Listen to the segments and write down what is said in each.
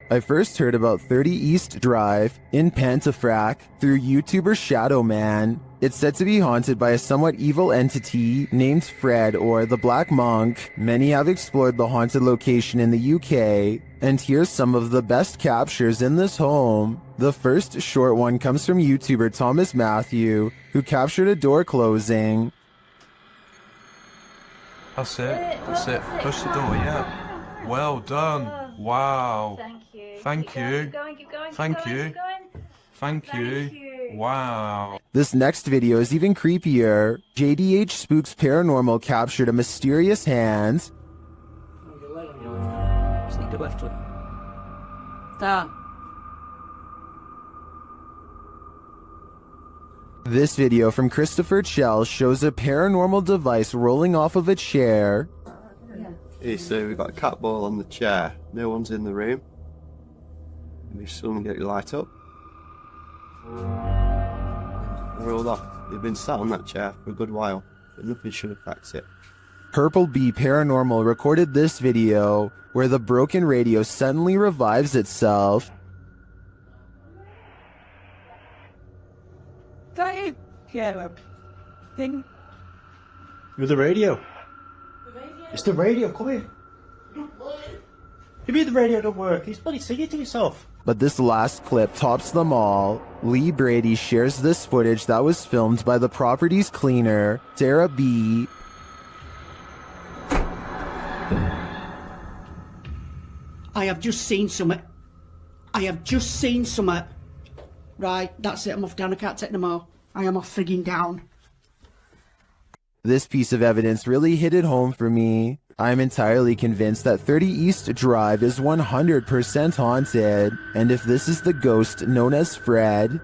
I first heard about 30 East Drive in Pontefract through YouTuber Shadowman. It's said to be haunted by a somewhat evil entity named Fred or the Black Monk. Many have explored the haunted location in the UK, and here's some of the best captures in this home. The first short one comes from YouTuber Thomas Matthew, who captured a door closing. That's it, that's it. Push the door, yeah. Well done. Wow. Thank you. Thank you. Keep going, keep going, Thank keep going, you. keep going. Thank you. Wow. This next video is even creepier. JDH Spooks Paranormal captured a mysterious hand. This video from Christopher Chell shows a paranormal device rolling off of a chair. Hey, so we've got a cat ball on the chair. No one's in the room. Maybe someone get your light up. Rolled off. They've been sat on that chair for a good while, but nothing should affect it. Purple Bee Paranormal recorded this video where the broken radio suddenly revives itself. Thing. You're the radio. It's the radio, come here. Maybe the radio don't work. It's bloody sing it to yourself. But this last clip tops them all. Lee Brady shares this footage that was filmed by the property's cleaner, Sarah B. I have just seen something. Right, that's it. I'm off down. I can't take no more. I am off frigging down. This piece of evidence really hit it home for me. I'm entirely convinced that 30 East Drive is 100% haunted, and if this is the ghost known as Fred,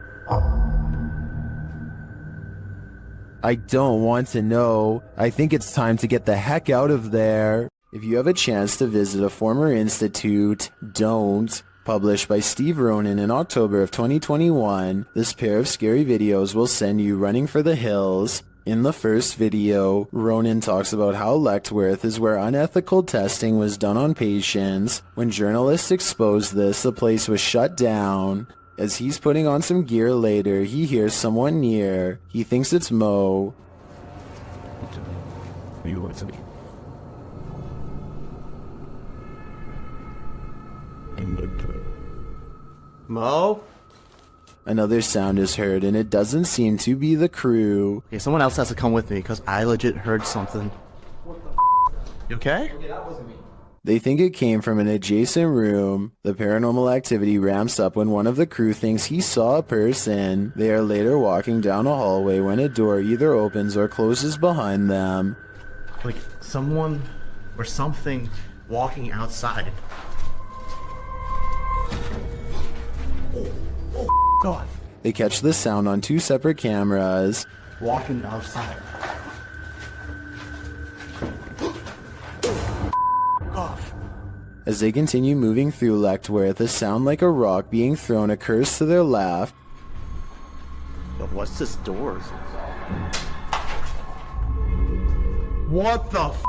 I don't want to know. I think it's time to get the heck out of there. If you have a chance to visit a former institute, don't. Published by Steve Ronan in October of 2021, this pair of scary videos will send you running for the hills. In the first video, Ronan talks about how Letchworth is where unethical testing was done on patients. When journalists exposed this, the place was shut down. As he's putting on some gear later, he hears someone near. He thinks it's Mo. You want to be? Mo? Another sound is heard, and it doesn't seem to be the crew. Okay, someone else has to come with me, because I legit heard something. You okay? They think it came from an adjacent room. The paranormal activity ramps up when one of the crew thinks he saw a person. They are later walking down a hallway when a door either opens or closes behind them. Like, someone or something walking outside. God. They catch the sound on two separate cameras. Walking outside. Off. As they continue moving through Letchworth, a sound like a rock being thrown occurs to their left. But what's this door? What the f?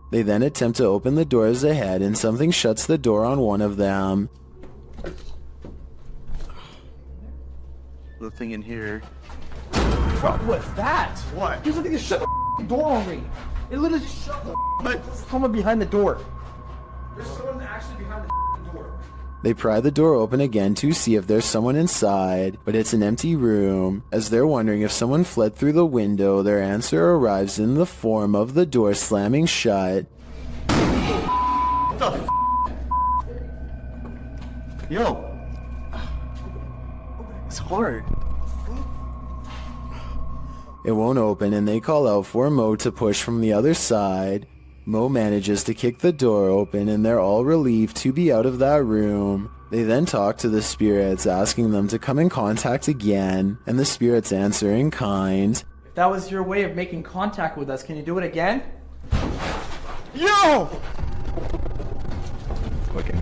They then attempt to open the doors ahead, and something shuts the door on one of them. The thing in here. What was that? What? There's something to shut the door on me. It literally just shut the someone behind the door. There's someone actually behind the door. They pry the door open again to see if there's someone inside, but it's an empty room. As they're wondering if someone fled through the window, their answer arrives in the form of the door slamming shut. What the f? Yo. It's hard. It won't open, and they call out for Mo to push from the other side. Mo manages to kick the door open, and they're all relieved to be out of that room. They then talk to the spirits, asking them to come in contact again, and the spirits answer in kind. If that was your way of making contact with us, can you do it again? Yo! Okay.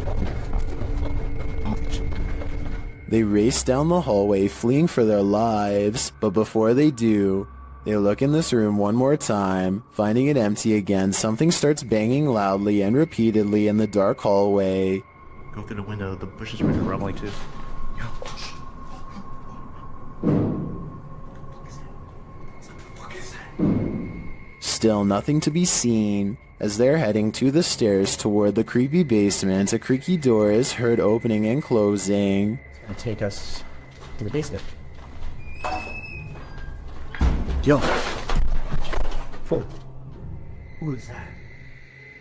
They race down the hallway, fleeing for their lives, but before they do, They look in this room one more time. Finding it empty again, something starts banging loudly and repeatedly in the dark hallway. Go through the window. The bushes were rumbling too. Still nothing to be seen. As they're heading to the stairs toward the creepy basement, a creaky door is heard opening and closing. And take us to the basement. Yo. Who is that?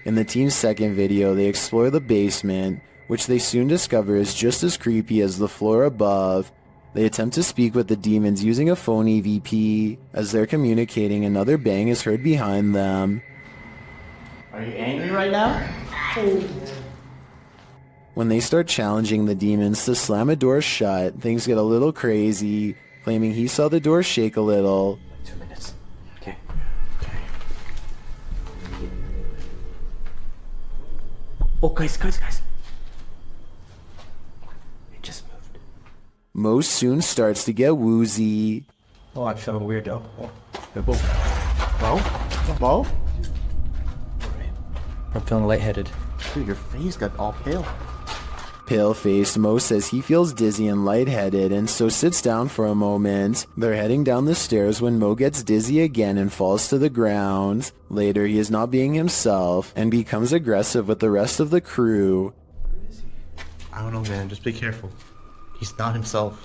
In the team's second video, they explore the basement, which they soon discover is just as creepy as the floor above. They attempt to speak with the demons using a phone EVP. As they're communicating, another bang is heard behind them. Are you angry right now? When they start challenging the demons to slam a door shut, things get a little crazy, claiming he saw the door shake a little. 2 minutes. Okay. Oh, guys. It just moved. Mo soon starts to get woozy. Oh, I feel weird though. Mo? I'm feeling lightheaded. Dude, your face got all pale. Pale-faced, Mo says he feels dizzy and lightheaded and so sits down for a moment. They're heading down the stairs when Mo gets dizzy again and falls to the ground. Later, he is not being himself and becomes aggressive with the rest of the crew. I don't know, man. Just be careful. He's not himself.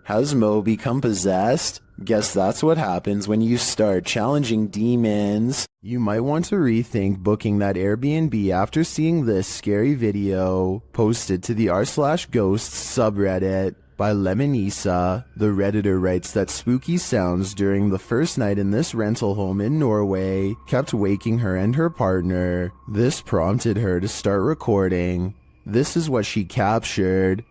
Has Mo become possessed? Guess that's what happens when you start challenging demons. You might want to rethink booking that Airbnb after seeing this scary video posted to the r/ghosts subreddit by Lemonisa. The Redditor writes that spooky sounds during the first night in this rental home in Norway kept waking her and her partner. This prompted her to start recording. This is what she captured.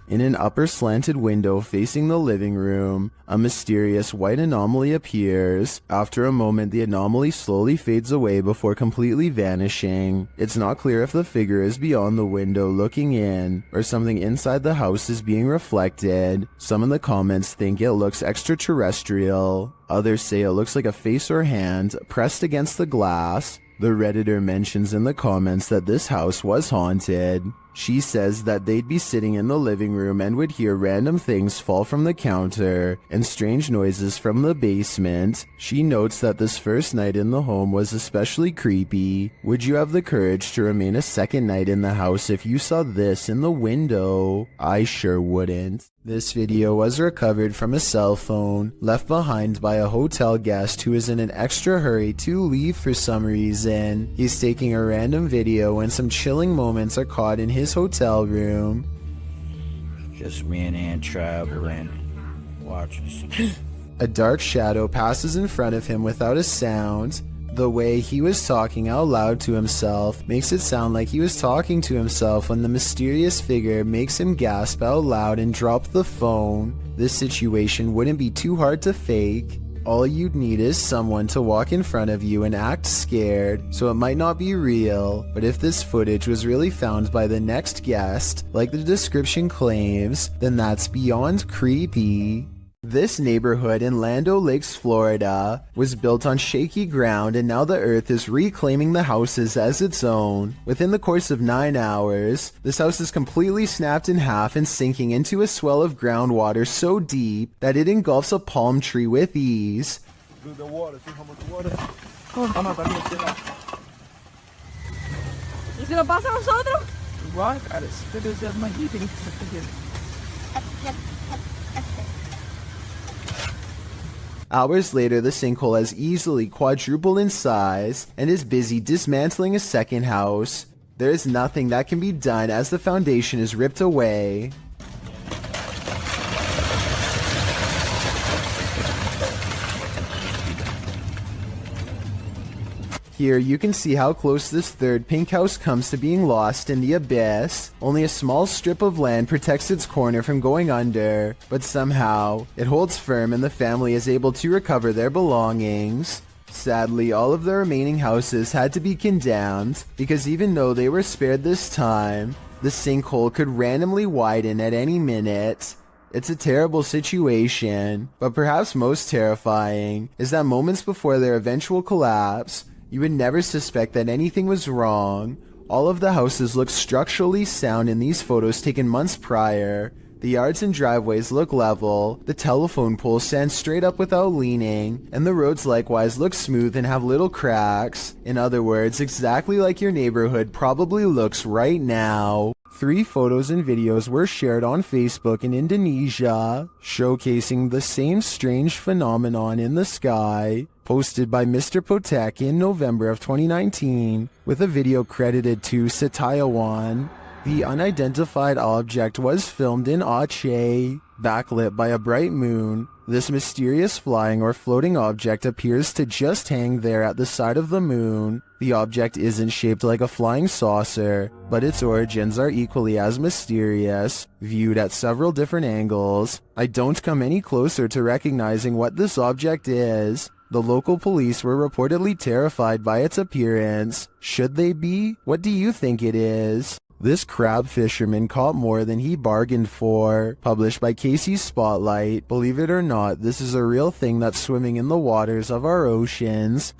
In an upper slanted window facing the living room, a mysterious white anomaly appears. After a moment, the anomaly slowly fades away before completely vanishing. It's not clear if the figure is beyond the window looking in, or something inside the house is being reflected. Some in the comments think it looks extraterrestrial. Others say it looks like a face or hand pressed against the glass. The Redditor mentions in the comments that this house was haunted. She says that they'd be sitting in the living room and would hear random things fall from the counter and strange noises from the basement. She notes that this first night in the home was especially creepy. Would you have the courage to remain a second night in the house if you saw this in the window? I sure wouldn't. This video was recovered from a cell phone left behind by a hotel guest who is in an extra hurry to leave for some reason. He's taking a random video when some chilling moments are caught in his hotel room. Just me and Ann traveling. Watch us. A dark shadow passes in front of him without a sound. The way he was talking out loud to himself makes it sound like he was talking to himself when the mysterious figure makes him gasp out loud and drop the phone. This situation wouldn't be too hard to fake. All you'd need is someone to walk in front of you and act scared, so it might not be real, but if this footage was really found by the next guest, like the description claims, then that's beyond creepy. This neighborhood in Land O'Lakes, Florida, was built on shaky ground and now the earth is reclaiming the houses as its own. Within the course of 9 hours, this house is completely snapped in half and sinking into a swell of groundwater so deep that it engulfs a palm tree with ease. Look at the water, see how much water? ¿Y si nos pasa a nosotros? Igual, cara, this is my heating. Hours later, the sinkhole has easily quadrupled in size and is busy dismantling a second house. There is nothing that can be done as the foundation is ripped away. Here you can see how close this third pink house comes to being lost in the abyss. Only a small strip of land protects its corner from going under, but somehow it holds firm and the family is able to recover their belongings. Sadly, all of the remaining houses had to be condemned because even though they were spared this time, the sinkhole could randomly widen at any minute. It's a terrible situation, but perhaps most terrifying is that moments before their eventual collapse, you would never suspect that anything was wrong. All of the houses look structurally sound in these photos taken months prior. The yards and driveways look level, the telephone poles stand straight up without leaning, and the roads likewise look smooth and have little cracks. In other words, exactly like your neighborhood probably looks right now. 3 photos and videos were shared on Facebook in Indonesia, showcasing the same strange phenomenon in the sky, posted by Mr. Potek in November of 2019, with a video credited to Setiawan. The unidentified object was filmed in Aceh, backlit by a bright moon. This mysterious flying or floating object appears to just hang there at the side of the moon. The object isn't shaped like a flying saucer, but its origins are equally as mysterious, viewed at several different angles. I don't come any closer to recognizing what this object is. The local police were reportedly terrified by its appearance. Should they be? What do you think it is? This crab fisherman caught more than he bargained for. Published by Casey's Spotlight. Believe it or not, this is a real thing that's swimming in the waters of our oceans.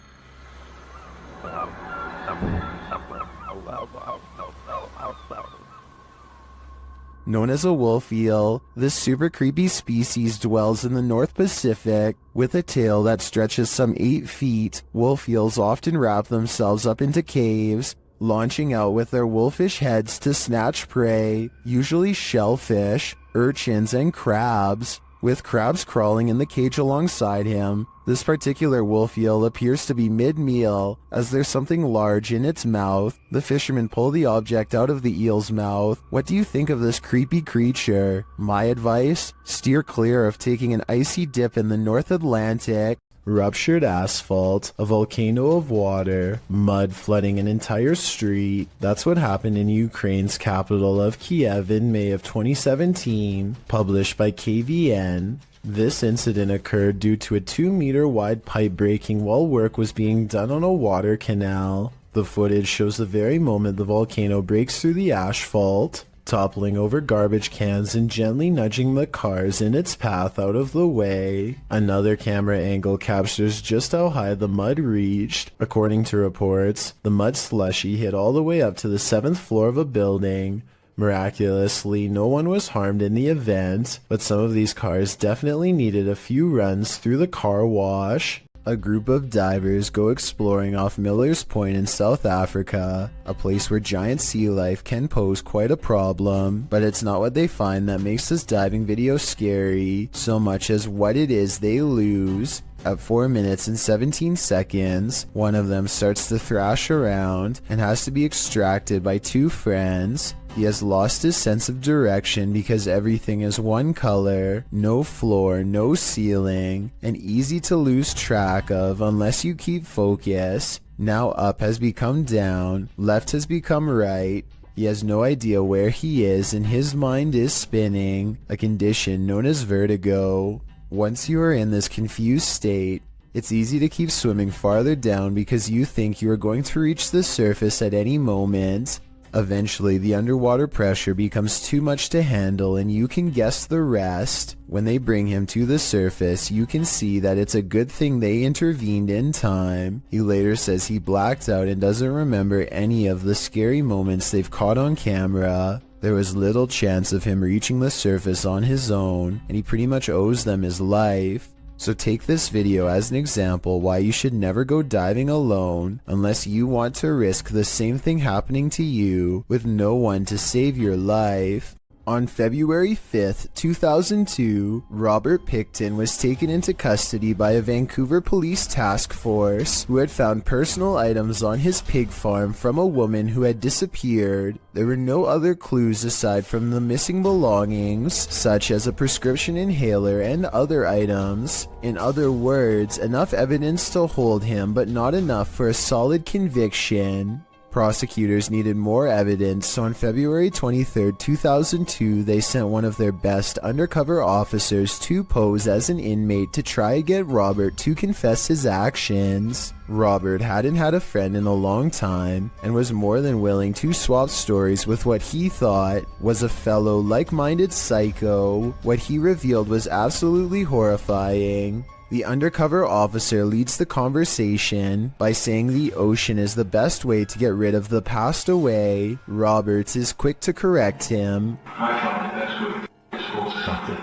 Known as a wolf eel, this super creepy species dwells in the North Pacific. With a tail that stretches some 8 feet, wolf eels often wrap themselves up into caves, launching out with their wolfish heads to snatch prey, usually shellfish, urchins, and crabs, with crabs crawling in the cage alongside him. This particular wolf eel appears to be mid-meal, as there's something large in its mouth. The fishermen pull the object out of the eel's mouth. What do you think of this creepy creature? My advice? Steer clear of taking an icy dip in the North Atlantic. Ruptured asphalt, a volcano of water, mud flooding an entire street. That's what happened in Ukraine's capital of Kiev in May of 2017, published by KVN. This incident occurred due to a 2-meter wide pipe breaking while work was being done on a water canal. The footage shows the very moment the volcano breaks through the asphalt, toppling over garbage cans and gently nudging the cars in its path out of the way. Another camera angle captures just how high the mud reached. According to reports, the mud slushy hit all the way up to the 7th floor of a building. Miraculously, no one was harmed in the event, but some of these cars definitely needed a few runs through the car wash. A group of divers go exploring off Miller's Point in South Africa, a place where giant sea life can pose quite a problem, but it's not what they find that makes this diving video scary, so much as what it is they lose. At 4 minutes and 17 seconds, one of them starts to thrash around and has to be extracted by 2 friends. He has lost his sense of direction because everything is one color, no floor, no ceiling, and easy to lose track of unless you keep focus. Now up has become down, left has become right. He has no idea where he is and his mind is spinning, a condition known as vertigo. Once you are in this confused state, it's easy to keep swimming farther down because you think you are going to reach the surface at any moment. Eventually, the underwater pressure becomes too much to handle and you can guess the rest. When they bring him to the surface, you can see that it's a good thing they intervened in time. He later says he blacked out and doesn't remember any of the scary moments they've caught on camera. There was little chance of him reaching the surface on his own, and he pretty much owes them his life. So take this video as an example why you should never go diving alone unless you want to risk the same thing happening to you with no one to save your life. On February 5th, 2002, Robert Pickton was taken into custody by a Vancouver police task force who had found personal items on his pig farm from a woman who had disappeared. There were no other clues aside from the missing belongings, such as a prescription inhaler and other items. In other words, enough evidence to hold him, but not enough for a solid conviction. Prosecutors needed more evidence, so on February 23, 2002, they sent one of their best undercover officers to pose as an inmate to try to get Robert to confess his actions. Robert hadn't had a friend in a long time and was more than willing to swap stories with what he thought was a fellow like-minded psycho. What he revealed was absolutely horrifying. The undercover officer leads the conversation by saying the ocean is the best way to get rid of the passed away. Roberts is quick to correct him. I found the best way to dispose of something.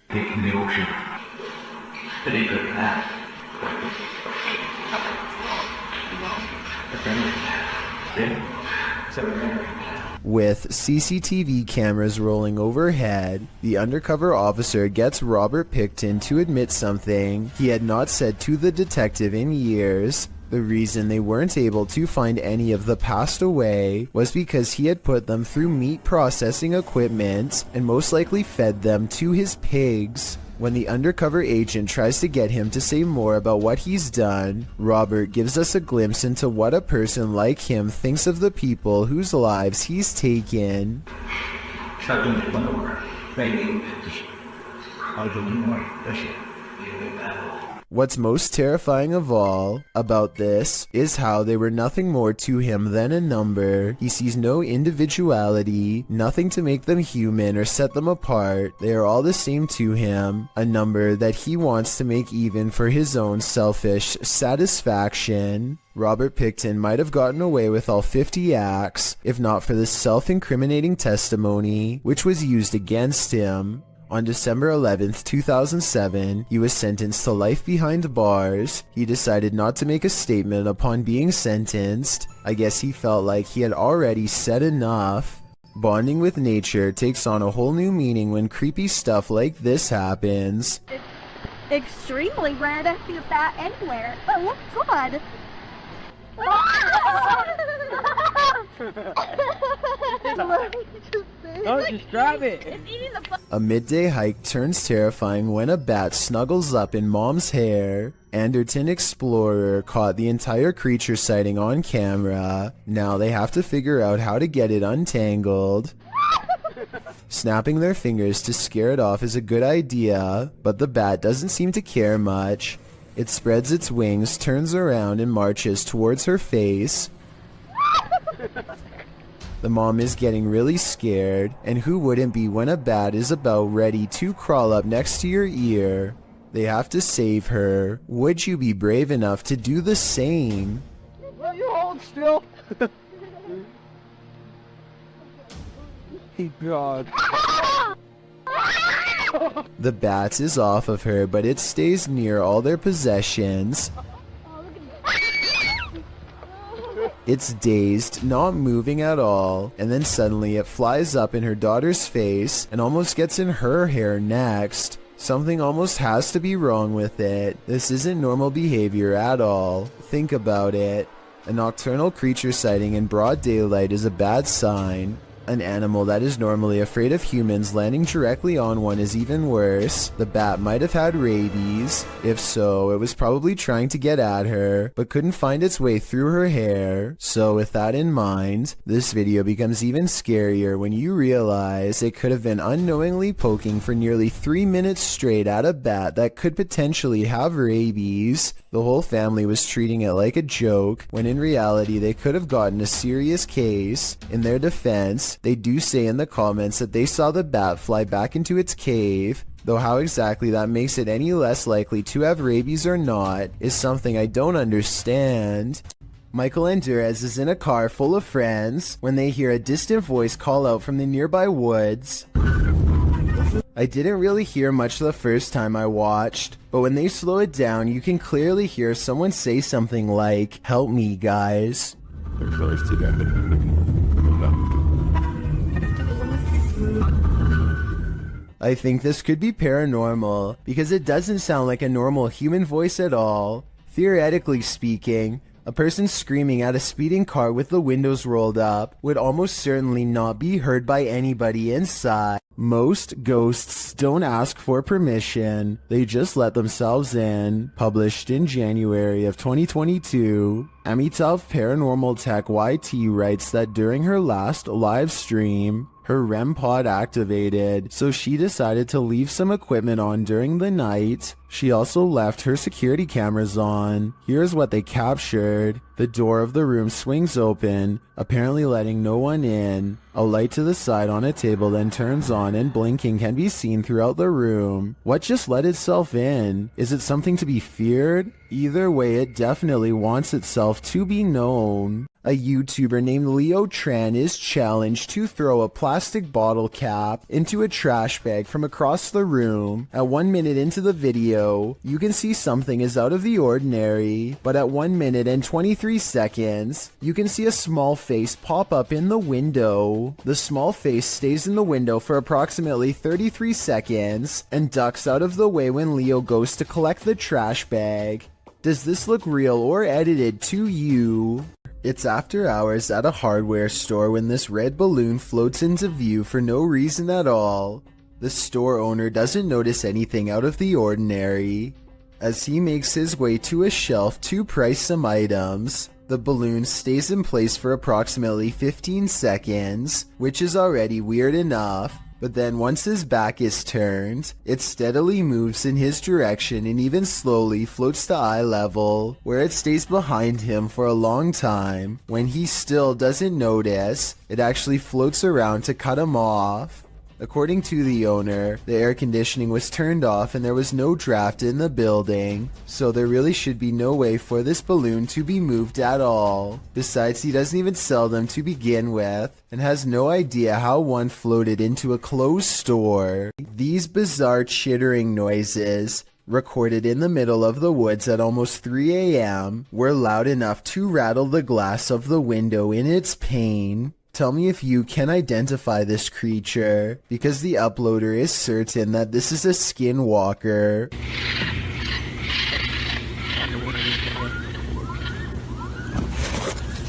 Taking the ocean. It ain't good that. With CCTV cameras rolling overhead, the undercover officer gets Robert Pickton to admit something he had not said to the detective in years. The reason they weren't able to find any of the passed away was because he had put them through meat processing equipment and most likely fed them to his pigs. When the undercover agent tries to get him to say more about what he's done, Robert gives us a glimpse into what a person like him thinks of the people whose lives he's taken. What's most terrifying of all about this is how they were nothing more to him than a number. He sees no individuality, nothing to make them human or set them apart. They are all the same to him, a number that he wants to make even for his own selfish satisfaction. Robert Pickton might have gotten away with all 50 acts, if not for this self-incriminating testimony, which was used against him. On December 11th, 2007, he was sentenced to life behind bars. He decided not to make a statement upon being sentenced. I guess he felt like he had already said enough. Bonding with nature takes on a whole new meaning when creepy stuff like this happens. It's extremely rare to see that anywhere, but look good. Oh, just grab it. A midday hike turns terrifying when a bat snuggles up in Mom's hair. Anderton Explorer caught the entire creature sighting on camera. Now they have to figure out how to get it untangled. Snapping their fingers to scare it off is a good idea, but the bat doesn't seem to care much. It spreads its wings, turns around, and marches towards her face. The mom is getting really scared, and who wouldn't be when a bat is about ready to crawl up next to your ear? They have to save her. Would you be brave enough to do the same? Will you hold still? Hey, God. The bat is off of her, but it stays near all their possessions. It's dazed, not moving at all, and then suddenly it flies up in her daughter's face and almost gets in her hair next. Something almost has to be wrong with it. This isn't normal behavior at all. Think about it. A nocturnal creature sighting in broad daylight is a bad sign. An animal that is normally afraid of humans landing directly on one is even worse. The bat might have had rabies. If so, it was probably trying to get at her, but couldn't find its way through her hair. So with that in mind, this video becomes even scarier when you realize it could have been unknowingly poking for nearly 3 minutes straight at a bat that could potentially have rabies. The whole family was treating it like a joke, when in reality they could have gotten a serious case. In their defense, they do say in the comments that they saw the bat fly back into its cave, though how exactly that makes it any less likely to have rabies or not is something I don't understand. Michael and Durez is in a car full of friends when they hear a distant voice call out from the nearby woods. I didn't really hear much the first time I watched, but when they slow it down you can clearly hear someone say something like, "Help me, guys." They're close together. I think this could be paranormal because it doesn't sound like a normal human voice at all. Theoretically speaking, a person screaming at a speeding car with the windows rolled up would almost certainly not be heard by anybody inside. Most ghosts don't ask for permission, they just let themselves in. Published in January of 2022, Amitav Paranormal Tech YT writes that during her last live stream, her REM pod activated, so she decided to leave some equipment on during the night. She also left her security cameras on. Here's what they captured. The door of the room swings open, apparently letting no one in. A light to the side on a table then turns on and blinking can be seen throughout the room. What just let itself in? Is it something to be feared? Either way, it definitely wants itself to be known. A YouTuber named Leo Tran is challenged to throw a plastic bottle cap into a trash bag from across the room. At 1 minute into the video, you can see something is out of the ordinary, but at 1 minute and 23 seconds, you can see a small face pop up in the window. The small face stays in the window for approximately 33 seconds and ducks out of the way when Leo goes to collect the trash bag. Does this look real or edited to you? It's after hours at a hardware store when this red balloon floats into view for no reason at all. The store owner doesn't notice anything out of the ordinary. As he makes his way to a shelf to price some items, the balloon stays in place for approximately 15 seconds, which is already weird enough. But then once his back is turned, it steadily moves in his direction and even slowly floats to eye level, where it stays behind him for a long time. When he still doesn't notice, it actually floats around to cut him off. According to the owner, the air conditioning was turned off and there was no draft in the building, so there really should be no way for this balloon to be moved at all. Besides, he doesn't even sell them to begin with, and has no idea how one floated into a closed store. These bizarre chittering noises, recorded in the middle of the woods at almost 3 a.m., were loud enough to rattle the glass of the window in its pane. Tell me if you can identify this creature, because the uploader is certain that this is a skinwalker.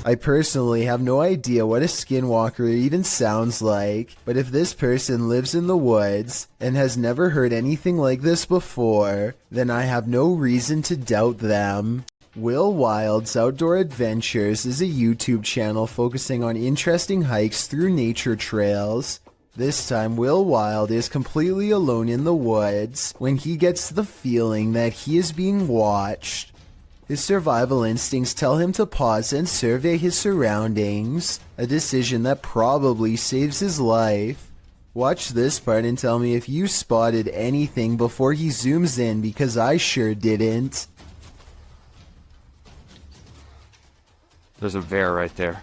I personally have no idea what a skinwalker even sounds like, but if this person lives in the woods and has never heard anything like this before, then I have no reason to doubt them. Will Wild's Outdoor Adventures is a YouTube channel focusing on interesting hikes through nature trails. This time, Will Wild is completely alone in the woods when he gets the feeling that he is being watched. His survival instincts tell him to pause and survey his surroundings, a decision that probably saves his life. Watch this part and tell me if you spotted anything before he zooms in, because I sure didn't. There's a bear right there.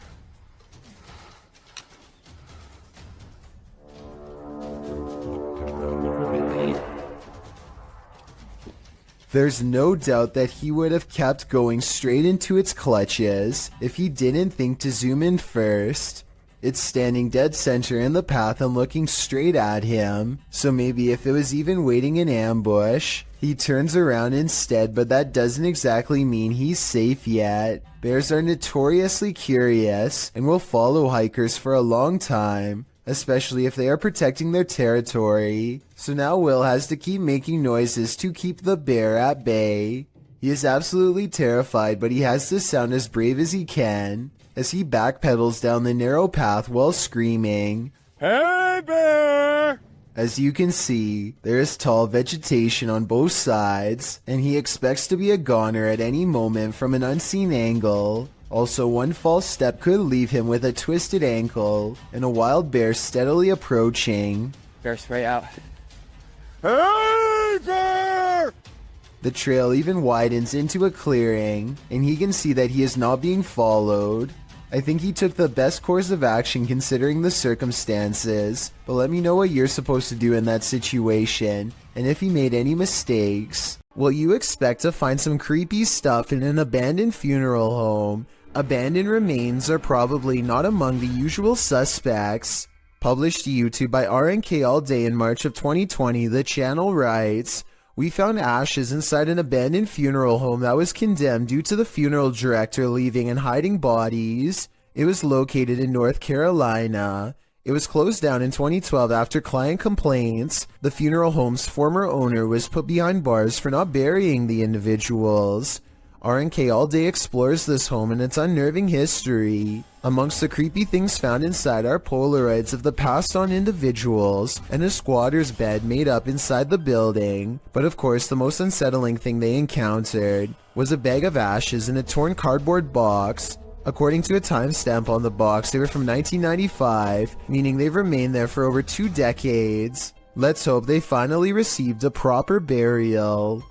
There's no doubt that he would have kept going straight into its clutches if he didn't think to zoom in first. It's standing dead center in the path and looking straight at him, so maybe if it was even waiting in ambush, he turns around instead, but that doesn't exactly mean he's safe yet. Bears are notoriously curious and will follow hikers for a long time, especially if they are protecting their territory. So now Will has to keep making noises to keep the bear at bay. He is absolutely terrified, but he has to sound as brave as he can as he backpedals down the narrow path while screaming, "Hey, bear!" As you can see, there is tall vegetation on both sides, and he expects to be a goner at any moment from an unseen angle. Also, one false step could leave him with a twisted ankle, and a wild bear steadily approaching. Bear spray out. Hey, bear! The trail even widens into a clearing, and he can see that he is not being followed. I think he took the best course of action considering the circumstances, but let me know what you're supposed to do in that situation, and if he made any mistakes. Will you expect to find some creepy stuff in an abandoned funeral home? Abandoned remains are probably not among the usual suspects. Published to YouTube by RNK All Day in March of 2020, the channel writes, "We found ashes inside an abandoned funeral home that was condemned due to the funeral director leaving and hiding bodies. It was located in North Carolina. It was closed down in 2012 after client complaints. The funeral home's former owner was put behind bars for not burying the individuals." RNK All Day explores this home and its unnerving history. Amongst the creepy things found inside are Polaroids of the passed on individuals and a squatter's bed made up inside the building. But of course, the most unsettling thing they encountered was a bag of ashes in a torn cardboard box. According to a timestamp on the box, they were from 1995, meaning they've remained there for over 2 decades. Let's hope they finally received a proper burial.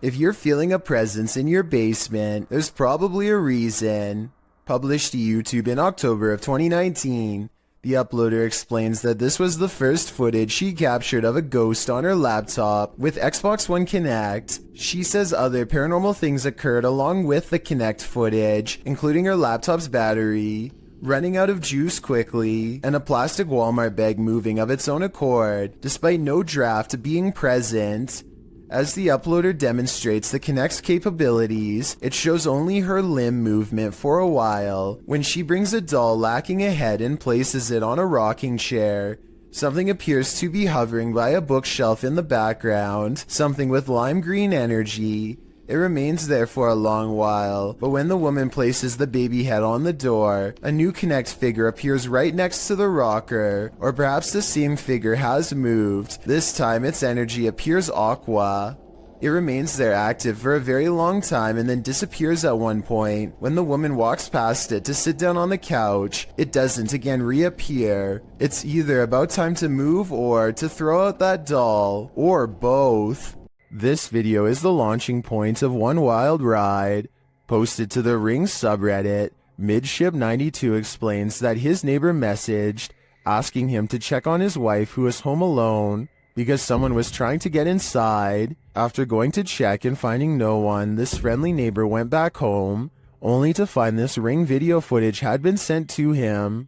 If you're feeling a presence in your basement, there's probably a reason. Published to YouTube in October of 2019, the uploader explains that this was the first footage she captured of a ghost on her laptop with Xbox One Kinect. She says other paranormal things occurred along with the Kinect footage, including her laptop's battery running out of juice quickly, and a plastic Walmart bag moving of its own accord, despite no draft being present. As the uploader demonstrates the Kinect's capabilities, it shows only her limb movement for a while. When she brings a doll lacking a head and places it on a rocking chair, something appears to be hovering by a bookshelf in the background, something with lime green energy. It remains there for a long while, but when the woman places the baby head on the door, a new Kinect figure appears right next to the rocker, or perhaps the same figure has moved. This time its energy appears aqua. It remains there active for a very long time and then disappears at one point. When the woman walks past it to sit down on the couch, it doesn't again reappear. It's either about time to move or to throw out that doll, or both. This video is the launching point of one wild ride. Posted to the Ring subreddit, Midship92 explains that his neighbor messaged asking him to check on his wife who was home alone because someone was trying to get inside. After going to check and finding no one, this friendly neighbor went back home, only to find this Ring video footage had been sent to him.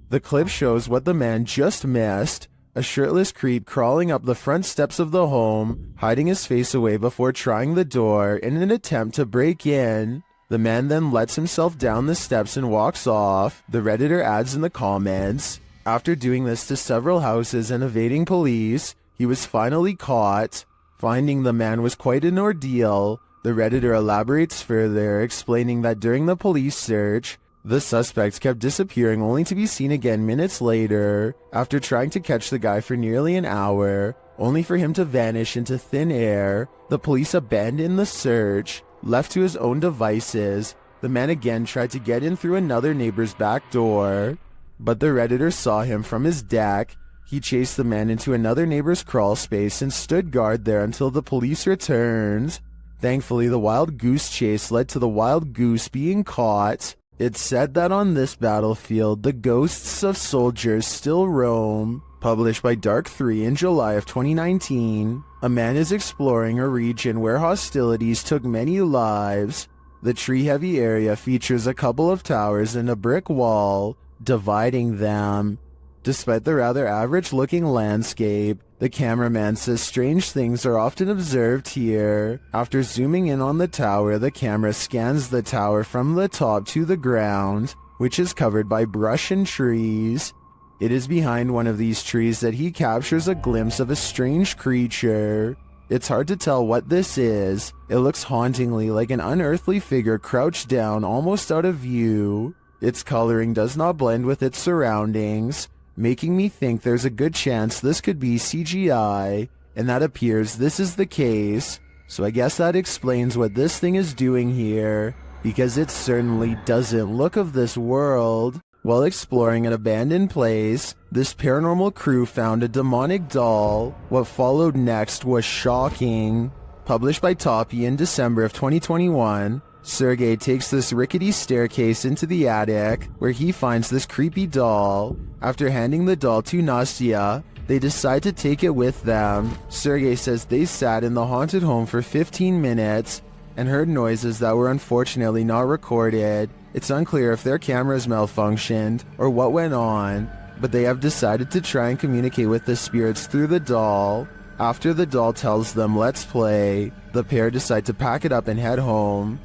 The clip shows what the man just missed. A shirtless creep crawling up the front steps of the home, hiding his face away before trying the door in an attempt to break in. The man then lets himself down the steps and walks off. The Redditor adds in the comments, after doing this to several houses and evading police, he was finally caught. Finding the man was quite an ordeal. The Redditor elaborates further, explaining that during the police search, the suspect kept disappearing only to be seen again minutes later, after trying to catch the guy for nearly an hour, only for him to vanish into thin air. The police abandoned the search. Left to his own devices, the man again tried to get in through another neighbor's back door, but the Redditor saw him from his deck. He chased the man into another neighbor's crawl space and stood guard there until the police returned. Thankfully, the wild goose chase led to the wild goose being caught. It's said that on this battlefield, the ghosts of soldiers still roam. Published by Dark3 in July of 2019, a man is exploring a region where hostilities took many lives. The tree-heavy area features a couple of towers and a brick wall dividing them. Despite the rather average-looking landscape, the cameraman says strange things are often observed here. After zooming in on the tower, the camera scans the tower from the top to the ground, which is covered by brush and trees. It is behind one of these trees that he captures a glimpse of a strange creature. It's hard to tell what this is. It looks hauntingly like an unearthly figure crouched down, almost out of view. Its coloring does not blend with its surroundings, making me think there's a good chance this could be CGI, and that appears this is the case. So I guess that explains what this thing is doing here, because it certainly doesn't look of this world. While exploring an abandoned place, this paranormal crew found a demonic doll. What followed next was shocking. Published by Toppy in December of 2021, Sergey takes this rickety staircase into the attic, where he finds this creepy doll. After handing the doll to Nastya, they decide to take it with them. Sergey says they sat in the haunted home for 15 minutes and heard noises that were unfortunately not recorded. It's unclear if their cameras malfunctioned or what went on. but they have decided to try and communicate with the spirits through the doll. After the doll tells them let's play, the pair decide to pack it up and head home.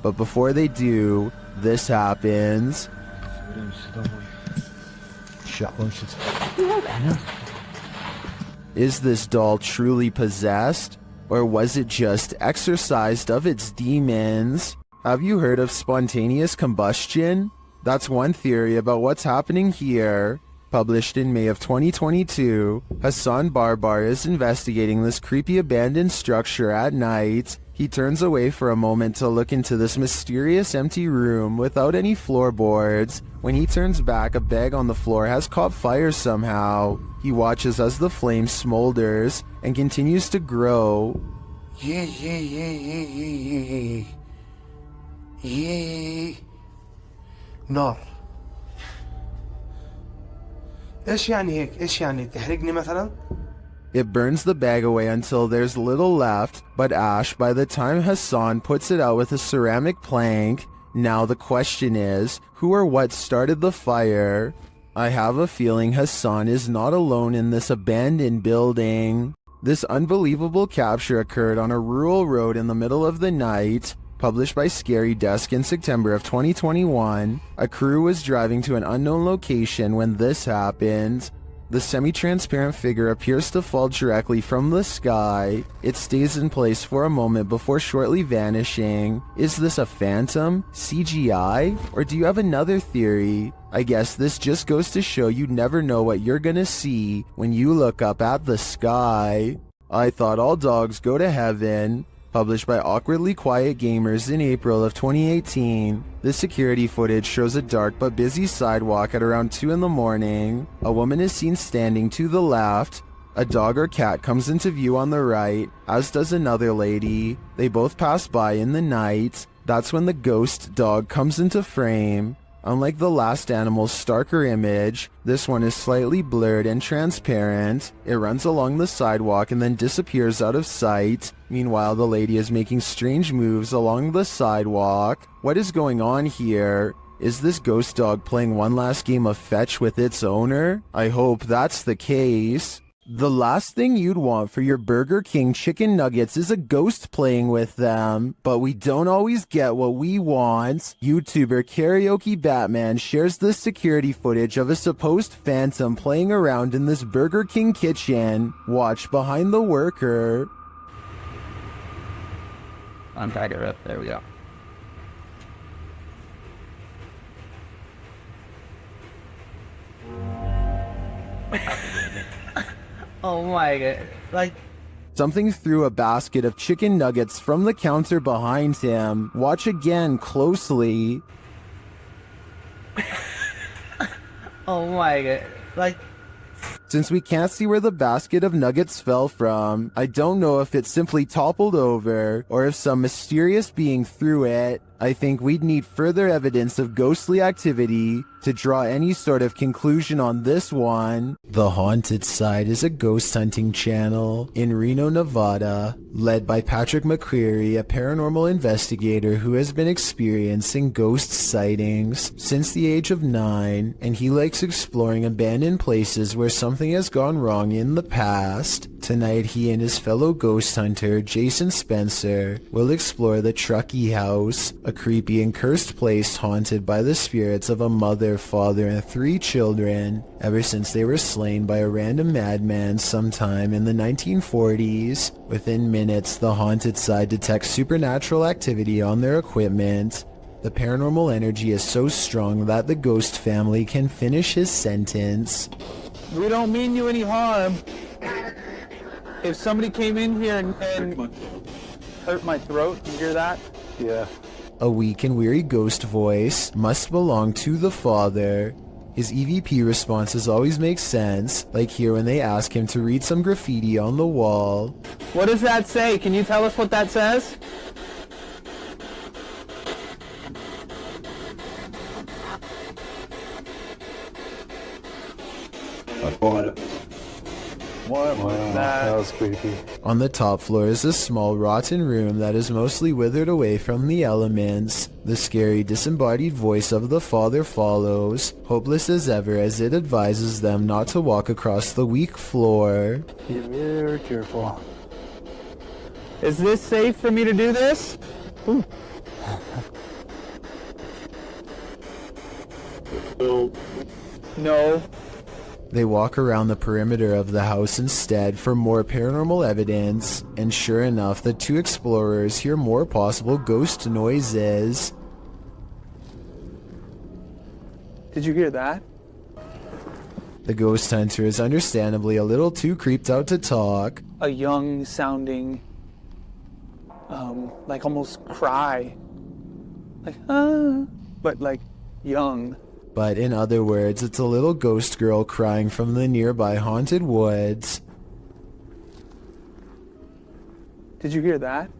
But before they do, this happens. Is this doll truly possessed? Or was it just exorcised of its demons? Have you heard of spontaneous combustion? That's one theory about what's happening here. Published in May of 2022, Hassan Barbar is investigating this creepy abandoned structure at night. He turns away for a moment to look into this mysterious empty room without any floorboards. When he turns back, a bag on the floor has caught fire somehow. He watches as the flame smolders and continues to grow. نار. ايش يعني هيك؟ ايش يعني تحرقني مثلا؟ It burns the bag away until there's little left but ash by the time Hassan puts it out with a ceramic plank. Now the question is, who or what started the fire? I have a feeling Hassan is not alone in this abandoned building. This unbelievable capture occurred on a rural road in the middle of the night. Published by Scary Desk in September of 2021, a crew was driving to an unknown location when this happened. The semi-transparent figure appears to fall directly from the sky. It stays in place for a moment before shortly vanishing. Is this a phantom, CGI, or do you have another theory? I guess this just goes to show you never know what you're gonna see when you look up at the sky. I thought all dogs go to heaven. Published by Awkwardly Quiet Gamers in April of 2018. This security footage shows a dark but busy sidewalk at around 2 in the morning. A woman is seen standing to the left. A dog or cat comes into view on the right, as does another lady. They both pass by in the night. That's when the ghost dog comes into frame. Unlike the last animal's starker image, this one is slightly blurred and transparent. It runs along the sidewalk and then disappears out of sight. Meanwhile, the lady is making strange moves along the sidewalk. What is going on here? Is this ghost dog playing one last game of fetch with its owner? I hope that's the case. The last thing you'd want for your Burger King chicken nuggets is a ghost playing with them, but we don't always get what we want. YouTuber Karaoke Batman shares this security footage of a supposed phantom playing around in this Burger King kitchen. Watch behind the worker. Unpack it up. There we go. Oh my god. Like, something threw a basket of chicken nuggets from the counter behind him. Watch again closely. oh my god. Like, since we can't see where the basket of nuggets fell from, I don't know if it simply toppled over or if some mysterious being threw it. I think we'd need further evidence of ghostly activity to draw any sort of conclusion on this one. The Haunted Side is a ghost hunting channel in Reno, Nevada, led by Patrick McCreary, a paranormal investigator who has been experiencing ghost sightings since the age of 9, and he likes exploring abandoned places where something has gone wrong in the past. Tonight, he and his fellow ghost hunter, Jason Spencer, will explore the Truckee House, a creepy and cursed place haunted by the spirits of a mother, father, and 3 children ever since they were slain by a random madman sometime in the 1940s. Within minutes, the Haunted Side detects supernatural activity on their equipment. The paranormal energy is so strong that the ghost family can finish his sentence. We don't mean you any harm. If somebody came in here and hurt my throat, you hear that? Yeah. A weak and weary ghost voice must belong to the father. His EVP responses always make sense, like here when they ask him to read some graffiti on the wall. What does that say? Can you tell us what that says? What was that? That was creepy. On the top floor is a small rotten room that is mostly withered away from the elements. The scary disembodied voice of the father follows, hopeless as ever as it advises them not to walk across the weak floor. Be very careful. Is this safe for me to do this? Ooh. No. They walk around the perimeter of the house instead for more paranormal evidence, and sure enough, the two explorers hear more possible ghost noises. Did you hear that? The ghost hunter is understandably a little too creeped out to talk. A young sounding, like almost cry. Like, but like young. But in other words, it's a little ghost girl crying from the nearby haunted woods. Did you hear that?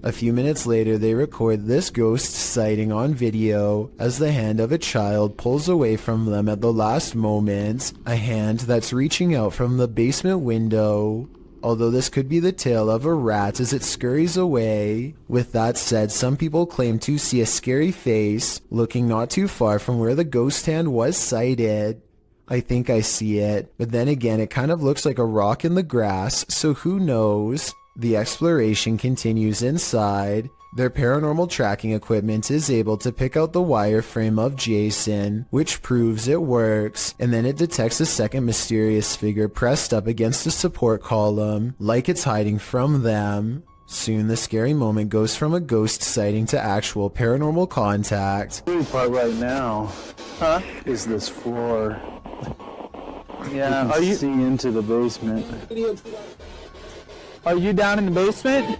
A few minutes later, they record this ghost sighting on video as the hand of a child pulls away from them at the last moment, a hand that's reaching out from the basement window. Although this could be the tail of a rat as it scurries away. With that said, some people claim to see a scary face looking not too far from where the ghost hand was sighted. I think I see it, but then again it kind of looks like a rock in the grass, so who knows? The exploration continues inside. Their paranormal tracking equipment is able to pick out the wireframe of Jason, which proves it works, and then it detects a second mysterious figure pressed up against a support column, like it's hiding from them. Soon the scary moment goes from a ghost sighting to actual paranormal contact. The part right now, is this floor. Yeah, are you see into the basement? Are you down in the basement?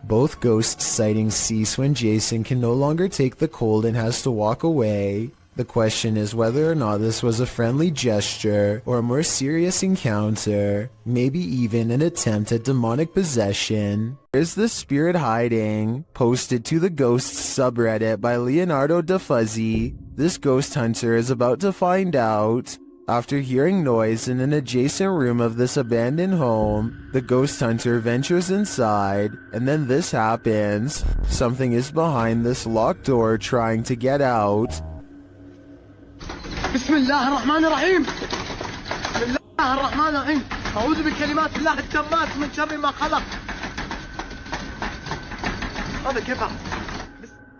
Both ghost sightings cease when Jason can no longer take the cold and has to walk away. The question is whether or not this was a friendly gesture or a more serious encounter, maybe even an attempt at demonic possession. Where's the spirit hiding? Posted to the Ghosts subreddit by Leonardo DeFuzzy. This ghost hunter is about to find out. After hearing noise in an adjacent room of this abandoned home, the ghost hunter ventures inside, and then this happens. Something is behind this locked door trying to get out. بسم الله الرحمن الرحيم بسم الله الرحمن الرحيم أعوذ بكلمات الله التامات من شر ما خلق هذا كيف.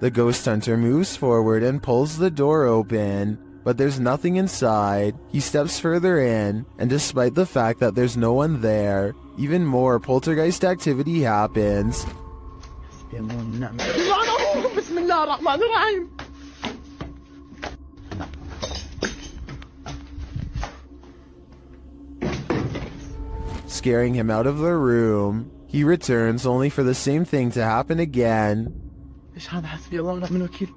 The ghost hunter moves forward and pulls the door open, but there's nothing inside. He steps further in, and despite the fact that there's no one there, even more poltergeist activity happens. بسم الله الرحمن الرحيم. Scaring him out of the room. He returns only for the same thing to happen again. ايش هذا حسبي الله ونعم الوكيل.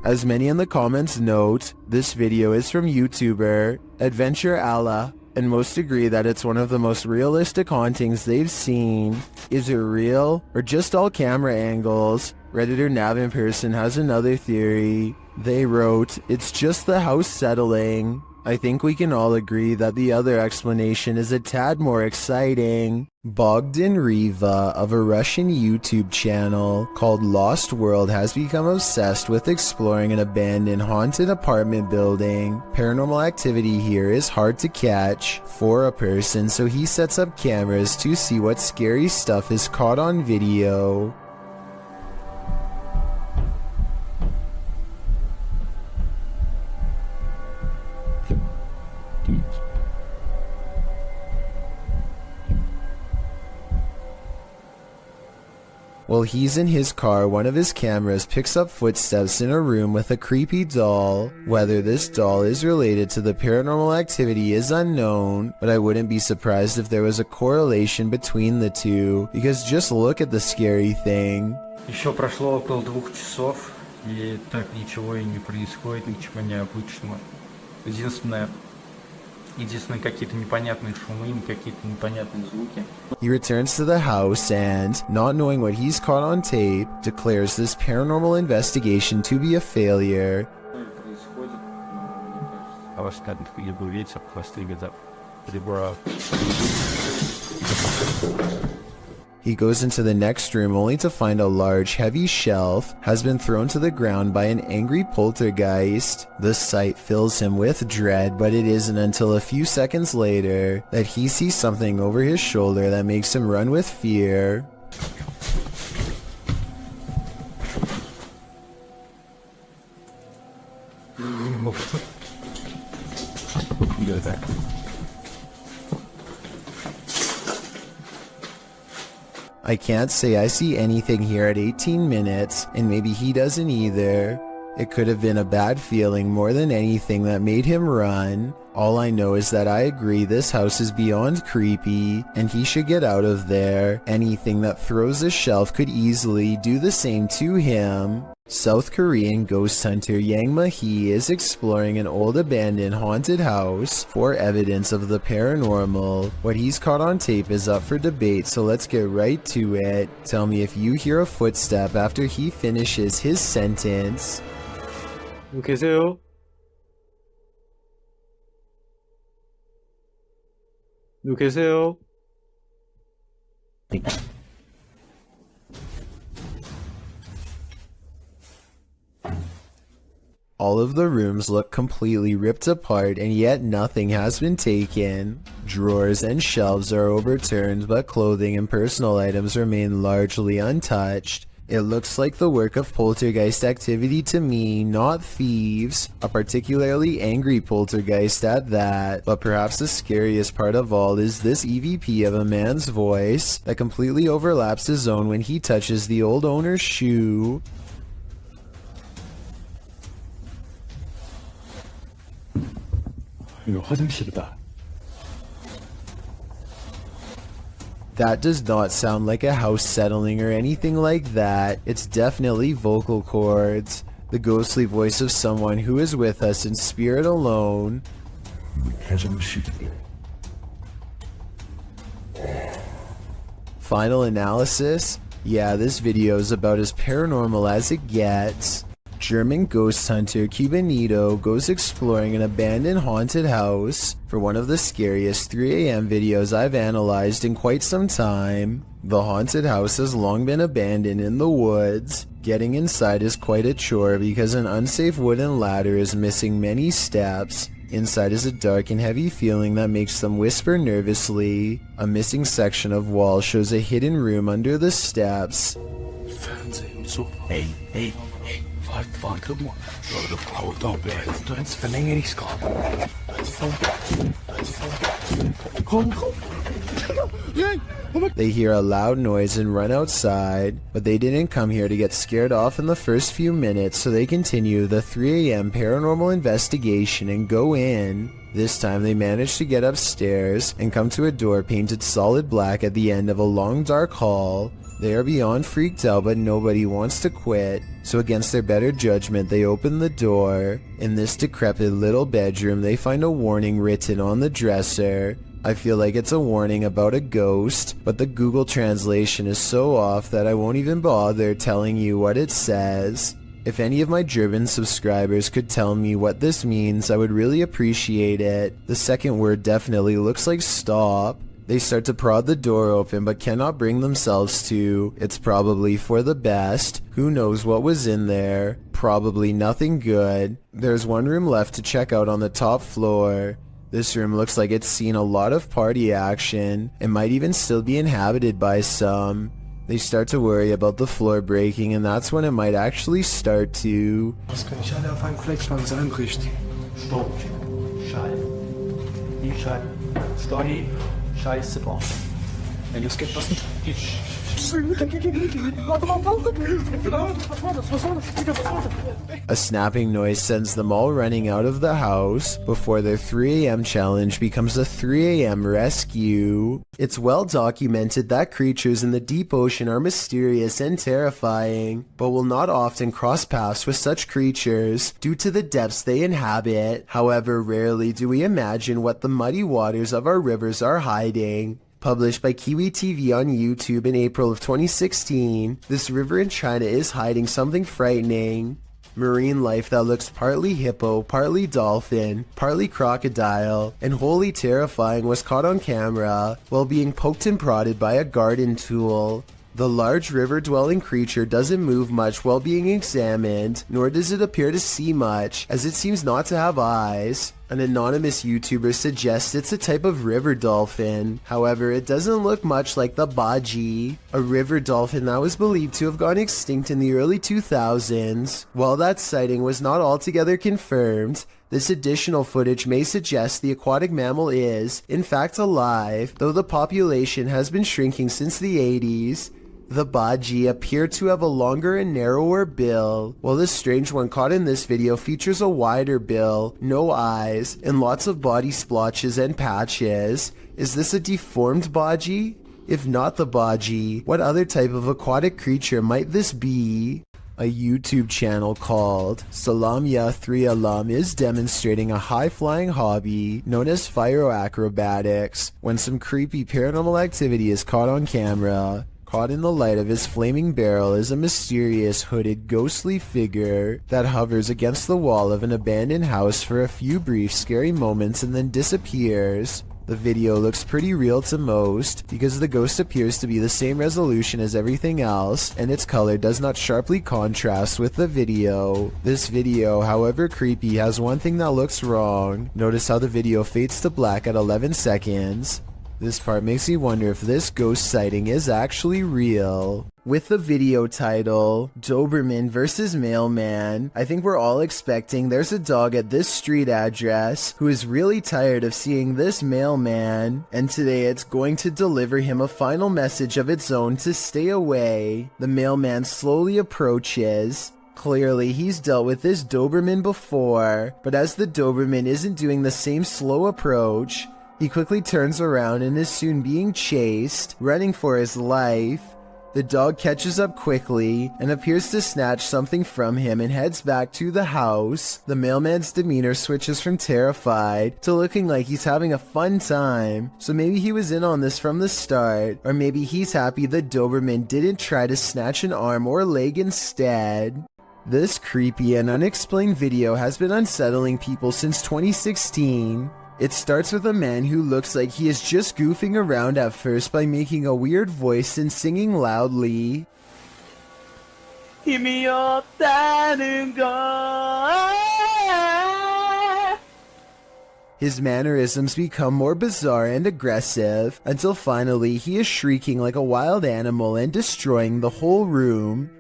As many in the comments note, this video is from YouTuber Adventure Allah, and most agree that it's one of the most realistic hauntings they've seen. Is it real, or just all camera angles? Redditor NavInPerson has another theory. They wrote, it's just the house settling. I think we can all agree that the other explanation is a tad more exciting. Bogdan Riva of a Russian YouTube channel called Lost World has become obsessed with exploring an abandoned haunted apartment building. Paranormal activity here is hard to catch for a person, so he sets up cameras to see what scary stuff is caught on video. While he's in his car, one of his cameras picks up footsteps in a room with a creepy doll. Whether this doll is related to the paranormal activity is unknown, but I wouldn't be surprised if there was a correlation between the two, because just look at the scary thing. Еще прошло около 2 часов, и так ничего и не происходит, ничего необычного. Единственное, единственные какие-то непонятные шумы, какие-то непонятные звуки. He returns to the house and, not knowing what he's caught on tape, declares this paranormal investigation to be a failure. He goes into the next room only to find a large, heavy shelf has been thrown to the ground by an angry poltergeist. The sight fills him with dread, but it isn't until a few seconds later that he sees something over his shoulder that makes him run with fear. Go there. I can't say I see anything here at 18 minutes, and maybe he doesn't either. It could have been a bad feeling more than anything that made him run. All I know is that I agree this house is beyond creepy, and he should get out of there. Anything that throws a shelf could easily do the same to him. South Korean ghost hunter Yang Ma-hee is exploring an old abandoned haunted house for evidence of the paranormal. What he's caught on tape is up for debate, so let's get right to it. Tell me if you hear a footstep after he finishes his sentence. 계세요? 계세요? All of the rooms look completely ripped apart, and yet nothing has been taken. Drawers and shelves are overturned, but clothing and personal items remain largely untouched. It looks like the work of poltergeist activity to me, not thieves. A particularly angry poltergeist at that. But perhaps the scariest part of all is this EVP of a man's voice that completely overlaps his own when he touches the old owner's shoe. 이거 화장실이다. That does not sound like a house settling or anything like that. It's definitely vocal cords. The ghostly voice of someone who is with us in spirit alone. Final analysis? Yeah, this video is about as paranormal as it gets. German ghost hunter Cubanito goes exploring an abandoned haunted house for one of the scariest 3 AM videos I've analyzed in quite some time. The haunted house has long been abandoned in the woods. Getting inside is quite a chore because an unsafe wooden ladder is missing many steps. Inside is a dark and heavy feeling that makes them whisper nervously. A missing section of wall shows a hidden room under the steps. Hey, hey. Warte mal. Du hast Verlängerungsskabel. Komm. They hear a loud noise and run outside, but they didn't come here to get scared off in the first few minutes, so they continue the 3 AM paranormal investigation and go in. This time they manage to get upstairs and come to a door painted solid black at the end of a long dark hall. They are beyond freaked out, but nobody wants to quit, so against their better judgment they open the door. In this decrepit little bedroom they find a warning written on the dresser. I feel like it's a warning about a ghost, but the Google translation is so off that I won't even bother telling you what it says. If any of my German subscribers could tell me what this means, I would really appreciate it. The second word definitely looks like stop. They start to prod the door open but cannot bring themselves to. It's probably for the best. Who knows what was in there? Probably nothing good. There's one room left to check out on the top floor. This room looks like it's seen a lot of party action. It might even still be inhabited by some. They start to worry about the floor breaking, and that's when it might actually start to. Was kann ich alle auf einen Flex mal einrichten? Stopp. Schall. Die Schall. Story. Scheiße drauf. Ey, los geht, was denn? A snapping noise sends them all running out of the house before their 3 a.m. challenge becomes a 3 a.m. rescue. It's well documented that creatures in the deep ocean are mysterious and terrifying, but will not often cross paths with such creatures due to the depths they inhabit. However, rarely do we imagine what the muddy waters of our rivers are hiding. Published by Kiwi TV on YouTube in April of 2016, this river in China is hiding something frightening. Marine life that looks partly hippo, partly dolphin, partly crocodile, and wholly terrifying was caught on camera while being poked and prodded by a garden tool. The large river-dwelling creature doesn't move much while being examined, nor does it appear to see much, as it seems not to have eyes. An anonymous YouTuber suggests it's a type of river dolphin. However, it doesn't look much like the baji, a river dolphin that was believed to have gone extinct in the early 2000s. While that sighting was not altogether confirmed, this additional footage may suggest the aquatic mammal is, in fact, alive, though the population has been shrinking since the 80s. The baji appear to have a longer and narrower bill, while this strange one caught in this video features a wider bill, no eyes, and lots of body splotches and patches. Is this a deformed baji? If not the baji, what other type of aquatic creature might this be? A YouTube channel called Salamya 3 Alam is demonstrating a high-flying hobby known as pyroacrobatics when some creepy paranormal activity is caught on camera. Caught in the light of his flaming barrel is a mysterious hooded ghostly figure that hovers against the wall of an abandoned house for a few brief scary moments and then disappears. The video looks pretty real to most because the ghost appears to be the same resolution as everything else and its color does not sharply contrast with the video. This video, however creepy, has one thing that looks wrong. Notice how the video fades to black at 11 seconds. This part makes me wonder if this ghost sighting is actually real. With the video title, Doberman vs. Mailman, I think we're all expecting there's a dog at this street address who is really tired of seeing this mailman, and today it's going to deliver him a final message of its own to stay away. The mailman slowly approaches. Clearly, he's dealt with this Doberman before, but as the Doberman isn't doing the same slow approach, he quickly turns around and is soon being chased, running for his life. The dog catches up quickly and appears to snatch something from him and heads back to the house. The mailman's demeanor switches from terrified to looking like he's having a fun time. So maybe he was in on this from the start, or maybe he's happy the Doberman didn't try to snatch an arm or leg instead. This creepy and unexplained video has been unsettling people since 2016. It starts with a man who looks like he is just goofing around at first by making a weird voice and singing loudly. His mannerisms become more bizarre and aggressive until finally he is shrieking like a wild animal and destroying the whole room.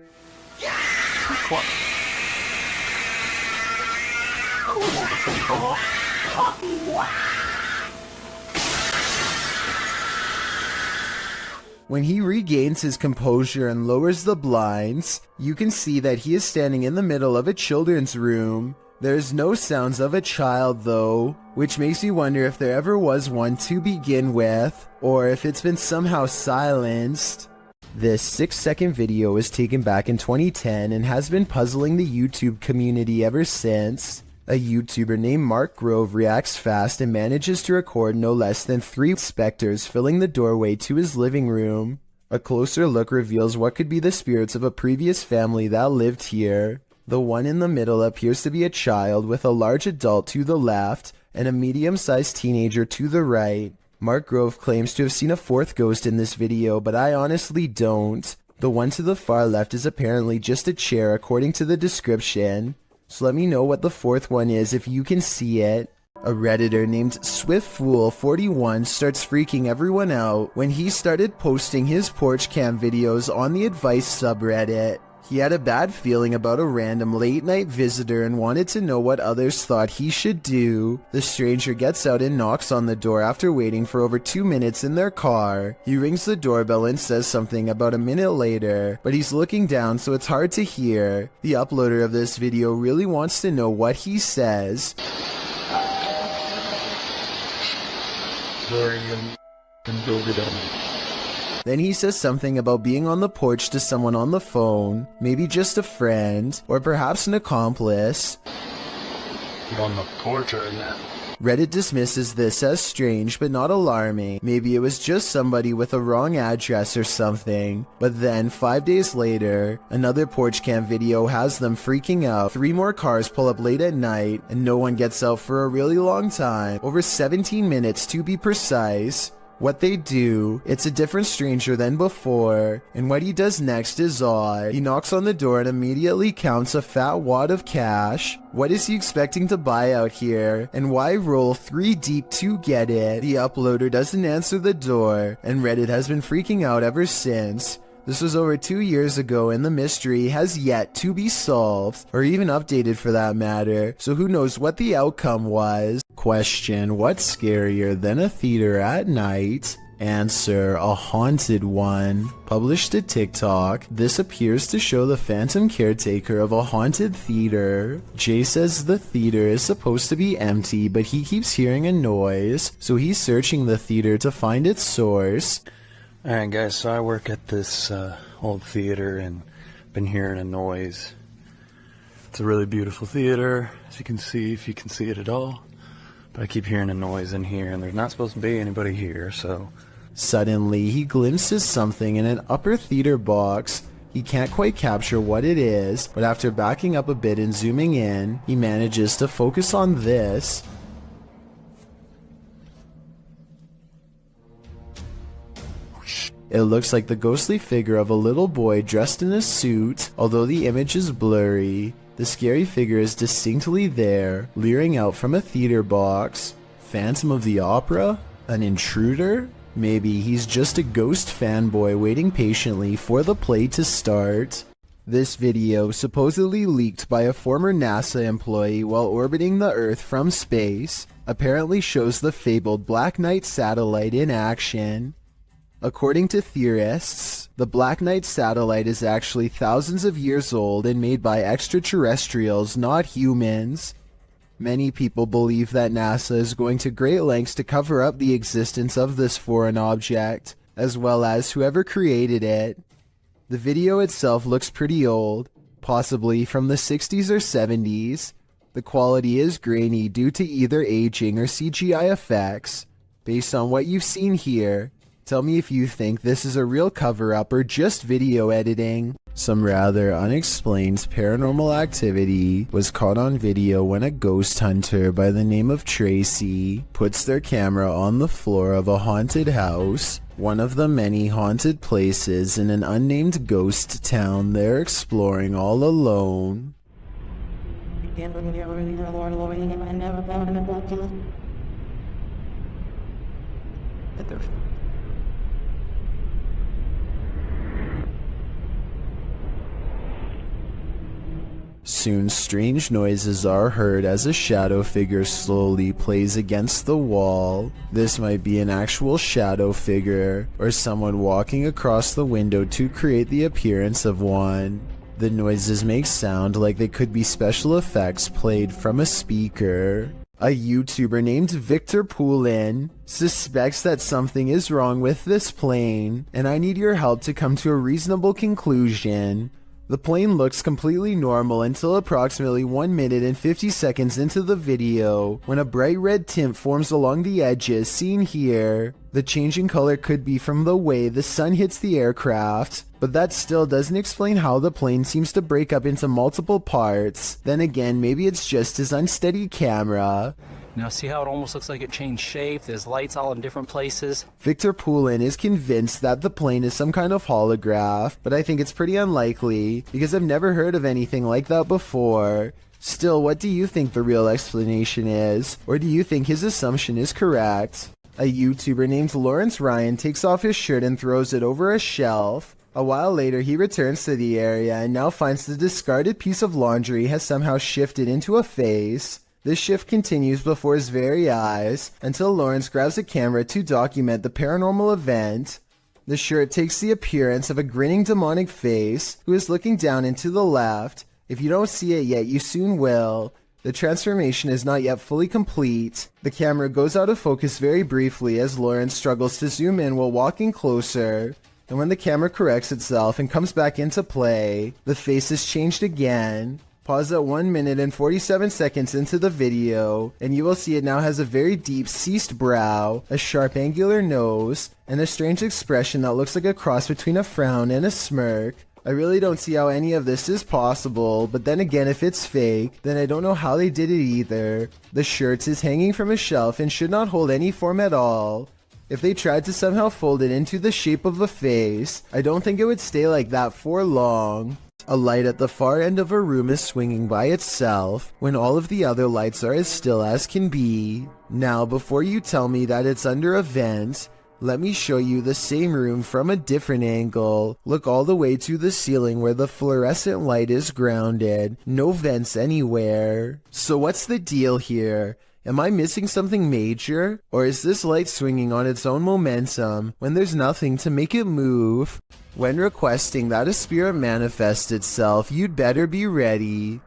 When he regains his composure and lowers the blinds, you can see that he is standing in the middle of a children's room. There's no sounds of a child though, which makes me wonder if there ever was one to begin with, or if it's been somehow silenced. This 6-second video was taken back in 2010 and has been puzzling the YouTube community ever since. A YouTuber named Mark Grove reacts fast and manages to record no less than 3 specters filling the doorway to his living room. A closer look reveals what could be the spirits of a previous family that lived here. The one in the middle appears to be a child with a large adult to the left and a medium-sized teenager to the right. Mark Grove claims to have seen a 4th ghost in this video, but I honestly don't. The one to the far left is apparently just a chair according to the description. So let me know what the 4th one is if you can see it. A Redditor named SwiftFool41 starts freaking everyone out when he started posting his porch cam videos on the advice subreddit. He had a bad feeling about a random late-night visitor and wanted to know what others thought he should do. The stranger gets out and knocks on the door after waiting for over 2 minutes in their car. He rings the doorbell and says something about a minute later, but he's looking down so it's hard to hear. The uploader of this video really wants to know what he says. Then he says something about being on the porch to someone on the phone, maybe just a friend, or perhaps an accomplice. You're on the porch right now. Reddit dismisses this as strange but not alarming. Maybe it was just somebody with a wrong address or something. But then, 5 days later, another porch cam video has them freaking out. 3 more cars pull up late at night, and no one gets out for a really long time, over 17 minutes to be precise. What they do, it's a different stranger than before, and what he does next is odd. He knocks on the door and immediately counts a fat wad of cash. What is he expecting to buy out here, and why roll 3 deep to get it? The uploader doesn't answer the door, and Reddit has been freaking out ever since. This was over 2 years ago and the mystery has yet to be solved, or even updated for that matter, so who knows what the outcome was. Question: what's scarier than a theater at night? Answer: a haunted one. Published to TikTok, this appears to show the phantom caretaker of a haunted theater. Jay says the theater is supposed to be empty, but he keeps hearing a noise, so he's searching the theater to find its source. Alright guys, so I work at this old theater and been hearing a noise. It's a really beautiful theater, as you can see, if you can see it at all. But I keep hearing a noise in here and there's not supposed to be anybody here, so... Suddenly, he glimpses something in an upper theater box. He can't quite capture what it is, but after backing up a bit and zooming in, he manages to focus on this. It looks like the ghostly figure of a little boy dressed in a suit. Although the image is blurry, the scary figure is distinctly there, leering out from a theater box. Phantom of the Opera? An intruder? Maybe he's just a ghost fanboy waiting patiently for the play to start. This video, supposedly leaked by a former NASA employee while orbiting the Earth from space, apparently shows the fabled Black Knight satellite in action. According to theorists, the Black Knight satellite is actually thousands of years old and made by extraterrestrials, not humans. Many people believe that NASA is going to great lengths to cover up the existence of this foreign object, as well as whoever created it. The video itself looks pretty old, possibly from the 60s or 70s. The quality is grainy due to either aging or CGI effects. Based on what you've seen here, tell me if you think this is a real cover-up or just video editing. Some rather unexplained paranormal activity was caught on video when a ghost hunter by the name of Tracy puts their camera on the floor of a haunted house, one of the many haunted places in an unnamed ghost town they're exploring all alone. Soon strange noises are heard as a shadow figure slowly plays against the wall. This might be an actual shadow figure, or someone walking across the window to create the appearance of one. The noises make sound like they could be special effects played from a speaker. A YouTuber named Victor Poulin suspects that something is wrong with this plane, and I need your help to come to a reasonable conclusion. The plane looks completely normal until approximately 1 minute and 50 seconds into the video, when a bright red tint forms along the edges seen here. The changing color could be from the way the sun hits the aircraft, but that still doesn't explain how the plane seems to break up into multiple parts. Then again, maybe it's just his unsteady camera. Now see how it almost looks like it changed shape? There's lights all in different places. Victor Poulin is convinced that the plane is some kind of holograph, but I think it's pretty unlikely, because I've never heard of anything like that before. Still, what do you think the real explanation is? Or do you think his assumption is correct? A YouTuber named Lawrence Ryan takes off his shirt and throws it over a shelf. A while later, he returns to the area and now finds the discarded piece of laundry has somehow shifted into a face. This shift continues before his very eyes until Lawrence grabs a camera to document the paranormal event. The shirt takes the appearance of a grinning demonic face who is looking down into the left. If you don't see it yet, you soon will. The transformation is not yet fully complete. The camera goes out of focus very briefly as Lawrence struggles to zoom in while walking closer. And when the camera corrects itself and comes back into play, the face is changed again. Pause at 1 minute and 47 seconds into the video, and you will see it now has a very deep, ceased brow, a sharp, angular nose, and a strange expression that looks like a cross between a frown and a smirk. I really don't see how any of this is possible, but then again, if it's fake, then I don't know how they did it either. The shirt is hanging from a shelf and should not hold any form at all. If they tried to somehow fold it into the shape of a face, I don't think it would stay like that for long. A light at the far end of a room is swinging by itself when all of the other lights are as still as can be. Now, before you tell me that it's under a vent, let me show you the same room from a different angle. Look all the way to the ceiling where the fluorescent light is grounded. No vents anywhere. So what's the deal here? Am I missing something major? Or is this light swinging on its own momentum when there's nothing to make it move? When requesting that a spirit manifest itself, you'd better be ready.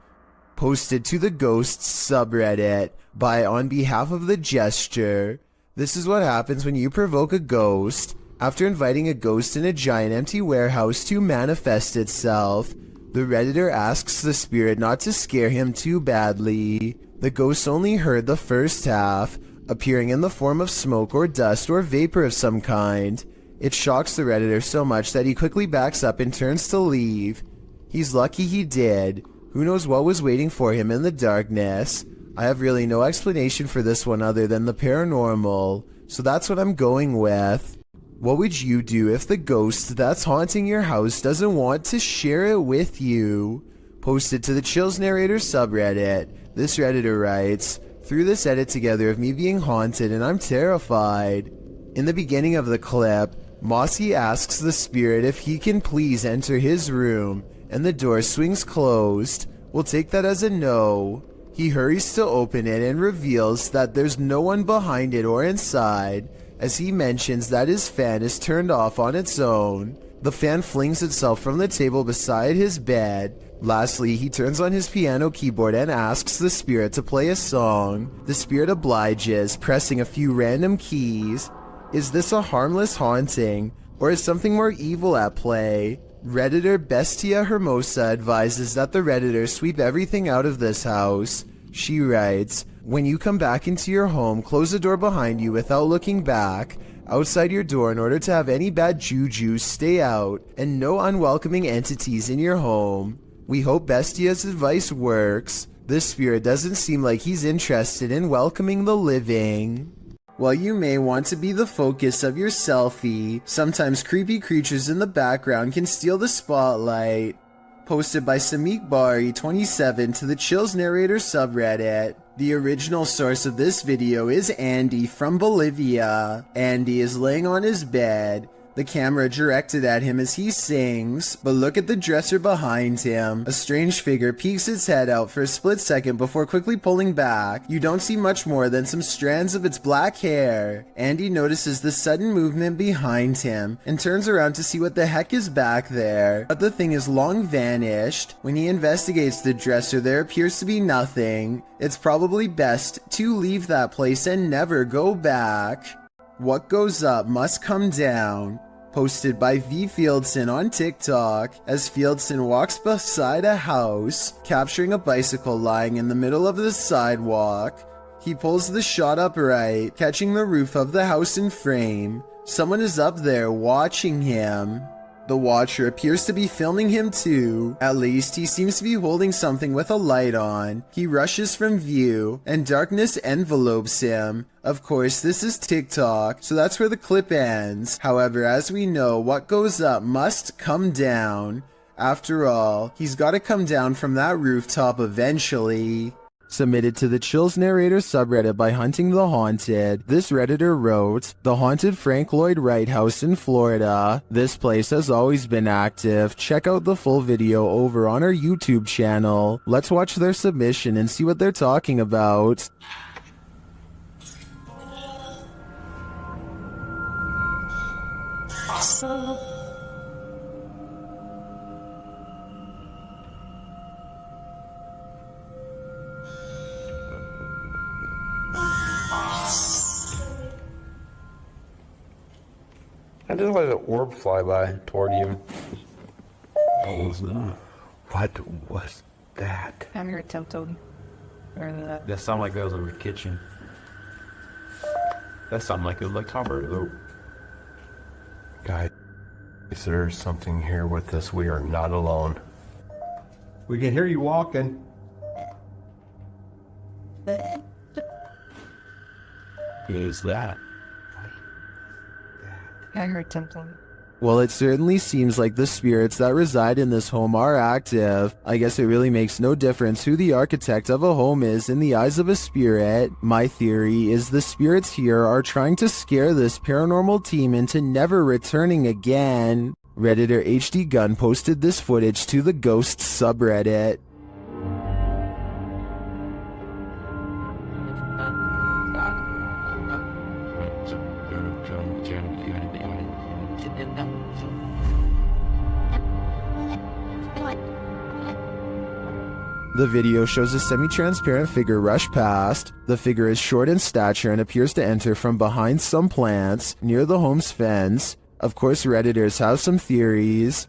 Posted to the Ghosts subreddit by On Behalf of the Gesture. This is what happens when you provoke a ghost. After inviting a ghost in a giant empty warehouse to manifest itself, the Redditor asks the spirit not to scare him too badly. The ghost only heard the first half, appearing in the form of smoke or dust or vapor of some kind. It shocks the Redditor so much that he quickly backs up and turns to leave. He's lucky he did. Who knows what was waiting for him in the darkness? I have really no explanation for this one other than the paranormal, so that's what I'm going with. What would you do if the ghost that's haunting your house doesn't want to share it with you? Posted to the Chills Narrator subreddit, this Redditor writes, "Threw this edit together of me being haunted and I'm terrified." In the beginning of the clip, Mossy asks the spirit if he can please enter his room, and the door swings closed. We'll take that as a no. He hurries to open it and reveals that there's no one behind it or inside, as he mentions that his fan is turned off on its own. The fan flings itself from the table beside his bed. Lastly, he turns on his piano keyboard and asks the spirit to play a song. The spirit obliges, pressing a few random keys. Is this a harmless haunting, or is something more evil at play? Redditor Bestia Hermosa advises that the Redditor sweep everything out of this house. She writes, "When you come back into your home, close the door behind you without looking back, outside your door in order to have any bad juju stay out, and no unwelcoming entities in your home." We hope Bestia's advice works. This spirit doesn't seem like he's interested in welcoming the living. While you may want to be the focus of your selfie, sometimes creepy creatures in the background can steal the spotlight. Posted by Samik Bari 27 to the Chills Narrator subreddit. The original source of this video is Andy from Bolivia. Andy is laying on his bed, the camera directed at him as he sings, but look at the dresser behind him. A strange figure peeks its head out for a split second before quickly pulling back. You don't see much more than some strands of its black hair. Andy notices the sudden movement behind him and turns around to see what the heck is back there, but the thing is long vanished. When he investigates the dresser, there appears to be nothing. It's probably best to leave that place and never go back. What goes up must come down. Posted by V. Fieldson on TikTok, as Fieldson walks beside a house, capturing a bicycle lying in the middle of the sidewalk. He pulls the shot upright, catching the roof of the house in frame. Someone is up there watching him. The watcher appears to be filming him too. At least he seems to be holding something with a light on. He rushes from view, and darkness envelopes him. Of course, this is TikTok, so that's where the clip ends. However, as we know, what goes up must come down. After all, he's gotta come down from that rooftop eventually. Submitted to the Chills Narrator subreddit by Hunting the Haunted, this Redditor wrote, "The haunted Frank Lloyd Wright house in Florida. This place has always been active. Check out the full video over on our YouTube channel. Let's watch their submission and see what they're talking about." I just let an orb fly by toward you. What was that? I'm your tempted. That sounded like that was in the kitchen. That sounded like it was like Tom. Guys, there's something here with us. We are not alone. We can hear you walking. Who is that? I heard tempting. Well, it certainly seems like the spirits that reside in this home are active. I guess it really makes no difference who the architect of a home is in the eyes of a spirit. My theory is the spirits here are trying to scare this paranormal team into never returning again. Redditor HD Gun posted this footage to the Ghosts subreddit. The video shows a semi-transparent figure rush past. The figure is short in stature and appears to enter from behind some plants near the home's fence. Of course, Redditors have some theories.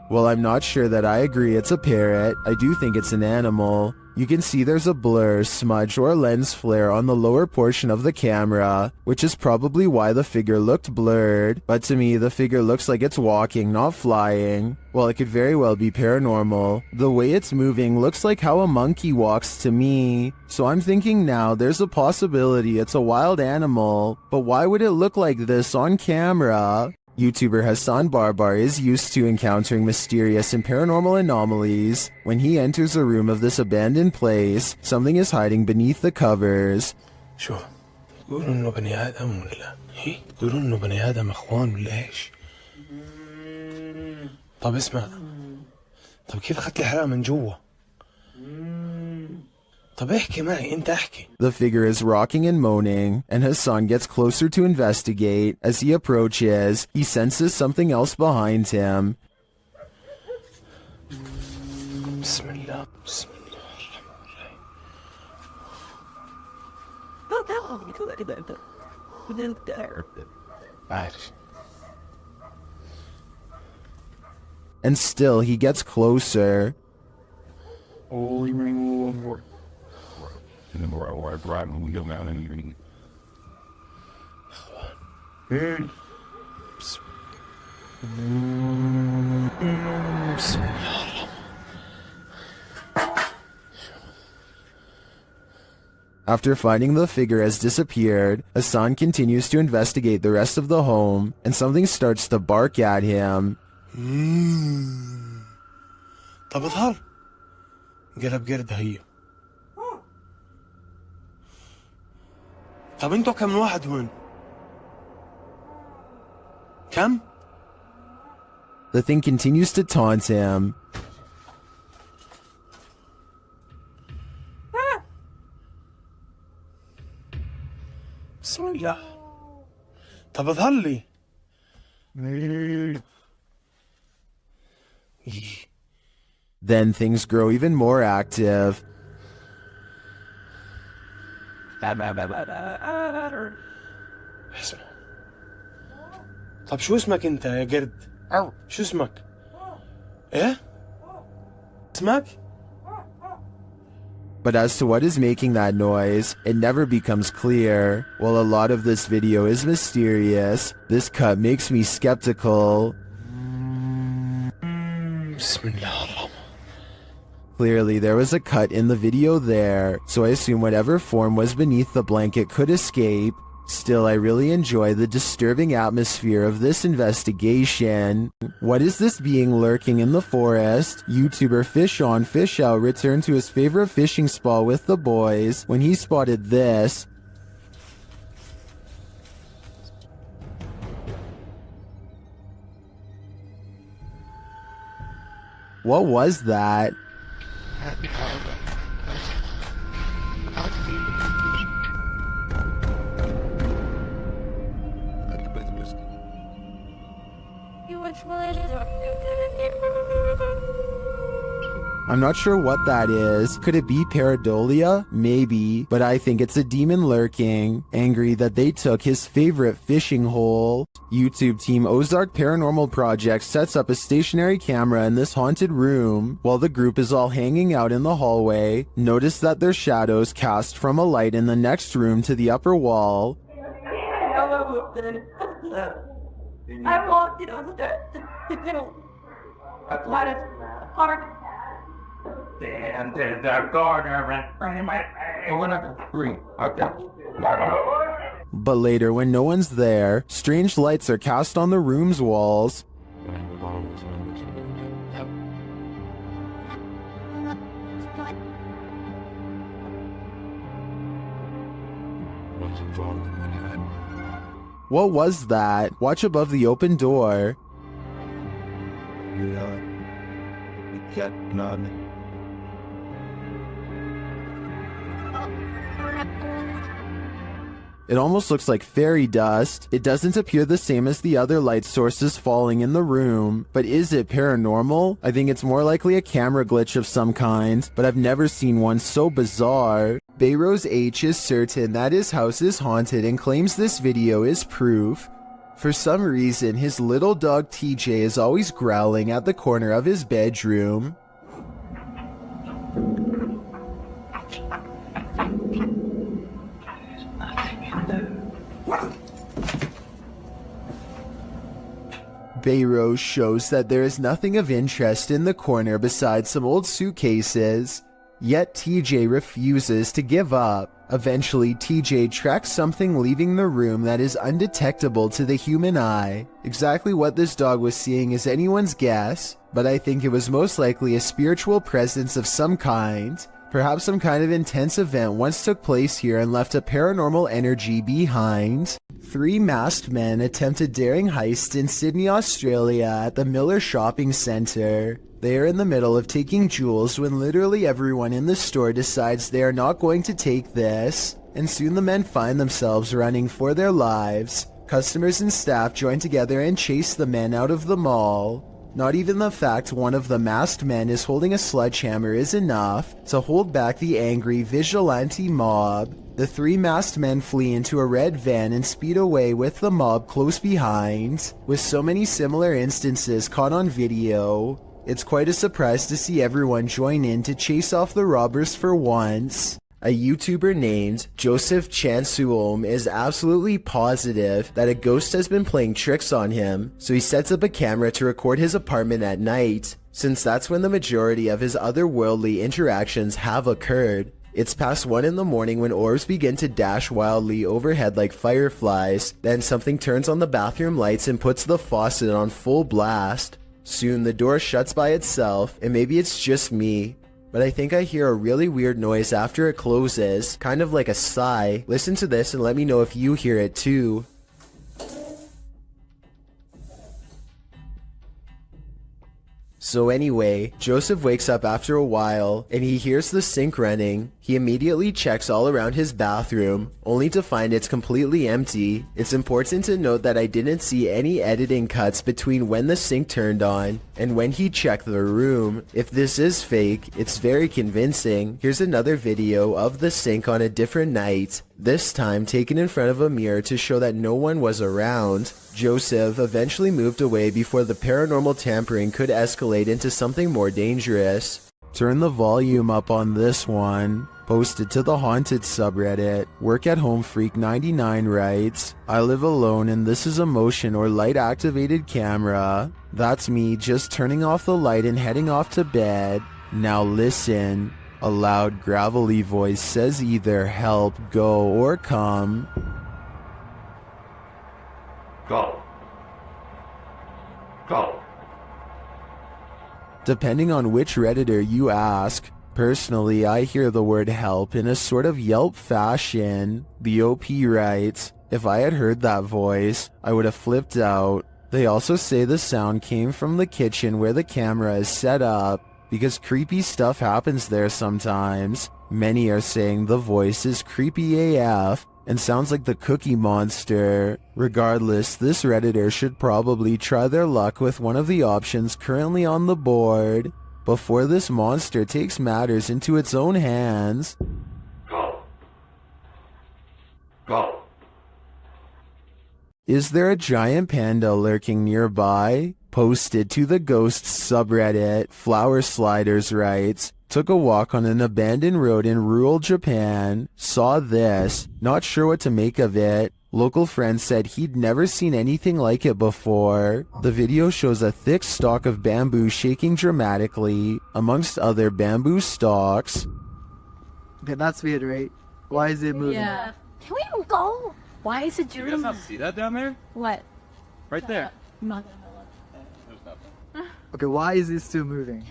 While I'm not sure that I agree it's a parrot, I do think it's an animal. You can see there's a blur, smudge, or lens flare on the lower portion of the camera, which is probably why the figure looked blurred, but to me the figure looks like it's walking, not flying. While it could very well be paranormal, the way it's moving looks like how a monkey walks to me. So I'm thinking now there's a possibility it's a wild animal, but why would it look like this on camera? YouTuber Hassan Barbar is used to encountering mysterious and paranormal anomalies. When he enters a room of this abandoned place, something is hiding beneath the covers. شو تقولوا انه بني ادم ولا هي تقولوا انه بني ادم اخوان ولا ايش؟ طب اسمع، طب كيف اخذت لي حرقه من جوا؟ طب احكي معي انت احكي. The figure is rocking and moaning, and Hassan gets closer to investigate. As he approaches, he senses something else behind him. بسم الله بسم الله الرحمن الرحيم. And still he gets closer. And then we're driving, we go down and After finding the figure has disappeared, Hassan continues to investigate the rest of the home, and something starts to bark at him. طب اظهر قلب قرد هي. طب انتوا كم واحد هون؟ كم؟ The thing continues to taunt him. بسم الله. طب اظهر لي. Then things grow even more active. طب شو اسمك انت يا قرد؟ شو اسمك؟ ايه؟ اسمك؟ But as to what is making that noise, it never becomes clear. While a lot of this video is mysterious, this cut makes me skeptical. Clearly, there was a cut in the video there, so I assume whatever form was beneath the blanket could escape. Still, I really enjoy the disturbing atmosphere of this investigation. What is this being lurking in the forest? YouTuber Fish On Fish Out returned to his favorite fishing spot with the boys when he spotted this. What was that? I'm not sure what that is. Could it be pareidolia? Maybe, but I think it's a demon lurking, angry that they took his favorite fishing hole. YouTube team Ozark Paranormal Project sets up a stationary camera in this haunted room while the group is all hanging out in the hallway. Notice that their shadows cast from a light in the next room to the upper wall. I walked it on the And there's a corner in my one of the three. But later, when no one's there, strange lights are cast on the room's walls. What was that? Watch above the open door. It almost looks like fairy dust. It doesn't appear the same as the other light sources falling in the room, but is it paranormal? I think it's more likely a camera glitch of some kind, but I've never seen one so bizarre. Bayrose H is certain that his house is haunted and claims this video is proof. For some reason, his little dog TJ is always growling at the corner of his bedroom. Bayrose shows that there is nothing of interest in the corner besides some old suitcases. Yet TJ refuses to give up. Eventually, TJ tracks something leaving the room that is undetectable to the human eye. Exactly what this dog was seeing is anyone's guess, but I think it was most likely a spiritual presence of some kind. Perhaps some kind of intense event once took place here and left a paranormal energy behind. 3 masked men attempt a daring heist in Sydney, Australia at the Miller Shopping Centre. They are in the middle of taking jewels when literally everyone in the store decides they are not going to take this, and soon the men find themselves running for their lives. Customers and staff join together and chase the men out of the mall. Not even the fact one of the masked men is holding a sledgehammer is enough to hold back the angry vigilante mob. The 3 masked men flee into a red van and speed away with the mob close behind. With so many similar instances caught on video, it's quite a surprise to see everyone join in to chase off the robbers for once. A YouTuber named Joseph Chansuom is absolutely positive that a ghost has been playing tricks on him, so he sets up a camera to record his apartment at night, since that's when the majority of his otherworldly interactions have occurred. It's past 1 in the morning when orbs begin to dash wildly overhead like fireflies, then something turns on the bathroom lights and puts the faucet on full blast. Soon the door shuts by itself, and maybe it's just me, but I think I hear a really weird noise after it closes, kind of like a sigh. Listen to this and let me know if you hear it too. So anyway, Joseph wakes up after a while, and he hears the sink running. He immediately checks all around his bathroom, only to find it's completely empty. It's important to note that I didn't see any editing cuts between when the sink turned on and when he checked the room. If this is fake, it's very convincing. Here's another video of the sink on a different night, this time taken in front of a mirror to show that no one was around. Joseph eventually moved away before the paranormal tampering could escalate into something more dangerous. Turn the volume up on this one. Posted to the haunted subreddit. Work at Home Freak 99 writes, I live alone and this is a motion or light activated camera. That's me just turning off the light and heading off to bed. Now listen. A loud, gravelly voice says either help, go, or come. Go. Go. Depending on which Redditor you ask, personally I hear the word help in a sort of Yelp fashion. The OP writes, if I had heard that voice, I would have flipped out. They also say the sound came from the kitchen where the camera is set up, because creepy stuff happens there sometimes. Many are saying the voice is creepy AF and sounds like the Cookie Monster. Regardless, this Redditor should probably try their luck with one of the options currently on the board before this monster takes matters into its own hands. Go. Go. Is there a giant panda lurking nearby? Posted to the Ghosts subreddit, Flower Sliders writes, took a walk on an abandoned road in rural Japan, saw this, not sure what to make of it. Local friend said he'd never seen anything like it before. The video shows a thick stalk of bamboo shaking dramatically, amongst other bamboo stalks. Okay, that's weird, right? Why is it moving? Yeah. Can we go? Why is it doing? You guys not see that down there? What? Right there. I'm not gonna look. Okay, why is it still moving?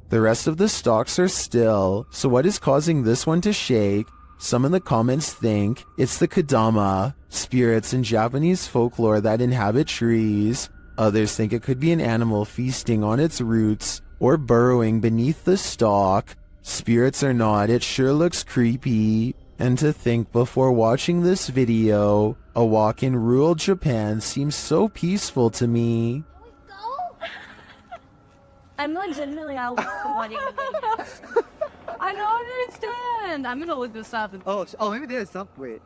The rest of the stalks are still, so what is causing this one to shake? Some in the comments think it's the Kadama, spirits in Japanese folklore that inhabit trees. Others think it could be an animal feasting on its roots or burrowing beneath the stalk. Spirits or not, it sure looks creepy. And to think before watching this video, a walk in rural Japan seems so peaceful to me. I'm legitimately out watching the video. I don't understand. I'm gonna look this up. Oh, maybe there's some. Wait.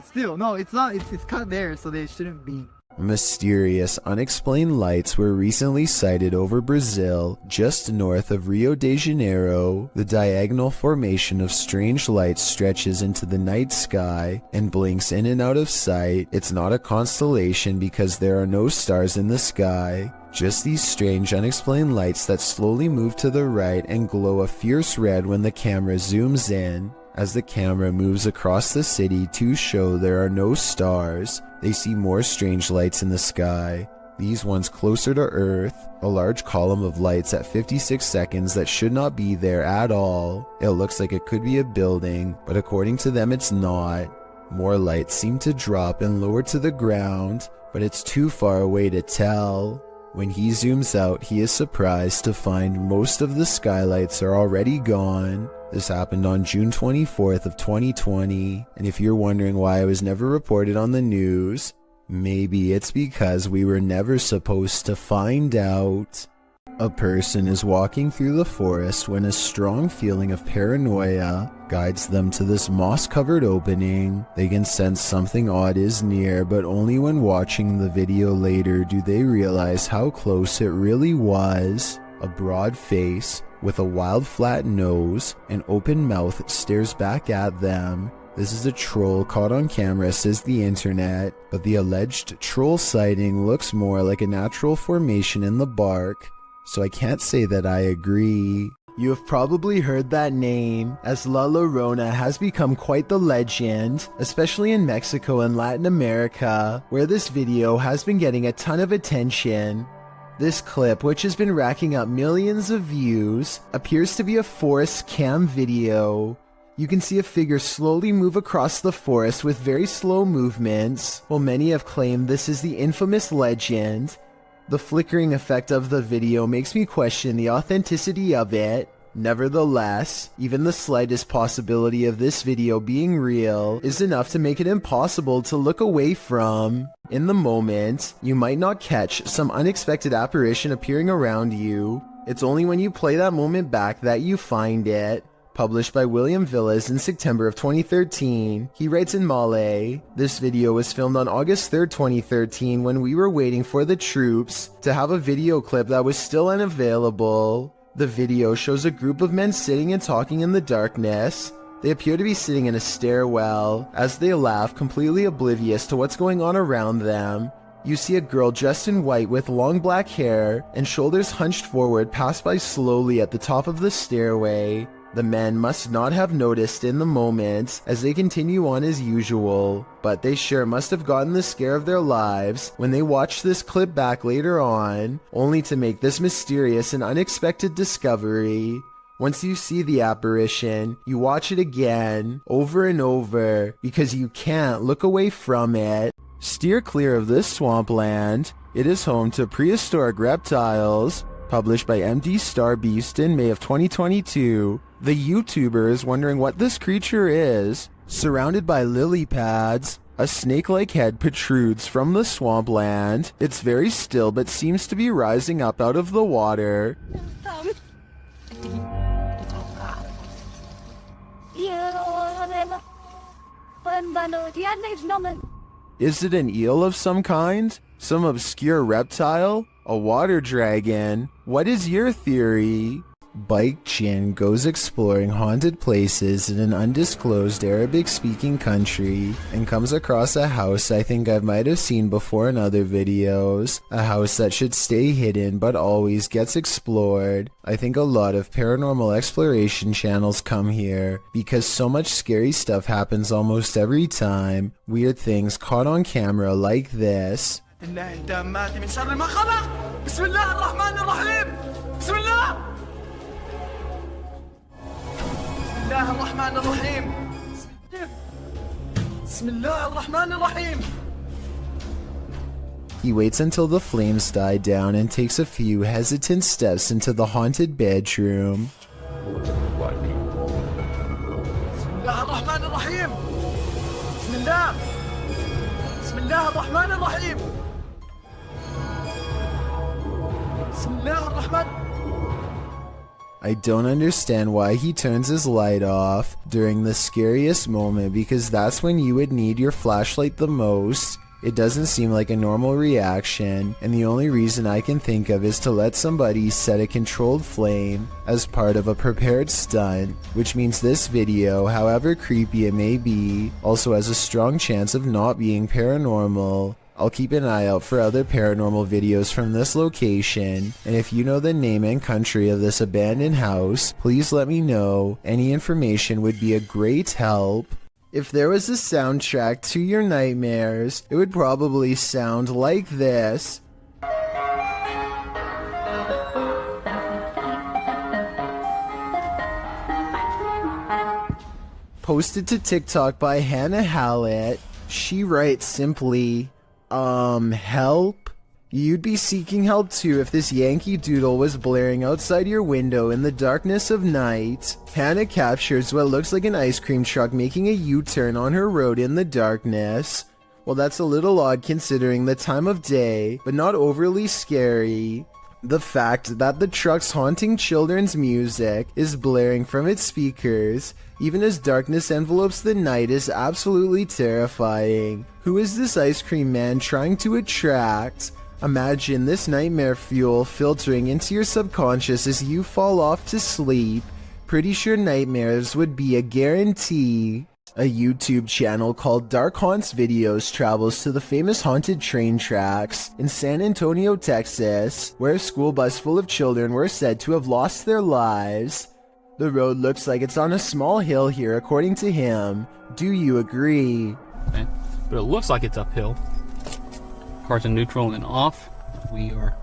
Still, no, it's not. It's kind of there, so they shouldn't be. Mysterious, unexplained lights were recently sighted over Brazil, just north of Rio de Janeiro. The diagonal formation of strange lights stretches into the night sky and blinks in and out of sight. It's not a constellation because there are no stars in the sky. Just these strange, unexplained lights that slowly move to the right and glow a fierce red when the camera zooms in. As the camera moves across the city to show there are no stars, they see more strange lights in the sky. These ones closer to Earth, a large column of lights at 56 seconds that should not be there at all. It looks like it could be a building, but according to them it's not. More lights seem to drop and lower to the ground, but it's too far away to tell. When he zooms out, he is surprised to find most of the skylights are already gone. This happened on June 24th of 2020, and if you're wondering why I was never reported on the news, maybe it's because we were never supposed to find out. A person is walking through the forest when a strong feeling of paranoia guides them to this moss-covered opening. They can sense something odd is near, but only when watching the video later do they realize how close it really was. A broad face with a wild flat nose and open mouth stares back at them. This is a troll caught on camera, says the internet, but the alleged troll sighting looks more like a natural formation in the bark, so I can't say that I agree. You have probably heard that name, as La Llorona has become quite the legend, especially in Mexico and Latin America, where this video has been getting a ton of attention. This clip, which has been racking up millions of views, appears to be a forest cam video. You can see a figure slowly move across the forest with very slow movements, while many have claimed this is the infamous legend. The flickering effect of the video makes me question the authenticity of it. Nevertheless, even the slightest possibility of this video being real is enough to make it impossible to look away from. In the moment, you might not catch some unexpected apparition appearing around you. It's only when you play that moment back that you find it. Published by William Villas in September of 2013, he writes in Malay, "This video was filmed on August 3rd, 2013 when we were waiting for the troops to have a video clip that was still unavailable. The video shows a group of men sitting and talking in the darkness. They appear to be sitting in a stairwell, as they laugh, completely oblivious to what's going on around them. You see a girl dressed in white with long black hair and shoulders hunched forward pass by slowly at the top of the stairway. The men must not have noticed in the moment as they continue on as usual, but they sure must have gotten the scare of their lives when they watched this clip back later on, only to make this mysterious and unexpected discovery. Once you see the apparition, you watch it again, over and over, because you can't look away from it. Steer clear of this swampland. It is home to prehistoric reptiles. Published by MD Starbeast in May of 2022. The YouTuber is wondering what this creature is. Surrounded by lily pads, a snake-like head protrudes from the swampland. It's very still but seems to be rising up out of the water. Is it an eel of some kind? Some obscure reptile? A water dragon? What is your theory? Bike Chin goes exploring haunted places in an undisclosed Arabic-speaking country and comes across a house I think I might have seen before in other videos. A house that should stay hidden but always gets explored. I think a lot of paranormal exploration channels come here because so much scary stuff happens almost every time. Weird things caught on camera like this. الله الدامات من شر ما خلق بسم الله الرحمن الرحيم بسم الله بسم الله الرحمن الرحيم بسم الله الرحمن الرحيم. He waits until the flames die down and takes a few hesitant steps into the haunted bedroom. بسم الله الرحمن الرحيم بسم الله بسم الله الرحمن الرحيم. I don't understand why he turns his light off during the scariest moment, because that's when you would need your flashlight the most. It doesn't seem like a normal reaction, and the only reason I can think of is to let somebody set a controlled flame as part of a prepared stunt, which means this video, however creepy it may be, also has a strong chance of not being paranormal. I'll keep an eye out for other paranormal videos from this location, and if you know the name and country of this abandoned house, please let me know. Any information would be a great help. If there was a soundtrack to your nightmares, it would probably sound like this. Posted to TikTok by Hannah Hallett. She writes simply, help? You'd be seeking help too if this Yankee Doodle was blaring outside your window in the darkness of night. Hannah captures what looks like an ice cream truck making a U-turn on her road in the darkness. Well, that's a little odd considering the time of day, but not overly scary. The fact that the truck's haunting children's music is blaring from its speakers, even as darkness envelopes the night, is absolutely terrifying. Who is this ice cream man trying to attract? Imagine this nightmare fuel filtering into your subconscious as you fall off to sleep. Pretty sure nightmares would be a guarantee. A YouTube channel called Dark Haunts Videos travels to the famous haunted train tracks in San Antonio, Texas, where a school bus full of children were said to have lost their lives. The road looks like it's on a small hill here, according to him. Do you agree? Okay. But it looks like it's uphill. Cars in neutral and off. We are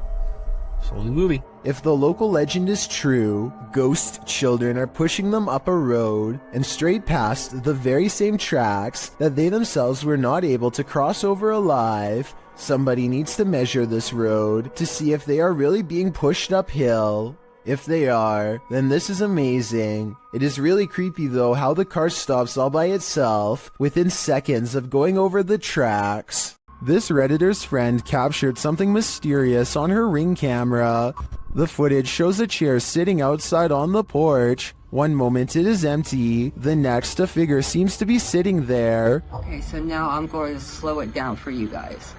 slowly moving. If the local legend is true, ghost children are pushing them up a road and straight past the very same tracks that they themselves were not able to cross over alive. Somebody needs to measure this road to see if they are really being pushed uphill. If they are, then this is amazing. It is really creepy though how the car stops all by itself within seconds of going over the tracks. This Redditor's friend captured something mysterious on her Ring camera. The footage shows a chair sitting outside on the porch. One moment it is empty, the next a figure seems to be sitting there. Okay, so now I'm going to slow it down for you guys.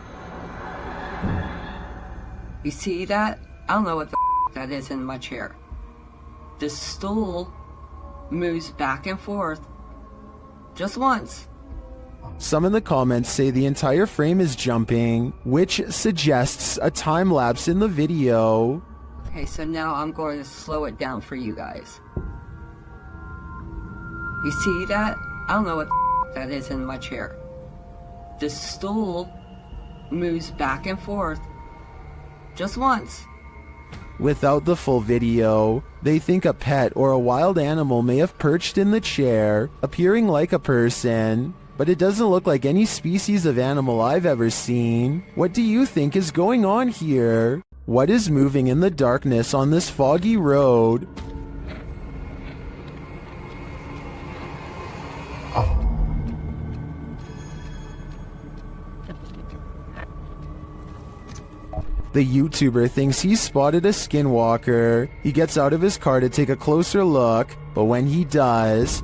You see that? I don't know what the that is in my chair. The stool moves back and forth just once. Some in the comments say the entire frame is jumping, which suggests a time lapse in the video. Okay, so now I'm going to slow it down for you guys. You see that? I don't know what that is in my chair. The stool moves back and forth just once. Without the full video, they think a pet or a wild animal may have perched in the chair, appearing like a person, but it doesn't look like any species of animal I've ever seen. What do you think is going on here? What is moving in the darkness on this foggy road? The YouTuber thinks he's spotted a skinwalker. He gets out of his car to take a closer look, but when he does,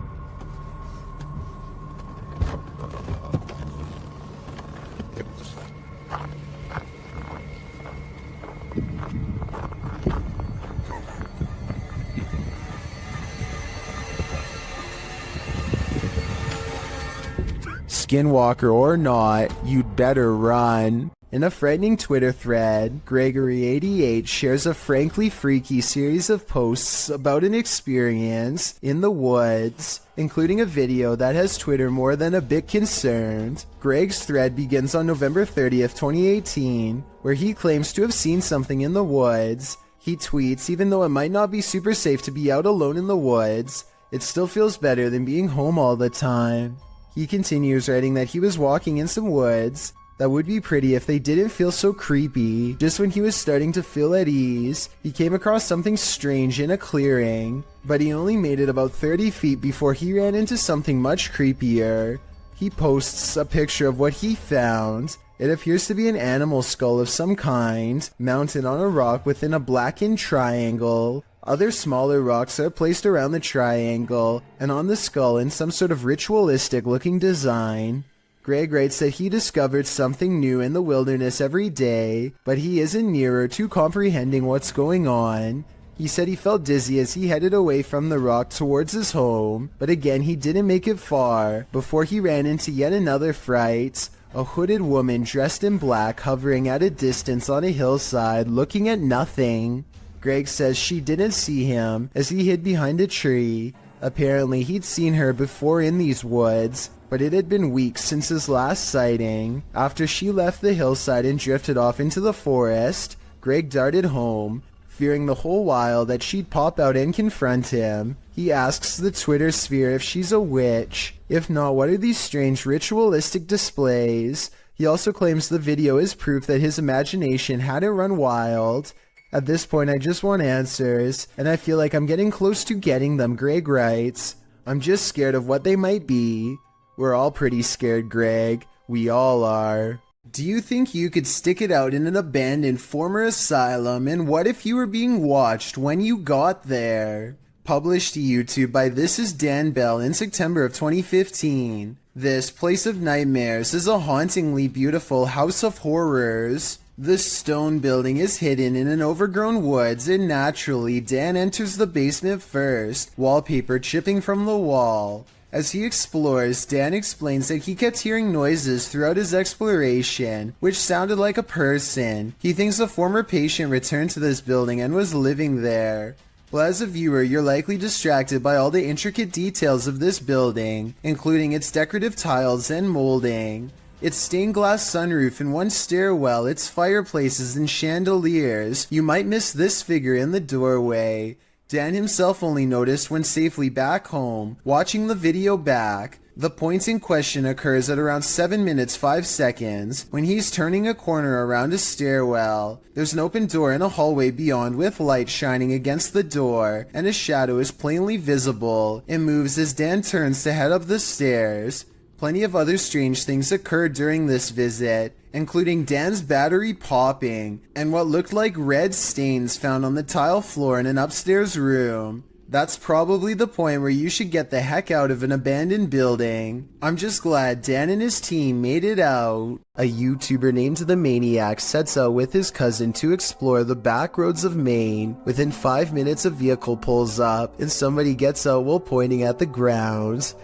skinwalker or not, you'd better run. In a frightening Twitter thread, Gregory88 shares a frankly freaky series of posts about an experience in the woods, including a video that has Twitter more than a bit concerned. Greg's thread begins on November 30th, 2018, where he claims to have seen something in the woods. He tweets, even though it might not be super safe to be out alone in the woods, it still feels better than being home all the time. He continues writing that he was walking in some woods that would be pretty if they didn't feel so creepy. Just when he was starting to feel at ease, he came across something strange in a clearing, but he only made it about 30 feet before he ran into something much creepier. He posts a picture of what he found. It appears to be an animal skull of some kind, mounted on a rock within a blackened triangle. Other smaller rocks are placed around the triangle, and on the skull in some sort of ritualistic looking design. Greg writes that he discovered something new in the wilderness every day, but he isn't nearer to comprehending what's going on. He said he felt dizzy as he headed away from the rock towards his home, but again he didn't make it far before he ran into yet another fright. A hooded woman dressed in black hovering at a distance on a hillside looking at nothing. Greg says she didn't see him as he hid behind a tree. Apparently he'd seen her before in these woods, but it had been weeks since his last sighting. After she left the hillside and drifted off into the forest, Greg darted home, fearing the whole while that she'd pop out and confront him. He asks the Twitter sphere if she's a witch. If not, what are these strange ritualistic displays? He also claims the video is proof that his imagination hadn't run wild. At this point, I just want answers, and I feel like I'm getting close to getting them, Greg writes. I'm just scared of what they might be. We're all pretty scared, Greg. We all are. Do you think you could stick it out in an abandoned former asylum, and what if you were being watched when you got there? Published to YouTube by This Is Dan Bell in September of 2015. This Place of Nightmares is a hauntingly beautiful house of horrors. The stone building is hidden in an overgrown woods, and naturally, Dan enters the basement first, wallpaper chipping from the wall. As he explores, Dan explains that he kept hearing noises throughout his exploration, which sounded like a person. He thinks a former patient returned to this building and was living there. Well, as a viewer, you're likely distracted by all the intricate details of this building, including its decorative tiles and molding. Its stained glass sunroof and one stairwell, its fireplaces and chandeliers. You might miss this figure in the doorway. Dan himself only noticed when safely back home, watching the video back. The point in question occurs at around 7 minutes 5 seconds when he's turning a corner around a stairwell. There's an open door in a hallway beyond with light shining against the door, and a shadow is plainly visible. It moves as Dan turns to head up the stairs. Plenty of other strange things occurred during this visit, including Dan's battery popping and what looked like red stains found on the tile floor in an upstairs room. That's probably the point where you should get the heck out of an abandoned building. I'm just glad Dan and his team made it out. A YouTuber named The Maniac sets out with his cousin to explore the back roads of Maine. Within 5 minutes, a vehicle pulls up and somebody gets out while pointing at the ground.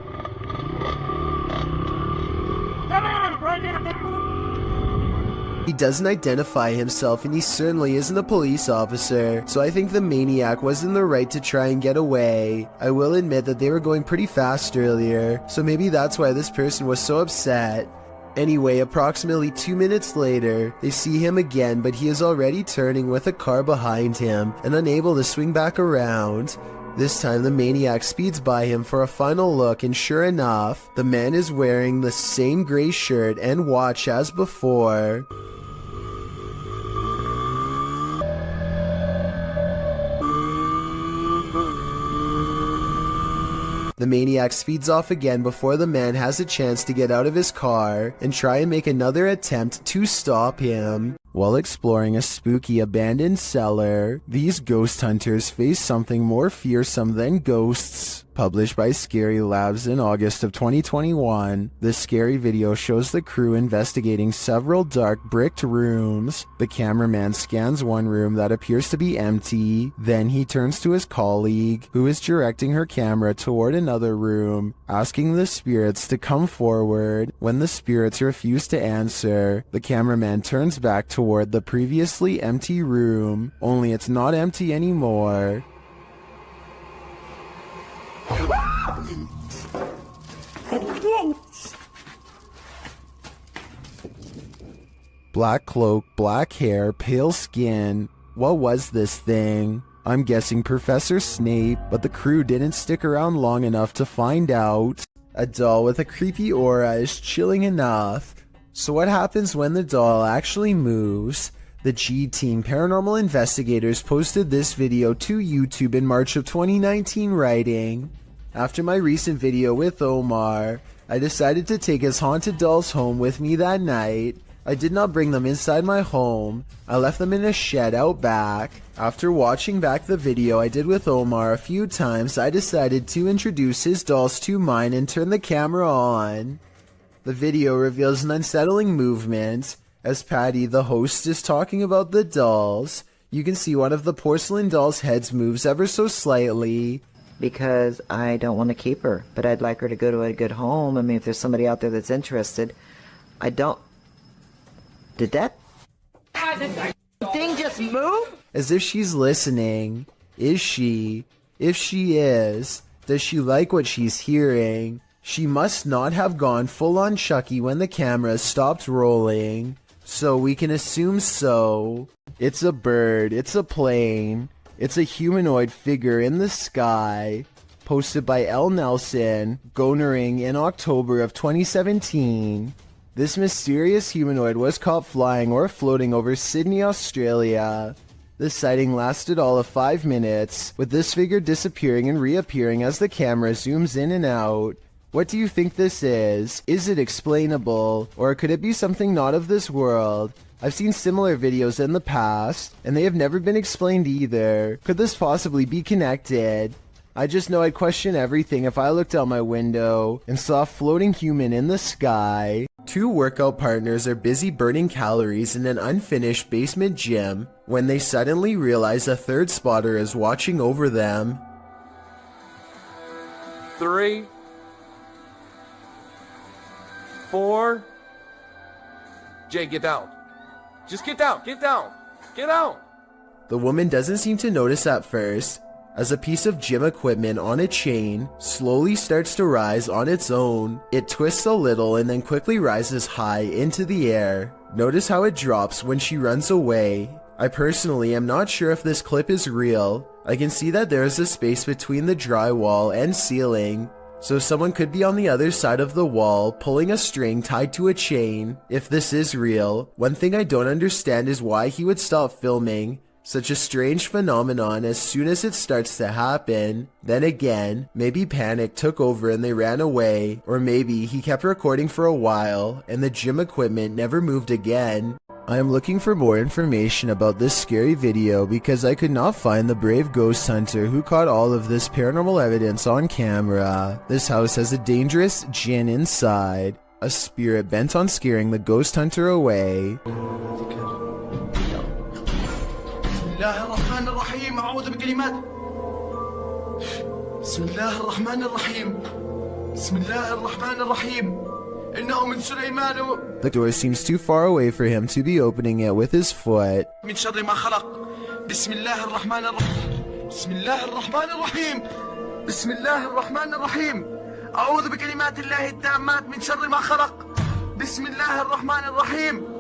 He doesn't identify himself, and he certainly isn't a police officer, so I think the maniac was in the right to try and get away. I will admit that they were going pretty fast earlier, so maybe that's why this person was so upset. Anyway, approximately 2 minutes later, they see him again, but he is already turning with a car behind him and unable to swing back around. This time the maniac speeds by him for a final look, and sure enough, the man is wearing the same gray shirt and watch as before. The maniac speeds off again before the man has a chance to get out of his car and try and make another attempt to stop him. While exploring a spooky abandoned cellar, these ghost hunters face something more fearsome than ghosts. Published by Scary Labs in August of 2021, this scary video shows the crew investigating several dark bricked rooms. The cameraman scans one room that appears to be empty, then he turns to his colleague, who is directing her camera toward another room, asking the spirits to come forward. When the spirits refuse to answer, the cameraman turns back toward the previously empty room, only it's not empty anymore. Black cloak, black hair, pale skin. What was this thing? I'm guessing Professor Snape, but the crew didn't stick around long enough to find out. A doll with a creepy aura is chilling enough. So what happens when the doll actually moves? The G-Team Paranormal Investigators posted this video to YouTube in March of 2019, writing, "After my recent video with Omar, I decided to take his haunted dolls home with me that night. I did not bring them inside my home. I left them in a shed out back. After watching back the video I did with Omar a few times, I decided to introduce his dolls to mine and turn the camera on." The video reveals an unsettling movement. As Patty, the host, is talking about the dolls, you can see one of the porcelain dolls' heads moves ever so slightly. Because I don't want to keep her, but I'd like her to go to a good home. I mean, if there's somebody out there that's interested, I don't... Did that thing just move? As if she's listening. Is she? If she is, does she like what she's hearing? She must not have gone full-on Chucky when the camera stopped rolling. So we can assume so. It's a bird. It's a plane. It's a humanoid figure in the sky. Posted by L. Nelson, Gonering in October of 2017. This mysterious humanoid was caught flying or floating over Sydney, Australia. The sighting lasted all of 5 minutes, with this figure disappearing and reappearing as the camera zooms in and out. What do you think this is? Is it explainable, or could it be something not of this world? I've seen similar videos in the past, and they have never been explained either. Could this possibly be connected? I just know I'd question everything if I looked out my window and saw a floating human in the sky. Two workout partners are busy burning calories in an unfinished basement gym when they suddenly realize a third spotter is watching over them. 3, 4. Jay, get down. Just get down, get down, get out. The woman doesn't seem to notice at first, as a piece of gym equipment on a chain slowly starts to rise on its own. It twists a little and then quickly rises high into the air. Notice how it drops when she runs away. I personally am not sure if this clip is real. I can see that there is a space between the drywall and ceiling, so someone could be on the other side of the wall pulling a string tied to a chain. If this is real, one thing I don't understand is why he would stop filming such a strange phenomenon as soon as it starts to happen. Then again, maybe panic took over and they ran away, or maybe he kept recording for a while and the gym equipment never moved again. I am looking for more information about this scary video because I could not find the brave ghost hunter who caught all of this paranormal evidence on camera. This house has a dangerous djinn inside, a spirit bent on scaring the ghost hunter away. بسم الله الرحمن الرحيم أعوذ بكلمات بسم الله الرحمن الرحيم بسم الله الرحمن الرحيم إنه من سليمان The door seems too far away for him to be opening it with his foot. من شر ما خلق بسم الله الرحمن الرحيم بسم الله الرحمن الرحيم بسم الله الرحمن الرحيم أعوذ بكلمات الله التامات من شر ما خلق بسم الله الرحمن الرحيم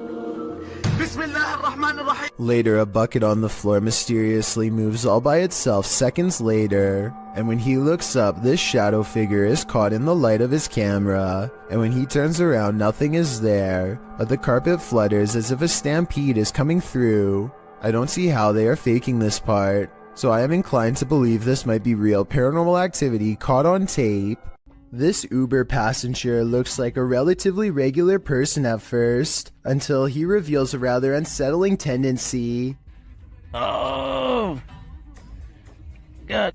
بسم الله الرحمن الرحيم. Later, a bucket on the floor mysteriously moves all by itself seconds later, and when he looks up, this shadow figure is caught in the light of his camera, and when he turns around, nothing is there, but the carpet flutters as if a stampede is coming through. I don't see how they are faking this part, so I am inclined to believe this might be real paranormal activity caught on tape. This Uber passenger looks like a relatively regular person at first, until he reveals a rather unsettling tendency. Oh! God.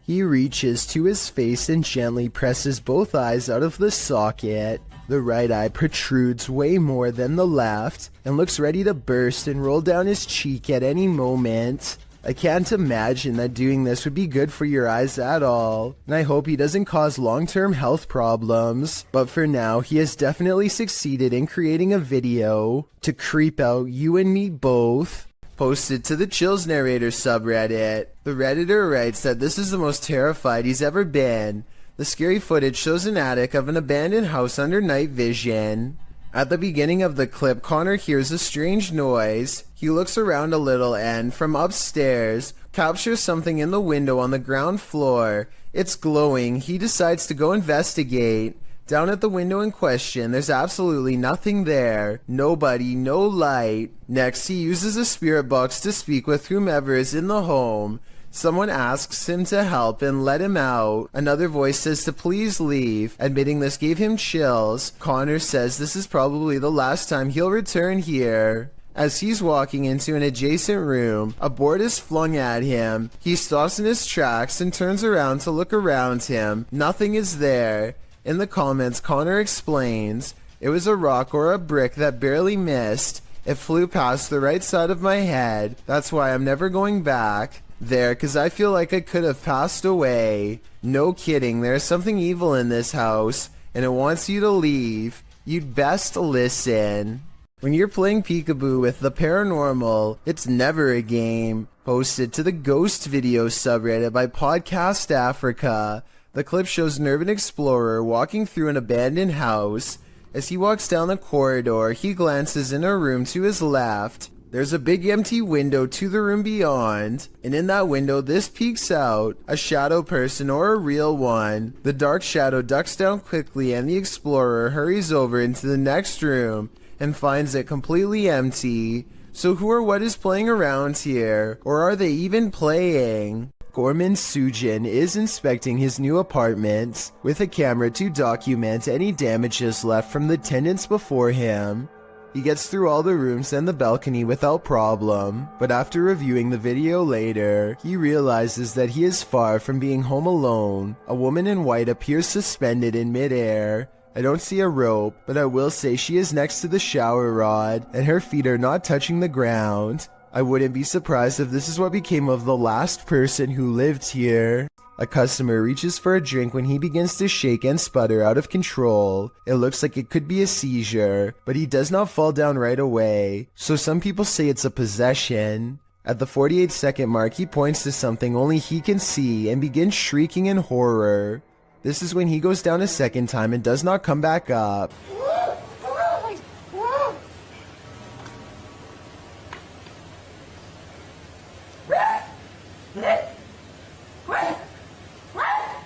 He reaches to his face and gently presses both eyes out of the socket. The right eye protrudes way more than the left, and looks ready to burst and roll down his cheek at any moment. I can't imagine that doing this would be good for your eyes at all, and I hope he doesn't cause long-term health problems. But for now, he has definitely succeeded in creating a video to creep out you and me both. Posted to the Chills Narrator subreddit. The Redditor writes that this is the most terrified he's ever been. The scary footage shows an attic of an abandoned house under night vision. At the beginning of the clip, Connor hears a strange noise. He looks around a little and, from upstairs, captures something in the window on the ground floor. It's glowing. He decides to go investigate. Down at the window in question, there's absolutely nothing there. Nobody, no light. Next, he uses a spirit box to speak with whomever is in the home. Someone asks him to help and let him out. Another voice says to please leave. Admitting this gave him chills. Connor says this is probably the last time he'll return here. As he's walking into an adjacent room, a board is flung at him. He stops in his tracks and turns around to look around him. Nothing is there. In the comments, Connor explains, it was a rock or a brick that barely missed. It flew past the right side of my head. That's why I'm never going back there, cause I feel like I could have passed away. No kidding, there's something evil in this house, and it wants you to leave. You'd best listen. When you're playing peekaboo with the paranormal, it's never a game. Posted to the Ghost Video subreddit by Podcast Africa. The clip shows an urban explorer walking through an abandoned house. As he walks down the corridor, he glances in a room to his left. There's a big empty window to the room beyond, and in that window this peeks out, a shadow person or a real one. The dark shadow ducks down quickly and the explorer hurries over into the next room and finds it completely empty. So who or what is playing around here? Or are they even playing? Gorman Sujin is inspecting his new apartment with a camera to document any damages left from the tenants before him. He gets through all the rooms and the balcony without problem, but after reviewing the video later, he realizes that he is far from being home alone. A woman in white appears suspended in midair. I don't see a rope, but I will say she is next to the shower rod, and her feet are not touching the ground. I wouldn't be surprised if this is what became of the last person who lived here. A customer reaches for a drink when he begins to shake and sputter out of control. It looks like it could be a seizure, but he does not fall down right away, so some people say it's a possession. At the 48-second mark, he points to something only he can see and begins shrieking in horror. This is when he goes down a second time and does not come back up.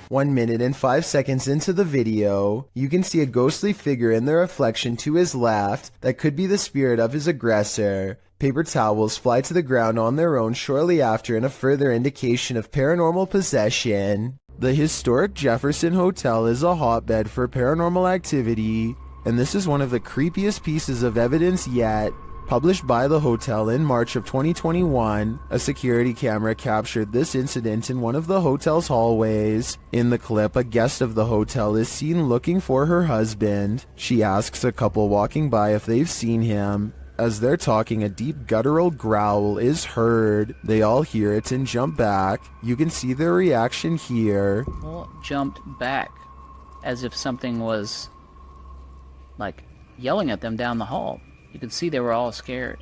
One minute and 5 seconds into the video, you can see a ghostly figure in the reflection to his left that could be the spirit of his aggressor. Paper towels fly to the ground on their own shortly after in a further indication of paranormal possession. The historic Jefferson Hotel is a hotbed for paranormal activity, and this is one of the creepiest pieces of evidence yet. Published by the hotel in March of 2021, a security camera captured this incident in one of the hotel's hallways. In the clip, a guest of the hotel is seen looking for her husband. She asks a couple walking by if they've seen him. As they're talking, a deep guttural growl is heard. They all hear it and jump back. You can see their reaction here. Well, jumped back as if something was like, yelling at them down the hall. You could see they were all scared.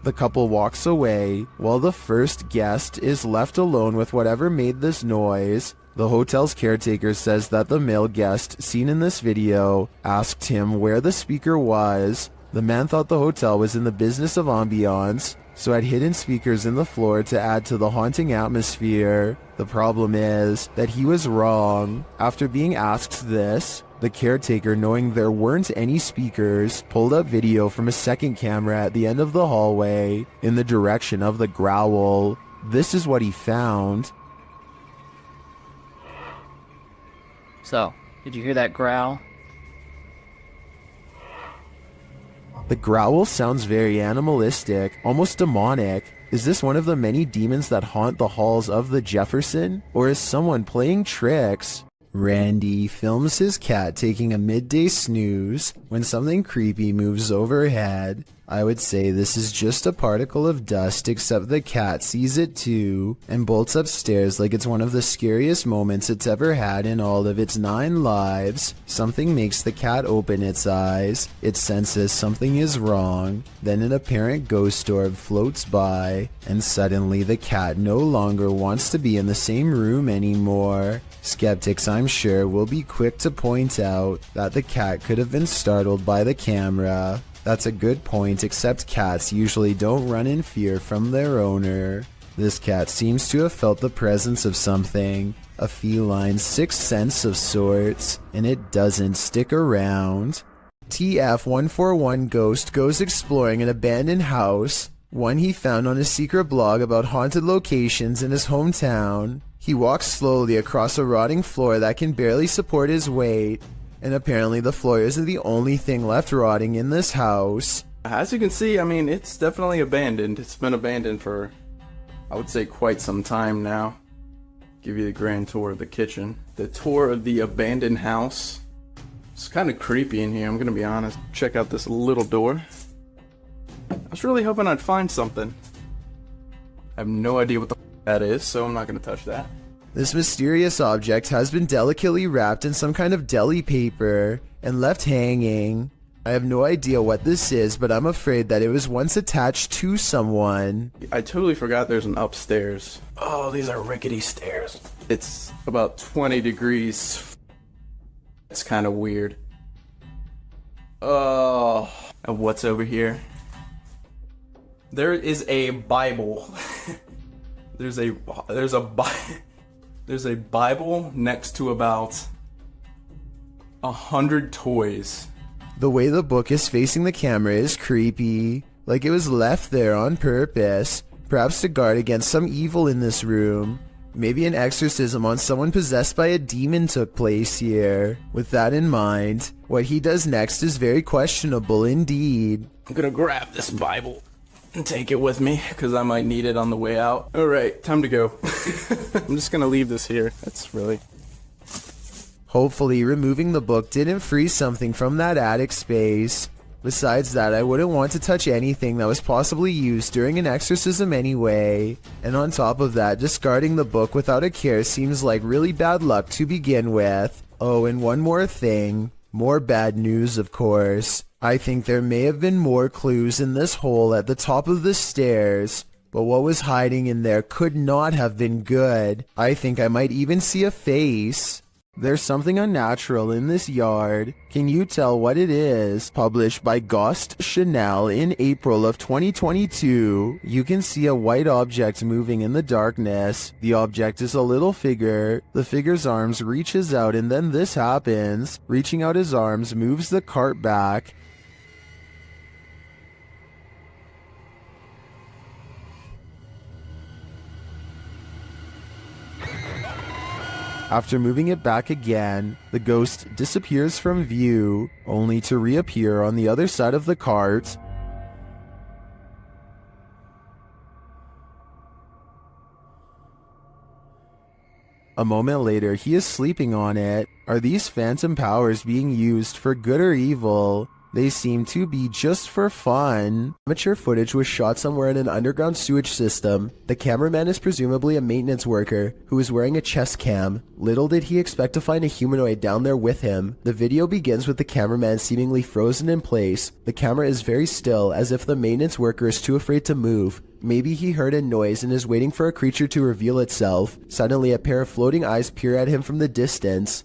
The couple walks away while the first guest is left alone with whatever made this noise. The hotel's caretaker says that the male guest seen in this video asked him where the speaker was. The man thought the hotel was in the business of ambiance, so had hidden speakers in the floor to add to the haunting atmosphere. The problem is that he was wrong. After being asked this, the caretaker, knowing there weren't any speakers, pulled up video from a second camera at the end of the hallway in the direction of the growl. This is what he found. So, did you hear that growl? The growl sounds very animalistic, almost demonic. Is this one of the many demons that haunt the halls of the Jefferson? Or is someone playing tricks? Randy films his cat taking a midday snooze when something creepy moves overhead. I would say this is just a particle of dust, except the cat sees it too and bolts upstairs like it's one of the scariest moments it's ever had in all of its 9 lives. Something makes the cat open its eyes. It senses something is wrong. Then an apparent ghost orb floats by, and suddenly the cat no longer wants to be in the same room anymore. Skeptics, I'm sure, will be quick to point out that the cat could have been startled by the camera. That's a good point, except cats usually don't run in fear from their owner. This cat seems to have felt the presence of something, a feline sixth sense of sorts, and it doesn't stick around. TF141 Ghost goes exploring an abandoned house, one he found on a secret blog about haunted locations in his hometown. He walks slowly across a rotting floor that can barely support his weight, and apparently the floor isn't the only thing left rotting in this house. As you can see, I mean, it's definitely abandoned. It's been abandoned for, I would say, quite some time now. Give you the grand tour of the kitchen. The tour of the abandoned house. It's kind of creepy in here, I'm gonna be honest. Check out this little door. I was really hoping I'd find something. I have no idea what the that is, so I'm not gonna touch that. This mysterious object has been delicately wrapped in some kind of deli paper and left hanging. I have no idea what this is, but I'm afraid that it was once attached to someone. I totally forgot there's an upstairs. Oh, these are rickety stairs. It's about 20 degrees. It's kind of weird. Oh, and what's over here? There is a Bible. There's a Bible next to about 100 toys. The way the book is facing the camera is creepy, like it was left there on purpose, perhaps to guard against some evil in this room. Maybe an exorcism on someone possessed by a demon took place here. With that in mind, what he does next is very questionable indeed. I'm gonna grab this Bible and take it with me, because I might need it on the way out. Alright, time to go. I'm just gonna leave this here. That's really... Hopefully, removing the book didn't free something from that attic space. Besides that, I wouldn't want to touch anything that was possibly used during an exorcism anyway. And on top of that, discarding the book without a care seems like really bad luck to begin with. Oh, and one more thing. More bad news, of course. I think there may have been more clues in this hole at the top of the stairs, but what was hiding in there could not have been good. I think I might even see a face. There's something unnatural in this yard. Can you tell what it is? Published by Ghost Chanel in April of 2022. You can see a white object moving in the darkness. The object is a little figure. The figure's arms reaches out, and then this happens. Reaching out his arms moves the cart back. After moving it back again, the ghost disappears from view, only to reappear on the other side of the cart. A moment later, he is sleeping on it. Are these phantom powers being used for good or evil? They seem to be just for fun. Amateur footage was shot somewhere in an underground sewage system. The cameraman is presumably a maintenance worker who is wearing a chest cam. Little did he expect to find a humanoid down there with him. The video begins with the cameraman seemingly frozen in place. The camera is very still, as if the maintenance worker is too afraid to move. Maybe he heard a noise and is waiting for a creature to reveal itself. Suddenly, a pair of floating eyes peer at him from the distance.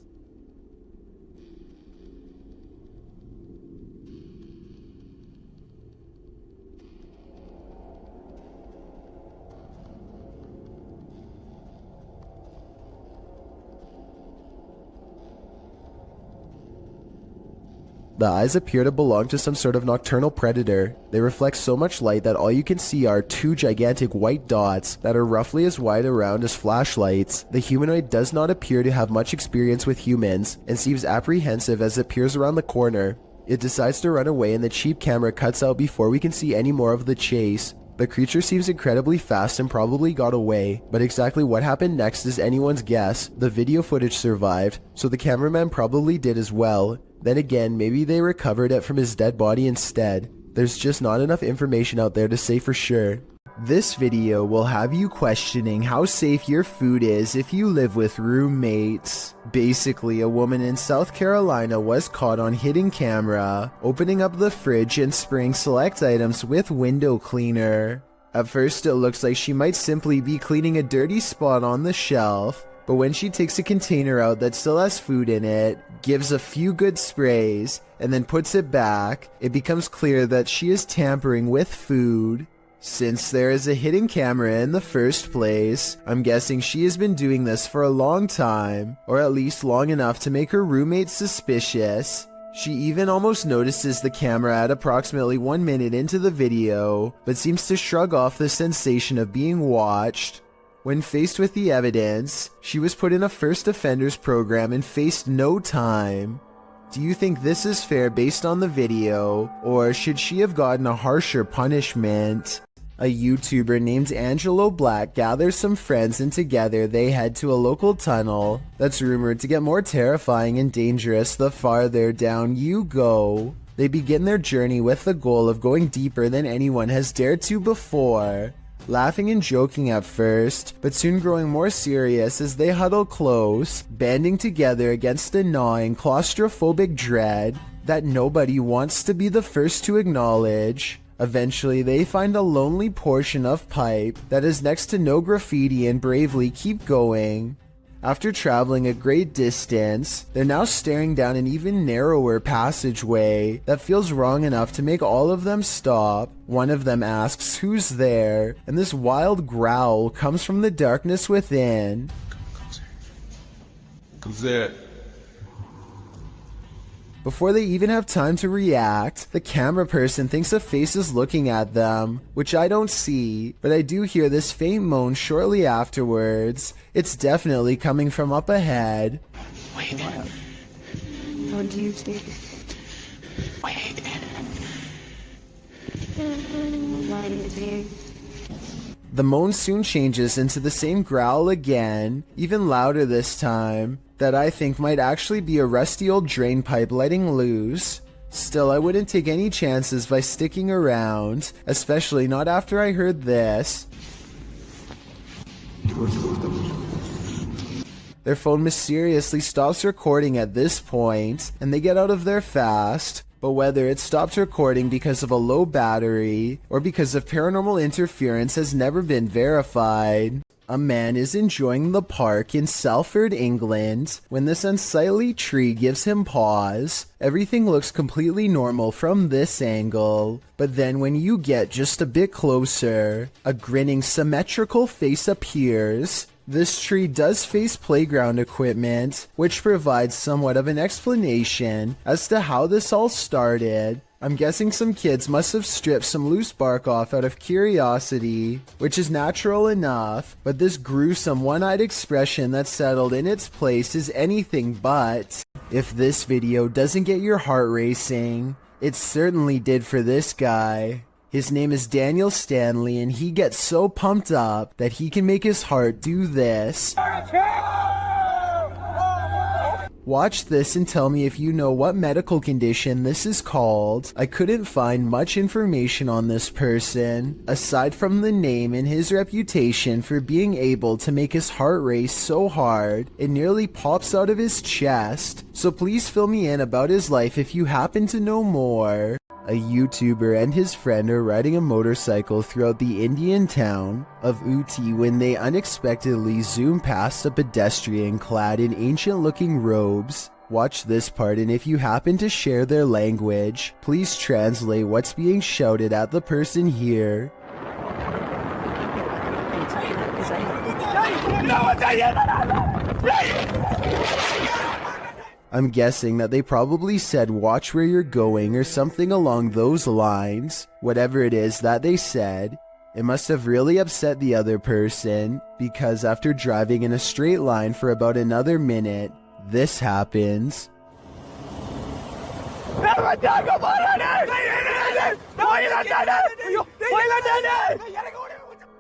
The eyes appear to belong to some sort of nocturnal predator. They reflect so much light that all you can see are two gigantic white dots that are roughly as wide around as flashlights. The humanoid does not appear to have much experience with humans and seems apprehensive as it peers around the corner. It decides to run away and the cheap camera cuts out before we can see any more of the chase. The creature seems incredibly fast and probably got away, but exactly what happened next is anyone's guess. The video footage survived, so the cameraman probably did as well. Then again, maybe they recovered it from his dead body instead. There's just not enough information out there to say for sure. This video will have you questioning how safe your food is if you live with roommates. Basically, a woman in South Carolina was caught on hidden camera, opening up the fridge and spraying select items with window cleaner. At first it looks like she might simply be cleaning a dirty spot on the shelf, but when she takes a container out that still has food in it, gives a few good sprays, and then puts it back, it becomes clear that she is tampering with food. Since there is a hidden camera in the first place, I'm guessing she has been doing this for a long time, or at least long enough to make her roommate suspicious. She even almost notices the camera at approximately 1 minute into the video, but seems to shrug off the sensation of being watched. When faced with the evidence, she was put in a first offenders program and faced no time. Do you think this is fair based on the video, or should she have gotten a harsher punishment? A YouTuber named Angelo Black gathers some friends and together they head to a local tunnel that's rumored to get more terrifying and dangerous the farther down you go. They begin their journey with the goal of going deeper than anyone has dared to before. Laughing and joking at first, but soon growing more serious as they huddle close, banding together against a gnawing claustrophobic dread that nobody wants to be the first to acknowledge. Eventually, they find a lonely portion of pipe that is next to no graffiti and bravely keep going. After traveling a great distance, they're now staring down an even narrower passageway that feels wrong enough to make all of them stop. One of them asks who's there, and this wild growl comes from the darkness within. Who's there? Before they even have time to react, the camera person thinks a face is looking at them, which I don't see, but I do hear this faint moan shortly afterwards. It's definitely coming from up ahead. Wait. What do you think? Wait. What is it? The moan soon changes into the same growl again, even louder this time, that I think might actually be a rusty old drain pipe letting loose. Still, I wouldn't take any chances by sticking around, especially not after I heard this. Their phone mysteriously stops recording at this point, and they get out of there fast. But whether it stopped recording because of a low battery or because of paranormal interference has never been verified. A man is enjoying the park in Salford, England, when this unsightly tree gives him pause. Everything looks completely normal from this angle, but then when you get just a bit closer, a grinning symmetrical face appears. This tree does face playground equipment, which provides somewhat of an explanation as to how this all started. I'm guessing some kids must have stripped some loose bark off out of curiosity, which is natural enough, but this gruesome one-eyed expression that's settled in its place is anything but. If this video doesn't get your heart racing, it certainly did for this guy. His name is Daniel Stanley, and he gets so pumped up that he can make his heart do this. Watch this and tell me if you know what medical condition this is called. I couldn't find much information on this person, aside from the name and his reputation for being able to make his heart race so hard, it nearly pops out of his chest. So please fill me in about his life if you happen to know more. A YouTuber and his friend are riding a motorcycle throughout the Indian town of Uti when they unexpectedly zoom past a pedestrian clad in ancient-looking robes. Watch this part, and if you happen to share their language, please translate what's being shouted at the person here. I'm guessing that they probably said watch where you're going or something along those lines. Whatever it is that they said, it must have really upset the other person, because after driving in a straight line for about another minute, this happens.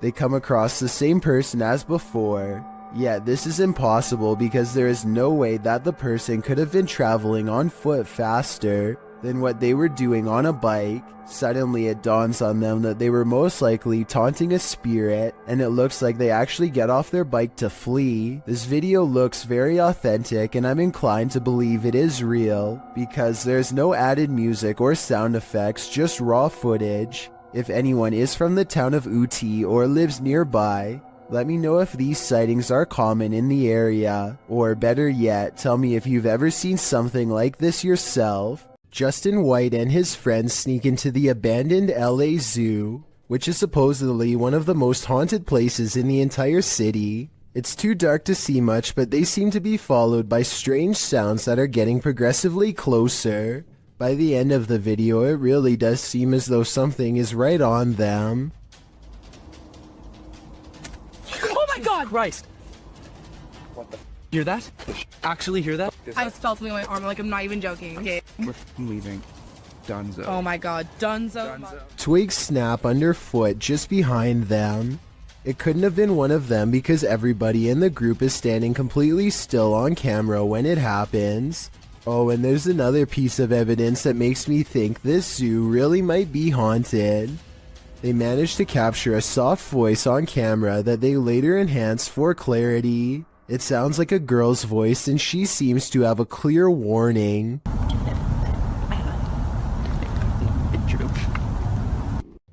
They come across the same person as before. Yet this is impossible because there is no way that the person could have been traveling on foot faster than what they were doing on a bike. Suddenly it dawns on them that they were most likely taunting a spirit, and it looks like they actually get off their bike to flee. This video looks very authentic, and I'm inclined to believe it is real because there's no added music or sound effects, just raw footage. If anyone is from the town of Uti or lives nearby, let me know if these sightings are common in the area, or better yet, tell me if you've ever seen something like this yourself. Justin White and his friends sneak into the abandoned LA Zoo, which is supposedly one of the most haunted places in the entire city. It's too dark to see much, but they seem to be followed by strange sounds that are getting progressively closer. By the end of the video, it really does seem as though something is right on them. Oh my god! Christ! What the hear that? Actually hear that? I just felt something on my arm, like I'm not even joking. Okay. We're leaving. Dunzo. Oh my god, Dunzo. Twigs snap underfoot just behind them. It couldn't have been one of them because everybody in the group is standing completely still on camera when it happens. Oh, and there's another piece of evidence that makes me think this zoo really might be haunted. They managed to capture a soft voice on camera that they later enhanced for clarity. It sounds like a girl's voice, and she seems to have a clear warning.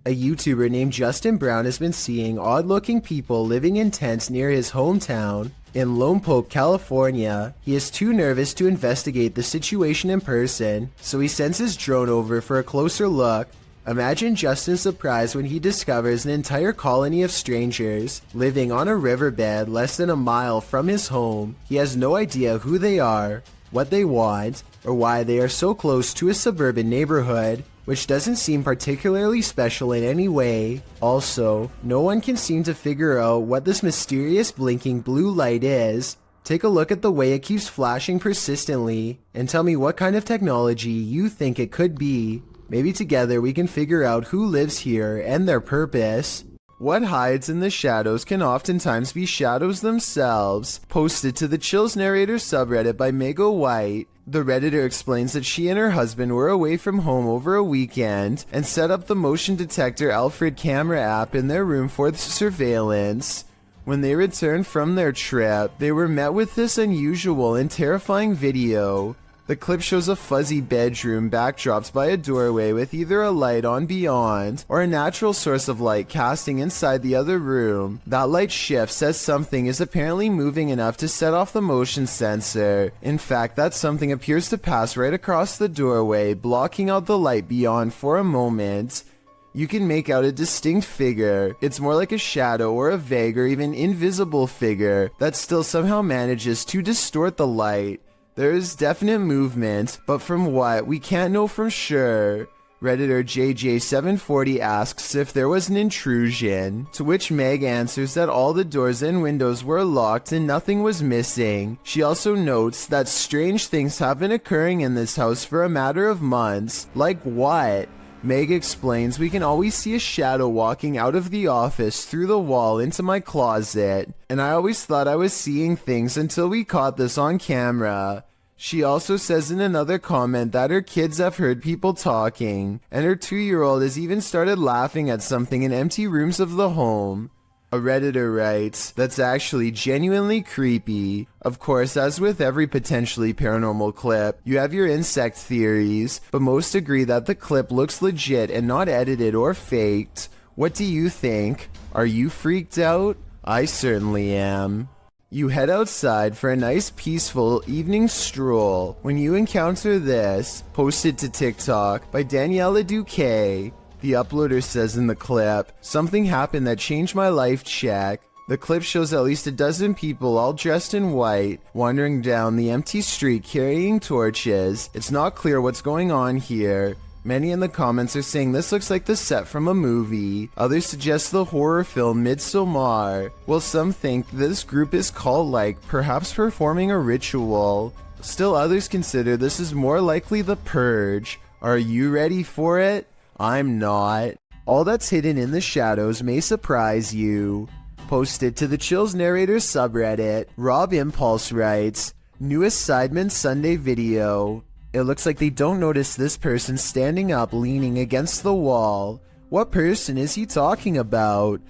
A YouTuber named Justin Brown has been seeing odd-looking people living in tents near his hometown in Lompoc, California. He is too nervous to investigate the situation in person, so he sends his drone over for a closer look. Imagine Justin's surprise when he discovers an entire colony of strangers living on a riverbed less than a mile from his home. He has no idea who they are, what they want, or why they are so close to a suburban neighborhood, which doesn't seem particularly special in any way. Also, no one can seem to figure out what this mysterious blinking blue light is. Take a look at the way it keeps flashing persistently, and tell me what kind of technology you think it could be. Maybe together we can figure out who lives here and their purpose. What hides in the shadows can oftentimes be shadows themselves. Posted to the Chills Narrator subreddit by Mego White, the Redditor explains that she and her husband were away from home over a weekend and set up the motion detector Alfred camera app in their room for surveillance. When they returned from their trip, they were met with this unusual and terrifying video. The clip shows a fuzzy bedroom backdropped by a doorway with either a light on beyond or a natural source of light casting inside the other room. That light shifts as something is apparently moving enough to set off the motion sensor. In fact, that something appears to pass right across the doorway, blocking out the light beyond for a moment. You can make out a distinct figure. It's more like a shadow or a vague or even invisible figure that still somehow manages to distort the light. There is definite movement, but from what, we can't know for sure. Redditor JJ740 asks if there was an intrusion, to which Meg answers that all the doors and windows were locked and nothing was missing. She also notes that strange things have been occurring in this house for a matter of months. Like what? Meg explains we can always see a shadow walking out of the office through the wall into my closet, and I always thought I was seeing things until we caught this on camera. She also says in another comment that her kids have heard people talking, and her 2-year-old has even started laughing at something in empty rooms of the home. A Redditor writes, "That's actually genuinely creepy." Of course, as with every potentially paranormal clip, you have your insect theories, but most agree that the clip looks legit and not edited or faked. What do you think? Are you freaked out? I certainly am. You head outside for a nice peaceful evening stroll when you encounter this, posted to TikTok by Daniela Duque. The uploader says in the clip, "Something happened that changed my life, check." The clip shows at least a dozen people all dressed in white, wandering down the empty street carrying torches. It's not clear what's going on here. Many in the comments are saying this looks like the set from a movie. Others suggest the horror film Midsommar. While some think this group is cult-like, perhaps performing a ritual. Still others consider this is more likely the Purge. Are you ready for it? I'm not. All that's hidden in the shadows may surprise you. Posted to the Chills Narrator subreddit, Rob Impulse writes, "Newest Sidemen Sunday video. It looks like they don't notice this person standing up leaning against the wall. What person is he talking about?"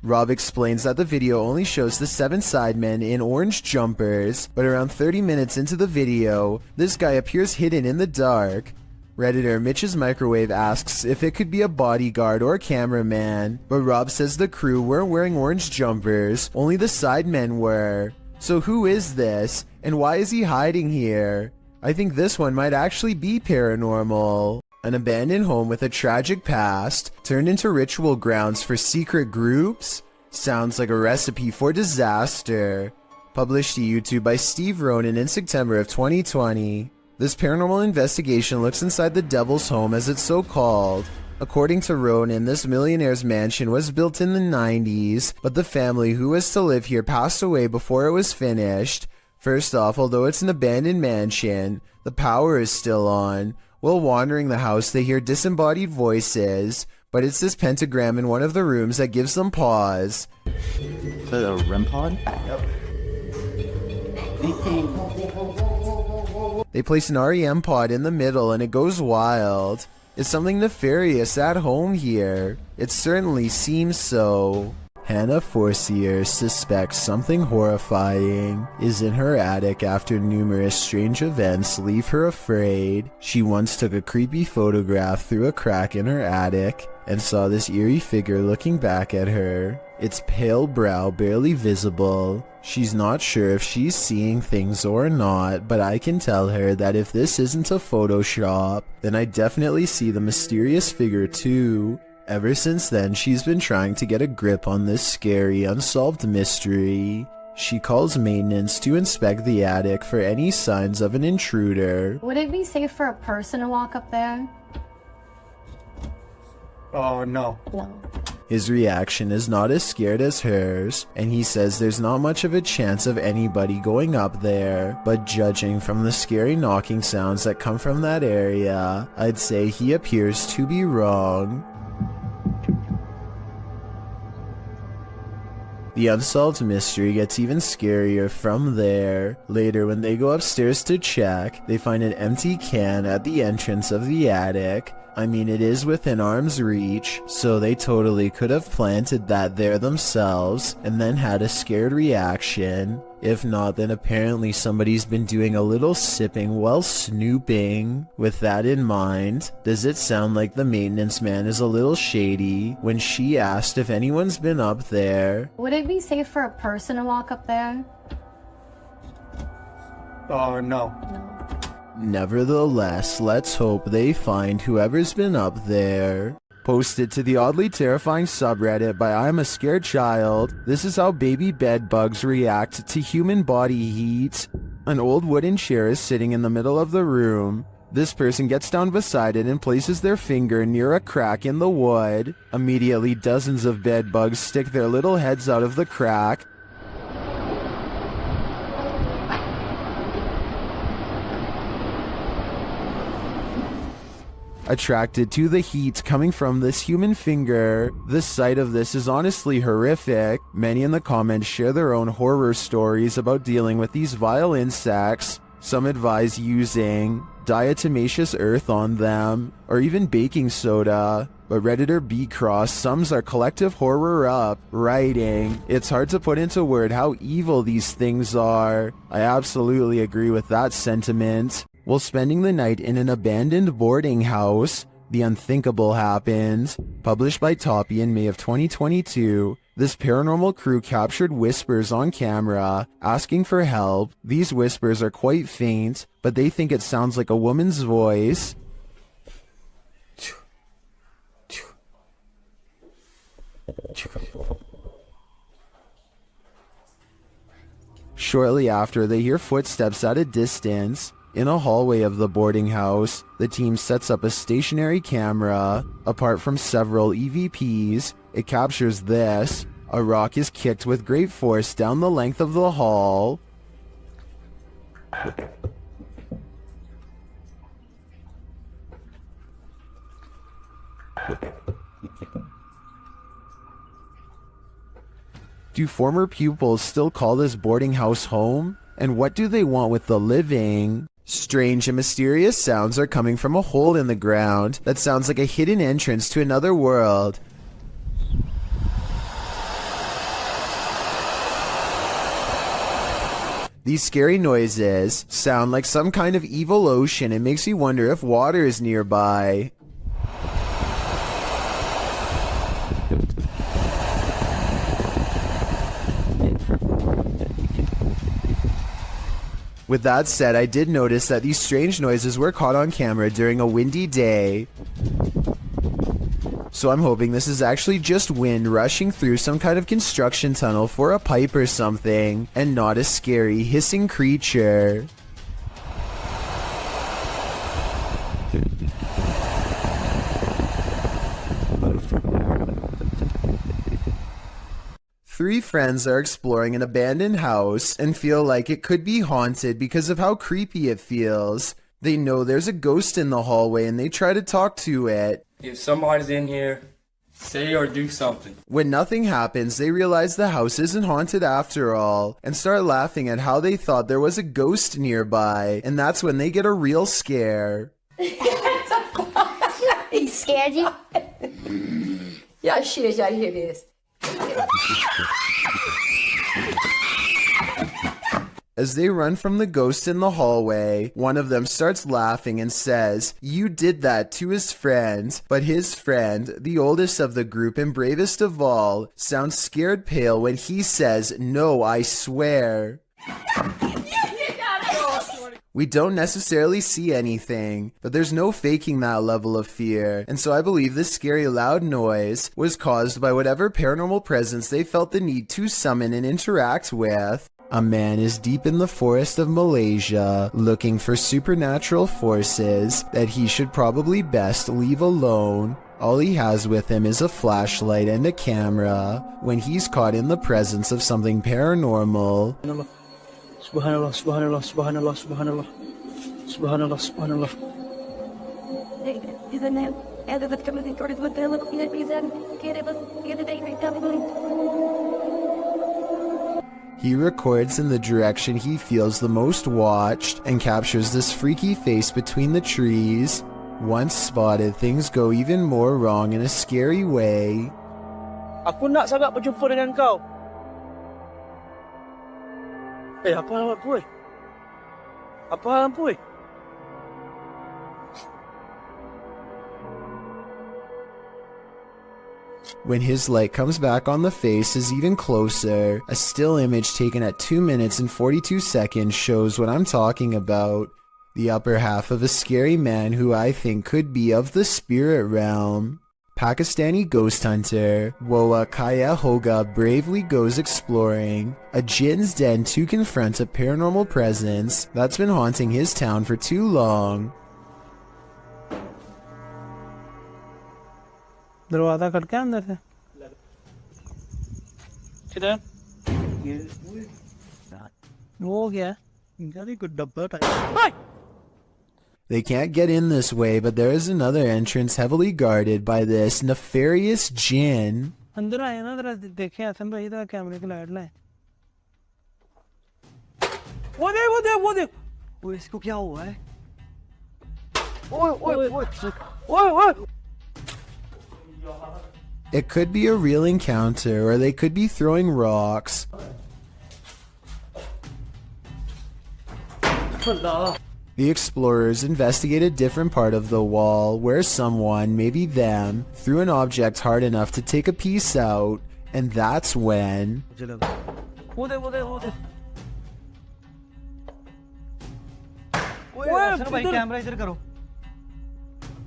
Rob explains that the video only shows the 7 sidemen in orange jumpers, but around 30 minutes into the video, this guy appears hidden in the dark. Redditor Mitch's Microwave asks if it could be a bodyguard or cameraman, but Rob says the crew weren't wearing orange jumpers, only the sidemen were. So who is this, and why is he hiding here? I think this one might actually be paranormal. An abandoned home with a tragic past turned into ritual grounds for secret groups? Sounds like a recipe for disaster. Published to YouTube by Steve Ronan in September of 2020. This paranormal investigation looks inside the Devil's Home, as it's so called. According to Ronan, this millionaire's mansion was built in the 90s, but the family who was to live here passed away before it was finished. First off, although it's an abandoned mansion, the power is still on. While wandering the house, they hear disembodied voices, but it's this pentagram in one of the rooms that gives them pause. Is that a REM pod? Yep. They place an REM pod in the middle and it goes wild. Is something nefarious at home here? It certainly seems so. Hannah Forcier suspects something horrifying is in her attic after numerous strange events leave her afraid. She once took a creepy photograph through a crack in her attic and saw this eerie figure looking back at her. Its pale brow barely visible. She's not sure if she's seeing things or not, but I can tell her that if this isn't a Photoshop, then I definitely see the mysterious figure too. Ever since then, she's been trying to get a grip on this scary, unsolved mystery. She calls maintenance to inspect the attic for any signs of an intruder. Would it be safe for a person to walk up there? Oh, no. No. His reaction is not as scared as hers, and he says there's not much of a chance of anybody going up there, but judging from the scary knocking sounds that come from that area, I'd say he appears to be wrong. The unsolved mystery gets even scarier from there. Later, when they go upstairs to check, they find an empty can at the entrance of the attic. I mean, it is within arm's reach, so they totally could have planted that there themselves and then had a scared reaction. If not, then apparently somebody's been doing a little sipping while snooping. With that in mind, does it sound like the maintenance man is a little shady when she asked if anyone's been up there? Would it be safe for a person to walk up there? Oh, no. Nevertheless, let's hope they find whoever's been up there. Posted to the oddly terrifying subreddit by I'm a Scared Child, this is how baby bed bugs react to human body heat. An old wooden chair is sitting in the middle of the room. This person gets down beside it and places their finger near a crack in the wood. Immediately, dozens of bed bugs stick their little heads out of the crack. attracted to the heat coming from this human finger. The sight of this is honestly horrific. Many in the comments share their own horror stories about dealing with these vile insects. Some advise using diatomaceous earth on them, or even baking soda. But Redditor B Cross sums our collective horror up, writing, "It's hard to put into word how evil these things are." I absolutely agree with that sentiment. While spending the night in an abandoned boarding house, the unthinkable happened. Published by Toppy in May of 2022, this paranormal crew captured whispers on camera, asking for help. These whispers are quite faint, but they think it sounds like a woman's voice. Shortly after, they hear footsteps at a distance. In a hallway of the boarding house, the team sets up a stationary camera. Apart from several EVPs, it captures this. A rock is kicked with great force down the length of the hall. Do former pupils still call this boarding house home? And what do they want with the living? Strange and mysterious sounds are coming from a hole in the ground that sounds like a hidden entrance to another world. These scary noises sound like some kind of evil ocean. It makes you wonder if water is nearby. With that said, I did notice that these strange noises were caught on camera during a windy day. So I'm hoping this is actually just wind rushing through some kind of construction tunnel for a pipe or something, and not a scary hissing creature. Three friends are exploring an abandoned house and feel like it could be haunted because of how creepy it feels. They know there's a ghost in the hallway and they try to talk to it. If somebody's in here, say or do something. When nothing happens, they realize the house isn't haunted after all and start laughing at how they thought there was a ghost nearby, and that's when they get a real scare. He scared you? Yeah, shit, I hear this. As they run from the ghost in the hallway, one of them starts laughing and says, "You did that," to his friend. But his friend, the oldest of the group and bravest of all, sounds scared pale when he says, "No, I swear." We don't necessarily see anything, but there's no faking that level of fear, and so I believe this scary loud noise was caused by whatever paranormal presence they felt the need to summon and interact with. A man is deep in the forest of Malaysia, looking for supernatural forces that he should probably best leave alone. All he has with him is a flashlight and a camera when he's caught in the presence of something paranormal. Subhanallah, subhanallah, subhanallah, subhanallah, subhanallah, subhanallah. He records in the direction he feels the most watched and captures this freaky face between the trees. Once spotted, things go even more wrong in a scary way. Aku nak sangat berjumpa dengan kau. Apa hal puy? Apa hal puy? When his light comes back on, the face is even closer. A still image taken at 2 minutes and 42 seconds shows what I'm talking about. The upper half of a scary man who I think could be of the spirit realm. Pakistani ghost hunter Woa Kaya Hoga bravely goes exploring a jinn's den to confront a paranormal presence that's been haunting his town for too long. दरवाजा खटका अंदर से किधर वो क्या इनका भी कुछ डब्बा था। They can't get in this way, but there is another entrance heavily guarded by this nefarious jinn. अंदर आए ना जरा देखें हसन भाई इधर कैमरे की लाइट लाए वो देख ओए इसको क्या हुआ है ओए It could be a real encounter, or they could be throwing rocks. The explorers investigate a different part of the wall where someone, maybe them, threw an object hard enough to take a piece out, and that's when...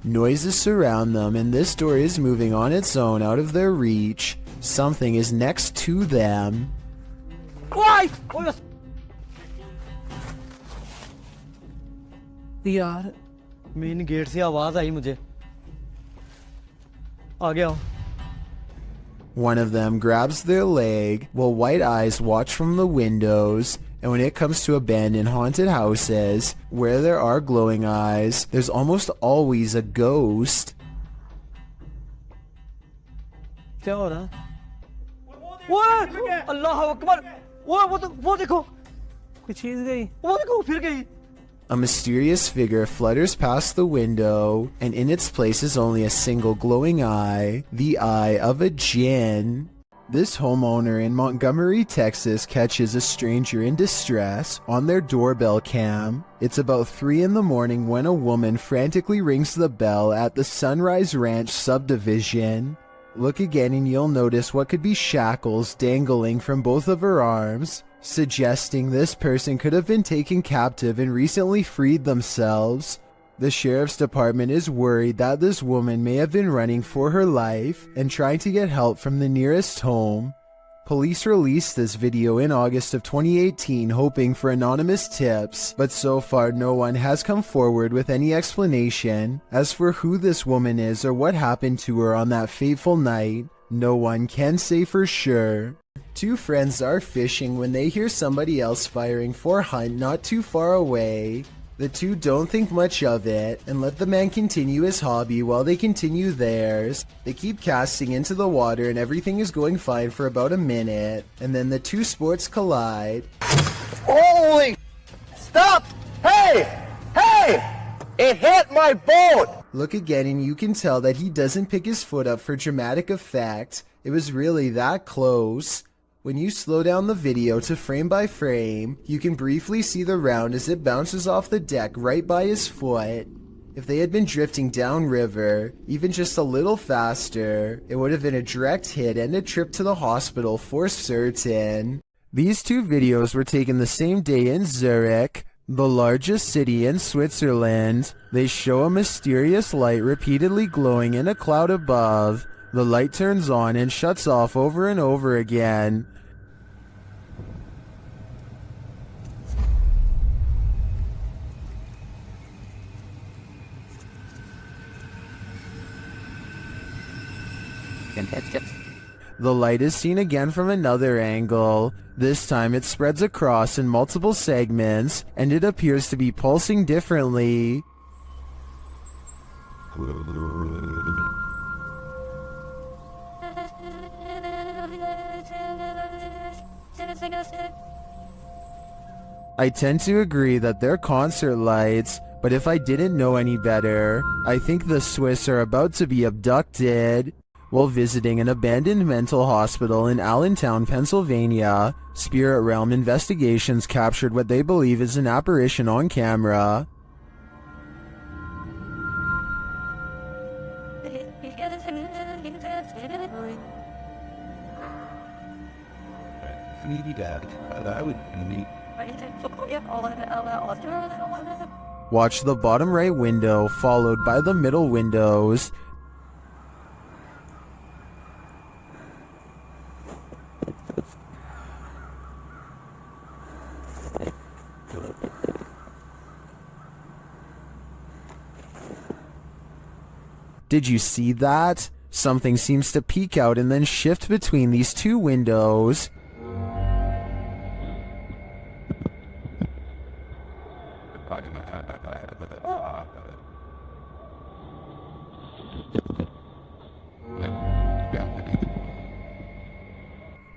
Noises surround them, and this door is moving on its own out of their reach. Something is next to them. यार main gate से आवाज आई मुझे आ गया One of them grabs their leg while white eyes watch from the windows, and when it comes to abandoned haunted houses where there are glowing eyes, there's almost always a ghost. क्या हो रहा है अल्लाह अकबर वो देखो कोई चीज गई वो देखो फिर गई A mysterious figure flutters past the window, and in its place is only a single glowing eye, the eye of a djinn. This homeowner in Montgomery, Texas catches a stranger in distress on their doorbell cam. It's about 3 in the morning when a woman frantically rings the bell at the Sunrise Ranch subdivision. Look again and you'll notice what could be shackles dangling from both of her arms, suggesting this person could have been taken captive and recently freed themselves. The sheriff's department is worried that this woman may have been running for her life and trying to get help from the nearest home. Police released this video in August of 2018 hoping for anonymous tips, but so far no one has come forward with any explanation. As for who this woman is or what happened to her on that fateful night, no one can say for sure. Two friends are fishing when they hear somebody else firing for hunt not too far away. The two don't think much of it and let the man continue his hobby while they continue theirs. They keep casting into the water and everything is going fine for about a minute, and then the two sports collide. Holy! Stop! Hey! It hit my boat! Look again and you can tell that he doesn't pick his foot up for dramatic effect. It was really that close. When you slow down the video to frame by frame, you can briefly see the round as it bounces off the deck right by his foot. If they had been drifting downriver, even just a little faster, it would have been a direct hit and a trip to the hospital for certain. These two videos were taken the same day in Zurich, the largest city in Switzerland. They show a mysterious light repeatedly glowing in a cloud above. The light turns on and shuts off over and over again. The light is seen again from another angle. This time it spreads across in multiple segments, and it appears to be pulsing differently. I tend to agree that they're concert lights, but if I didn't know any better, I think the Swiss are about to be abducted. While visiting an abandoned mental hospital in Allentown, Pennsylvania, Spirit Realm Investigations captured what they believe is an apparition on camera. Watch the bottom right window followed by the middle windows. Did you see that? Something seems to peek out and then shift between these two windows.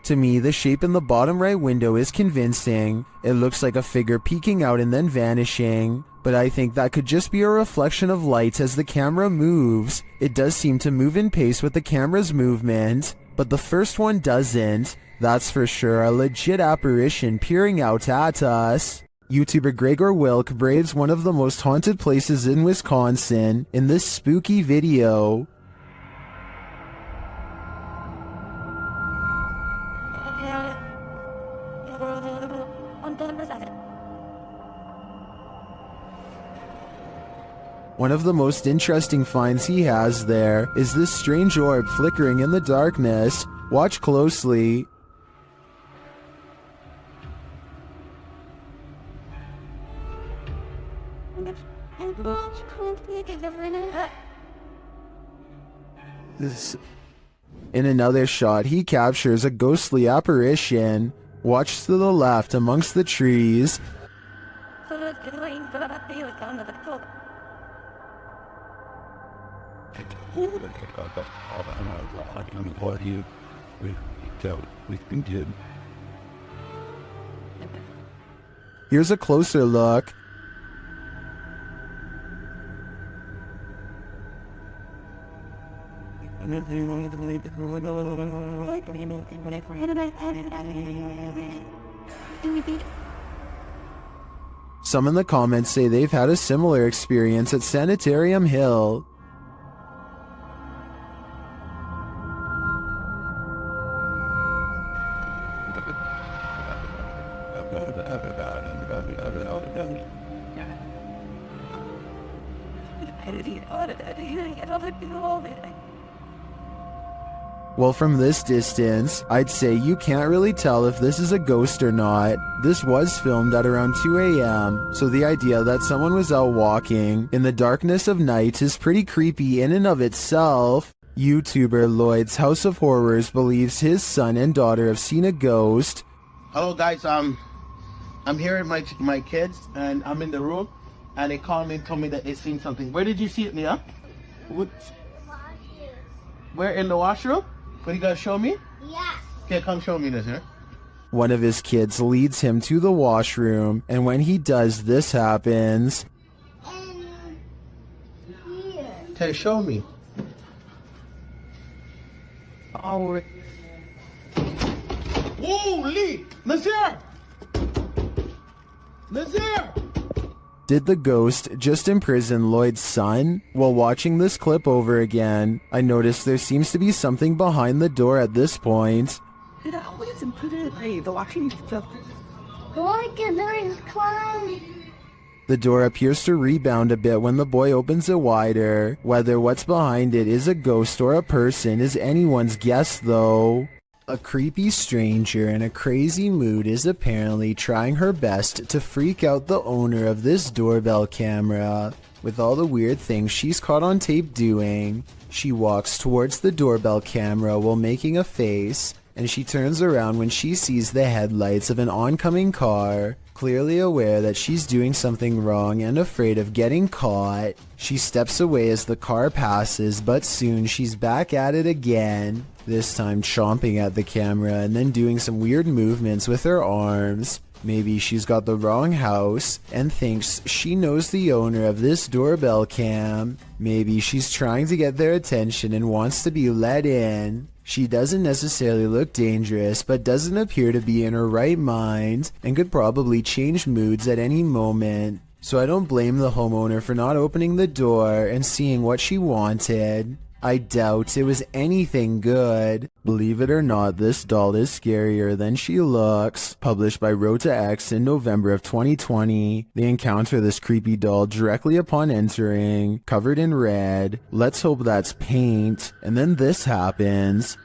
To me, the shape in the bottom right window is convincing. It looks like a figure peeking out and then vanishing, but I think that could just be a reflection of light as the camera moves. It does seem to move in pace with the camera's movement, but the first one doesn't. That's for sure a legit apparition peering out at us. YouTuber Gregor Wilk braves one of the most haunted places in Wisconsin in this spooky video. One of the most interesting finds he has there is this strange orb flickering in the darkness. Watch closely. In another shot, he captures a ghostly apparition. Watch to the left amongst the trees. Here's a closer look. Some in the comments say they've had a similar experience at Sanitarium Hill. Well, from this distance, I'd say you can't really tell if this is a ghost or not. This was filmed at around 2 a.m., so the idea that someone was out walking in the darkness of night is pretty creepy in and of itself. YouTuber Lloyd's House of Horrors believes his son and daughter have seen a ghost. Hello guys, I'm here with my kids, and I'm in the room, and they called me and told me that they seen something. Where did you see it, Nia? Where, in the washroom? What, you gonna show me? Yeah. Okay, come show me this, here. One of his kids leads him to the washroom, and when he does, this happens. Okay, show me. Oh, holy! Nazir! Nazir! Did the ghost just imprison Lloyd's son? While watching this clip over again, I noticed there seems to be something behind the door at this point. The door appears to rebound a bit when the boy opens it wider. Whether what's behind it is a ghost or a person is anyone's guess though. A creepy stranger in a crazy mood is apparently trying her best to freak out the owner of this doorbell camera. With all the weird things she's caught on tape doing, she walks towards the doorbell camera while making a face, and she turns around when she sees the headlights of an oncoming car. Clearly aware that she's doing something wrong and afraid of getting caught, she steps away as the car passes, but soon she's back at it again, this time chomping at the camera and then doing some weird movements with her arms. Maybe she's got the wrong house and thinks she knows the owner of this doorbell cam. Maybe she's trying to get their attention and wants to be let in. She doesn't necessarily look dangerous, but doesn't appear to be in her right mind and could probably change moods at any moment. So I don't blame the homeowner for not opening the door and seeing what she wanted. I doubt it was anything good. Believe it or not, this doll is scarier than she looks. Published by Rota X in November of 2020. They encounter this creepy doll directly upon entering, covered in red. Let's hope that's paint. And then this happens.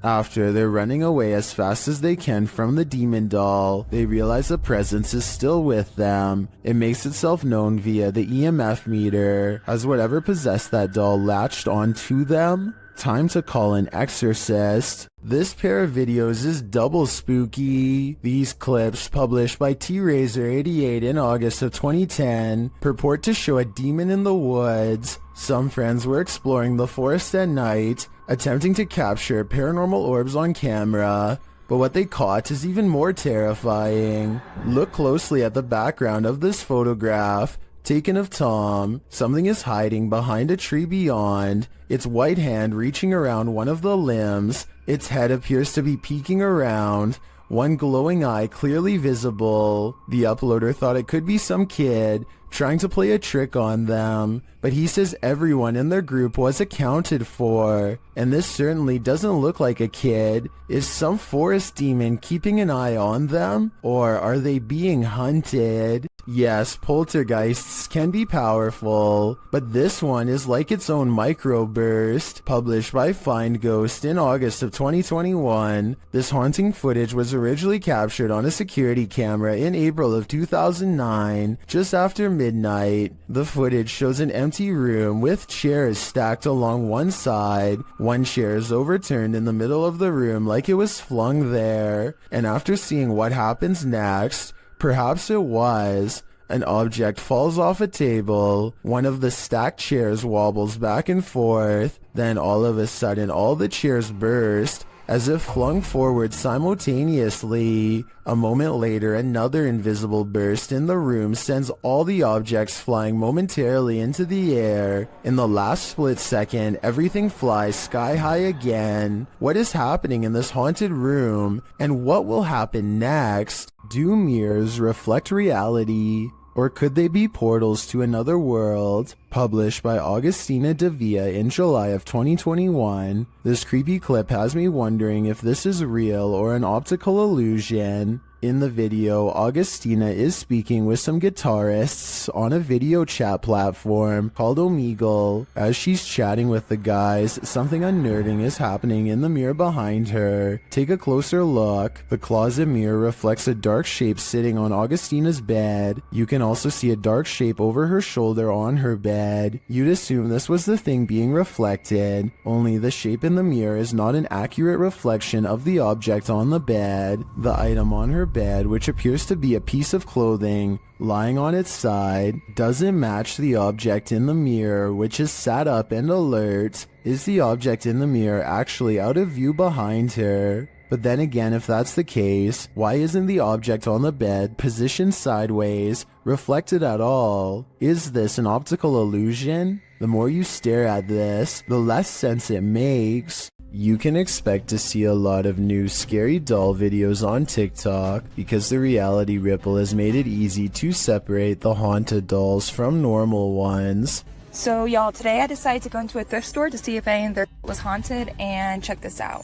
After they're running away as fast as they can from the demon doll, they realize a presence is still with them. It makes itself known via the EMF meter, as whatever possessed that doll latched onto them. Time to call an exorcist. This pair of videos is double spooky. These clips, published by T-Razor88 in August of 2010, purport to show a demon in the woods. Some friends were exploring the forest at night, attempting to capture paranormal orbs on camera. But what they caught is even more terrifying. Look closely at the background of this photograph, taken of Tom. Something is hiding behind a tree beyond, its white hand reaching around one of the limbs. Its head appears to be peeking around, one glowing eye clearly visible. The uploader thought it could be some kid trying to play a trick on them, but he says everyone in their group was accounted for, and this certainly doesn't look like a kid. Is some forest demon keeping an eye on them, or are they being hunted? Yes, poltergeists can be powerful, but this one is like its own microburst. Published by Find Ghost in August of 2021, this haunting footage was originally captured on a security camera in April of 2009, just after midnight. The footage shows an empty room with chairs stacked along one side. One chair is overturned in the middle of the room like it was flung there, and after seeing what happens next, perhaps it was, an object falls off a table, one of the stacked chairs wobbles back and forth, then all of a sudden all the chairs burst, as if flung forward simultaneously. A moment later, another invisible burst in the room sends all the objects flying momentarily into the air. In the last split second, everything flies sky high again. What is happening in this haunted room, and what will happen next? Do mirrors reflect reality, or could they be portals to another world? Published by Augustina Davia in July of 2021, this creepy clip has me wondering if this is real or an optical illusion. In the video, Augustina is speaking with some guitarists on a video chat platform called Omegle. As she's chatting with the guys, something unnerving is happening in the mirror behind her. Take a closer look. The closet mirror reflects a dark shape sitting on Augustina's bed. You can also see a dark shape over her shoulder on her bed. You'd assume this was the thing being reflected, only the shape in the mirror is not an accurate reflection of the object on the bed. The item on her bed, which appears to be a piece of clothing lying on its side, doesn't match the object in the mirror, which is sat up and alert. Is the object in the mirror actually out of view behind her? But then again, if that's the case, why isn't the object on the bed positioned sideways, reflected at all? Is this an optical illusion? The more you stare at this, the less sense it makes. You can expect to see a lot of new scary doll videos on TikTok because the reality ripple has made it easy to separate the haunted dolls from normal ones. So y'all, today I decided to go into a thrift store to see if any of their was haunted, and check this out.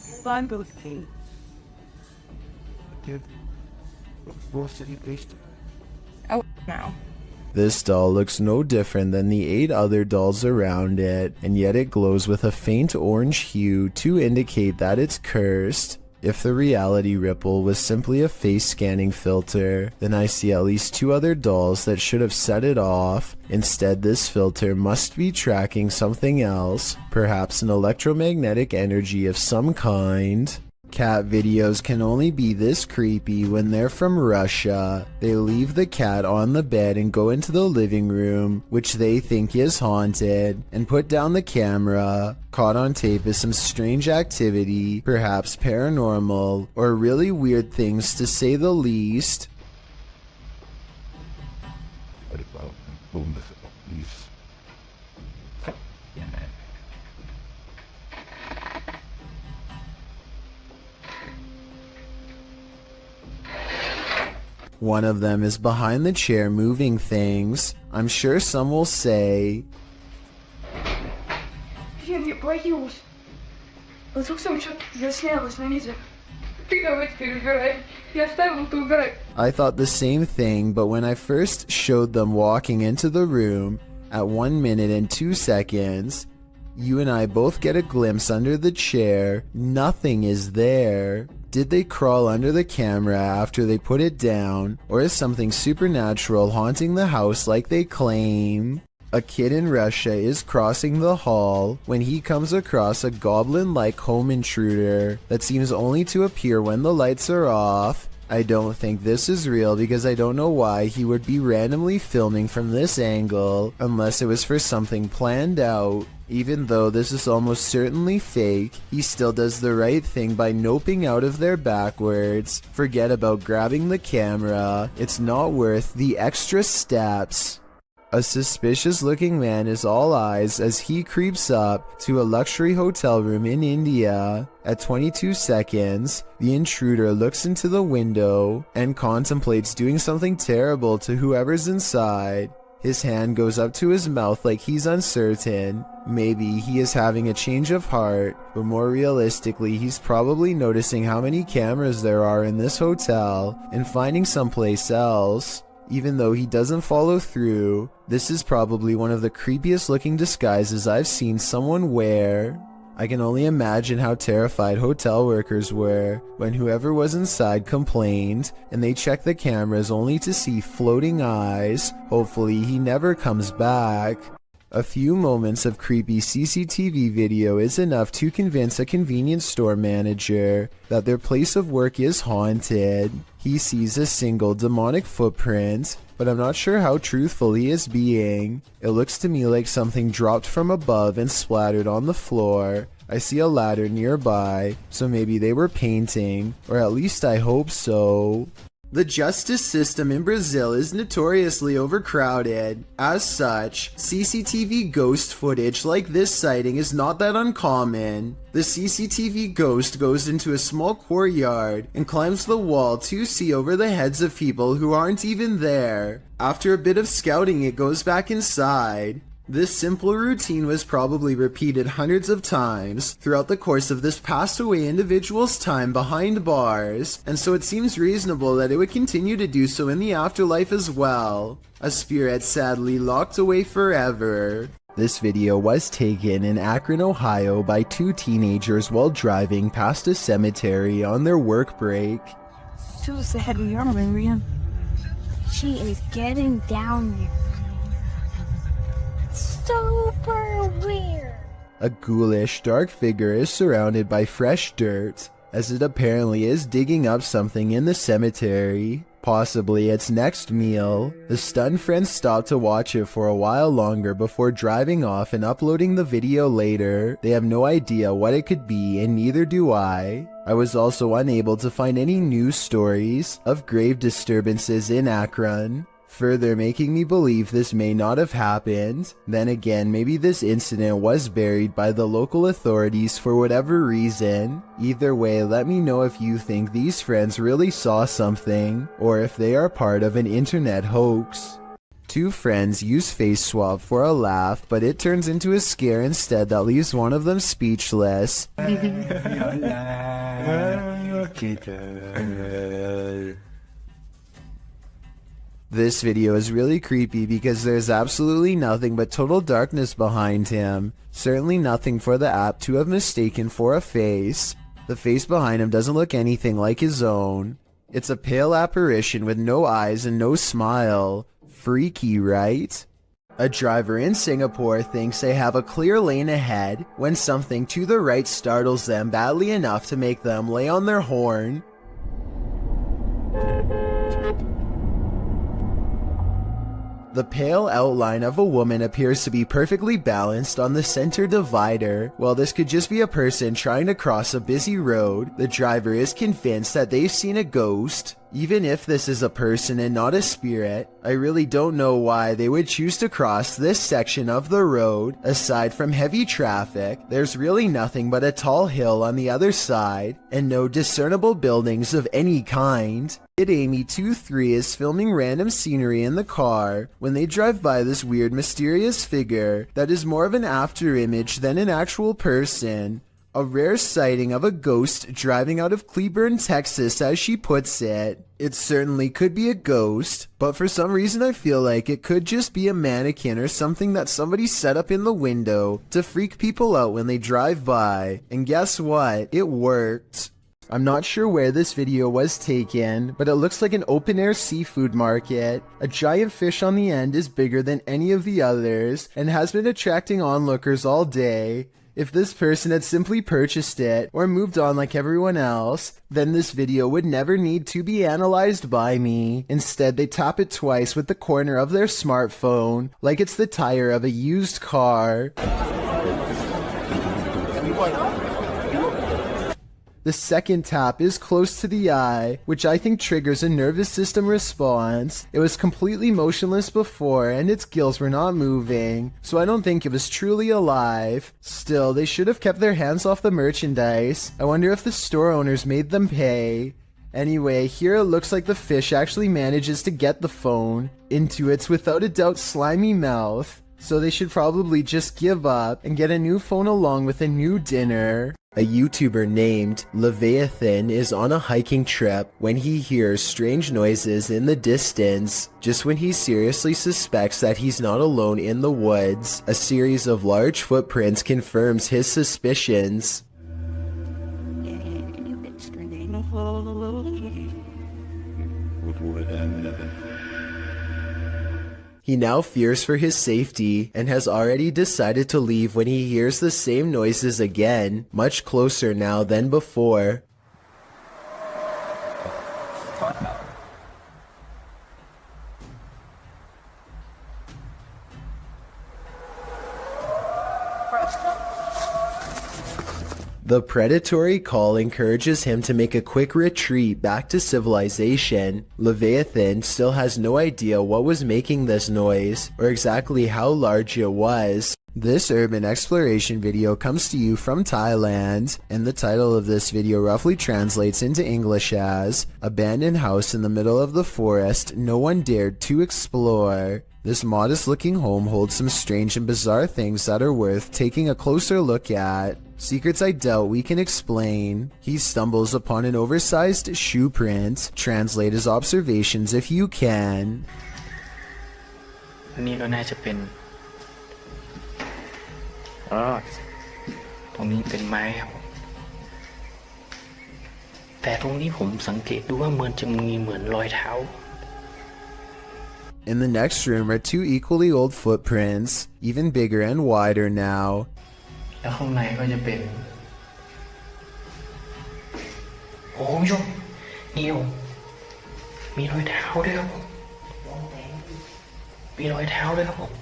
Oh, no. This doll looks no different than the 8 other dolls around it, and yet it glows with a faint orange hue to indicate that it's cursed. If the reality ripple was simply a face scanning filter, then I see at least 2 other dolls that should have set it off. Instead, this filter must be tracking something else, perhaps an electromagnetic energy of some kind. Cat videos can only be this creepy when they're from Russia. They leave the cat on the bed and go into the living room, which they think is haunted, and put down the camera. Caught on tape is some strange activity, perhaps paranormal, or really weird things to say the least. One of them is behind the chair moving things. I'm sure some will say, I thought the same thing, but when I first showed them walking into the room at 1 minute and 2 seconds, you and I both get a glimpse under the chair. Nothing is there. Did they crawl under the camera after they put it down, or is something supernatural haunting the house like they claim? A kid in Russia is crossing the hall when he comes across a goblin-like home intruder that seems only to appear when the lights are off. I don't think this is real because I don't know why he would be randomly filming from this angle unless it was for something planned out. Even though this is almost certainly fake, he still does the right thing by noping out of there backwards. Forget about grabbing the camera, it's not worth the extra steps. A suspicious looking man is all eyes as he creeps up to a luxury hotel room in India. At 22 seconds, the intruder looks into the window and contemplates doing something terrible to whoever's inside. His hand goes up to his mouth like he's uncertain. Maybe he is having a change of heart, but more realistically, he's probably noticing how many cameras there are in this hotel and finding someplace else. Even though he doesn't follow through, this is probably one of the creepiest looking disguises I've seen someone wear. I can only imagine how terrified hotel workers were when whoever was inside complained and they checked the cameras only to see floating eyes. Hopefully he never comes back. A few moments of creepy CCTV video is enough to convince a convenience store manager that their place of work is haunted. He sees a single demonic footprint, but I'm not sure how truthful he is being. It looks to me like something dropped from above and splattered on the floor. I see a ladder nearby, so maybe they were painting, or at least I hope so. The justice system in Brazil is notoriously overcrowded. As such, CCTV ghost footage like this sighting is not that uncommon. The CCTV ghost goes into a small courtyard and climbs the wall to see over the heads of people who aren't even there. After a bit of scouting, it goes back inside. This simple routine was probably repeated hundreds of times throughout the course of this passed away individual's time behind bars, and so it seems reasonable that it would continue to do so in the afterlife as well. A spirit sadly locked away forever. This video was taken in Akron, Ohio by two teenagers while driving past a cemetery on their work break. So sad we are, Maria. She is getting down here. Super weird. A ghoulish, dark figure is surrounded by fresh dirt, as it apparently is digging up something in the cemetery, possibly its next meal. The stunned friends stop to watch it for a while longer before driving off and uploading the video later. They have no idea what it could be, and neither do I. I was also unable to find any news stories of grave disturbances in Akron, further making me believe this may not have happened. Then again, maybe this incident was buried by the local authorities for whatever reason. Either way, let me know if you think these friends really saw something, or if they are part of an internet hoax. Two friends use face swap for a laugh, but it turns into a scare instead that leaves one of them speechless. This video is really creepy because there's absolutely nothing but total darkness behind him. Certainly nothing for the app to have mistaken for a face. The face behind him doesn't look anything like his own. It's a pale apparition with no eyes and no smile. Freaky, right? A driver in Singapore thinks they have a clear lane ahead when something to the right startles them badly enough to make them lay on their horn. The pale outline of a woman appears to be perfectly balanced on the center divider. While this could just be a person trying to cross a busy road, the driver is convinced that they've seen a ghost. Even if this is a person and not a spirit, I really don't know why they would choose to cross this section of the road. Aside from heavy traffic, there's really nothing but a tall hill on the other side, and no discernible buildings of any kind. Kid Amy 23 is filming random scenery in the car when they drive by this weird mysterious figure that is more of an after image than an actual person. A rare sighting of a ghost driving out of Cleburne, Texas, as she puts it. It certainly could be a ghost, but for some reason I feel like it could just be a mannequin or something that somebody set up in the window to freak people out when they drive by. And guess what? It worked. I'm not sure where this video was taken, but it looks like an open-air seafood market. A giant fish on the end is bigger than any of the others and has been attracting onlookers all day. If this person had simply purchased it or moved on like everyone else, then this video would never need to be analyzed by me. Instead, they tap it twice with the corner of their smartphone, like it's the tire of a used car. The second tap is close to the eye, which I think triggers a nervous system response. It was completely motionless before and its gills were not moving, so I don't think it was truly alive. Still, they should have kept their hands off the merchandise. I wonder if the store owners made them pay. Anyway, here it looks like the fish actually manages to get the phone into its without a doubt slimy mouth, so they should probably just give up and get a new phone along with a new dinner. A YouTuber named Leviathan is on a hiking trip when he hears strange noises in the distance. Just when he seriously suspects that he's not alone in the woods, a series of large footprints confirms his suspicions. He now fears for his safety and has already decided to leave when he hears the same noises again, much closer now than before. The predatory call encourages him to make a quick retreat back to civilization. Leviathan still has no idea what was making this noise, or exactly how large it was. This urban exploration video comes to you from Thailand, and the title of this video roughly translates into English as "Abandoned House in the Middle of the Forest No One Dared to Explore." This modest-looking home holds some strange and bizarre things that are worth taking a closer look at. Secrets I doubt we can explain. He stumbles upon an oversized shoe print. Translate his observations if you can. นี่ก็น่าจะเป็นตรงนี้เป็นไม้ครับแต่ตรงนี้ผมสังเกตดูว่ามันจะมีเหมือนรอยเท้า In the next room are two equally old footprints, even bigger and wider now. แล้วข้างในก็จะเป็นโอ้ผู้ชมนี่ผมมีรอยเท้าด้วยครับผมมีรอยเท้าด้วยครับผม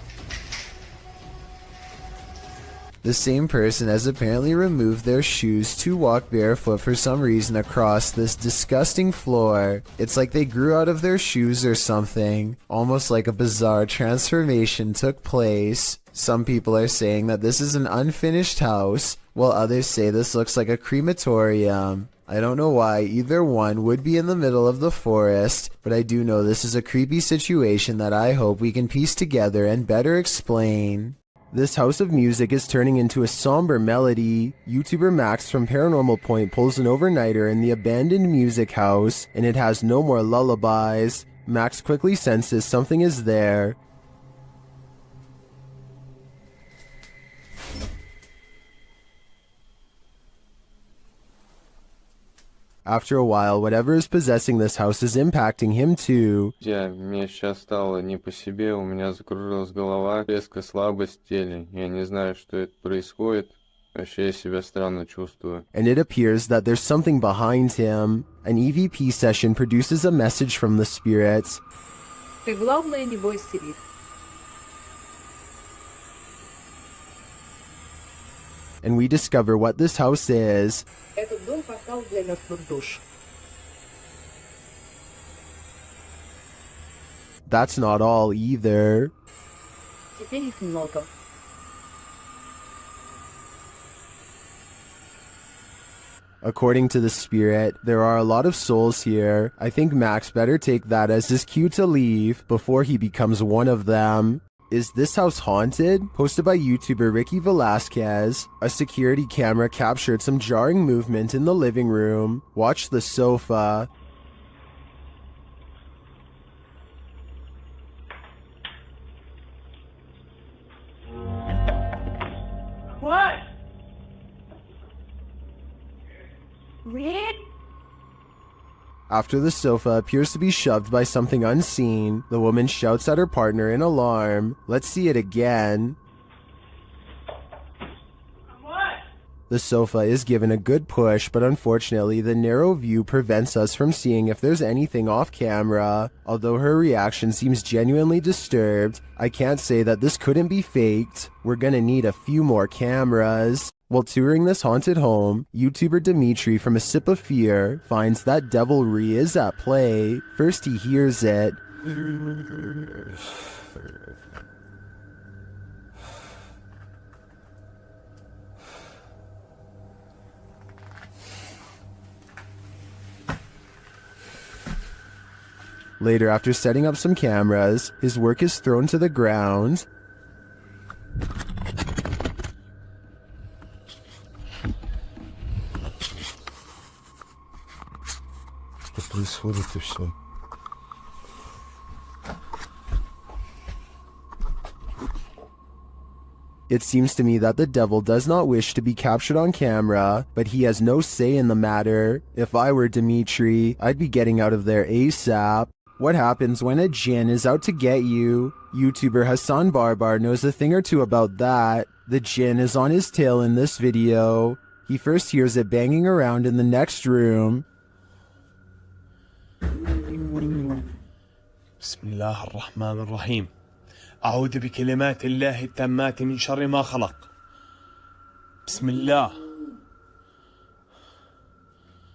The same person has apparently removed their shoes to walk barefoot for some reason across this disgusting floor. It's like they grew out of their shoes or something, almost like a bizarre transformation took place. Some people are saying that this is an unfinished house, while others say this looks like a crematorium. I don't know why either one would be in the middle of the forest, but I do know this is a creepy situation that I hope we can piece together and better explain. This house of music is turning into a somber melody. YouTuber Max from Paranormal Point pulls an overnighter in the abandoned music house, and it has no more lullabies. Max quickly senses something is there. After a while, whatever is possessing this house is impacting him too. Мне сейчас стало не по себе, у меня закружилась голова, резкая слабость в теле. Я не знаю, что это происходит. Вообще я себя странно чувствую. And it appears that there's something behind him. An EVP session produces a message from the spirits. Ты главное не бойся их. And we discover what this house is. Этот дом портал для мертвых душ. That's not all either. Теперь их много. According to the spirit, there are a lot of souls here. I think Max better take that as his cue to leave before he becomes one of them. Is this house haunted? Posted by YouTuber Ricky Velasquez. A security camera captured some jarring movement in the living room. Watch the sofa. What? Red? After the sofa appears to be shoved by something unseen, the woman shouts at her partner in alarm. Let's see it again. The sofa is given a good push, but unfortunately the narrow view prevents us from seeing if there's anything off camera. Although her reaction seems genuinely disturbed, I can't say that this couldn't be faked. We're gonna need a few more cameras. While touring this haunted home, YouTuber Dimitri from A Sip of Fear finds that devilry is at play. First he hears it. Later, after setting up some cameras, his work is thrown to the ground. Что происходит и все? It seems to me that the devil does not wish to be captured on camera, but he has no say in the matter. If I were Dimitri, I'd be getting out of there ASAP. What happens when a djinn is out to get you? YouTuber Hassan Barbar knows a thing or two about that. The djinn is on his tail in this video. He first hears it banging around in the next room. بسم الله الرحمن الرحيم أعوذ بكلمات الله التامات من شر ما خلق بسم الله.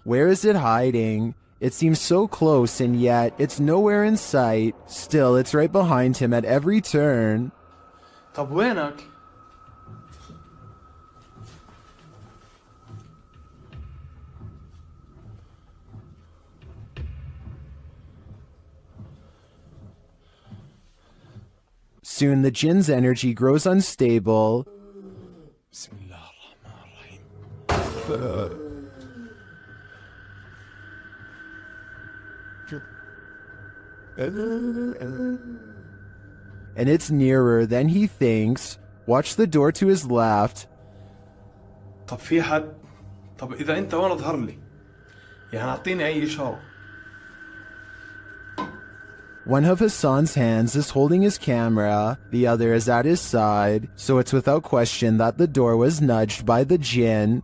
Where is it hiding? It seems so close and yet it's nowhere in sight. Still, it's right behind him at every turn. طب وينك؟ Soon the jinn's energy grows unstable. بسم الله الرحمن الرحيم. And it's nearer than he thinks. Watch the door to his left. طب في حد؟ طب إذا أنت وين اظهر لي؟ يعني أعطيني أي إشارة. One of Hassan's hands is holding his camera, the other is at his side, so it's without question that the door was nudged by the jinn.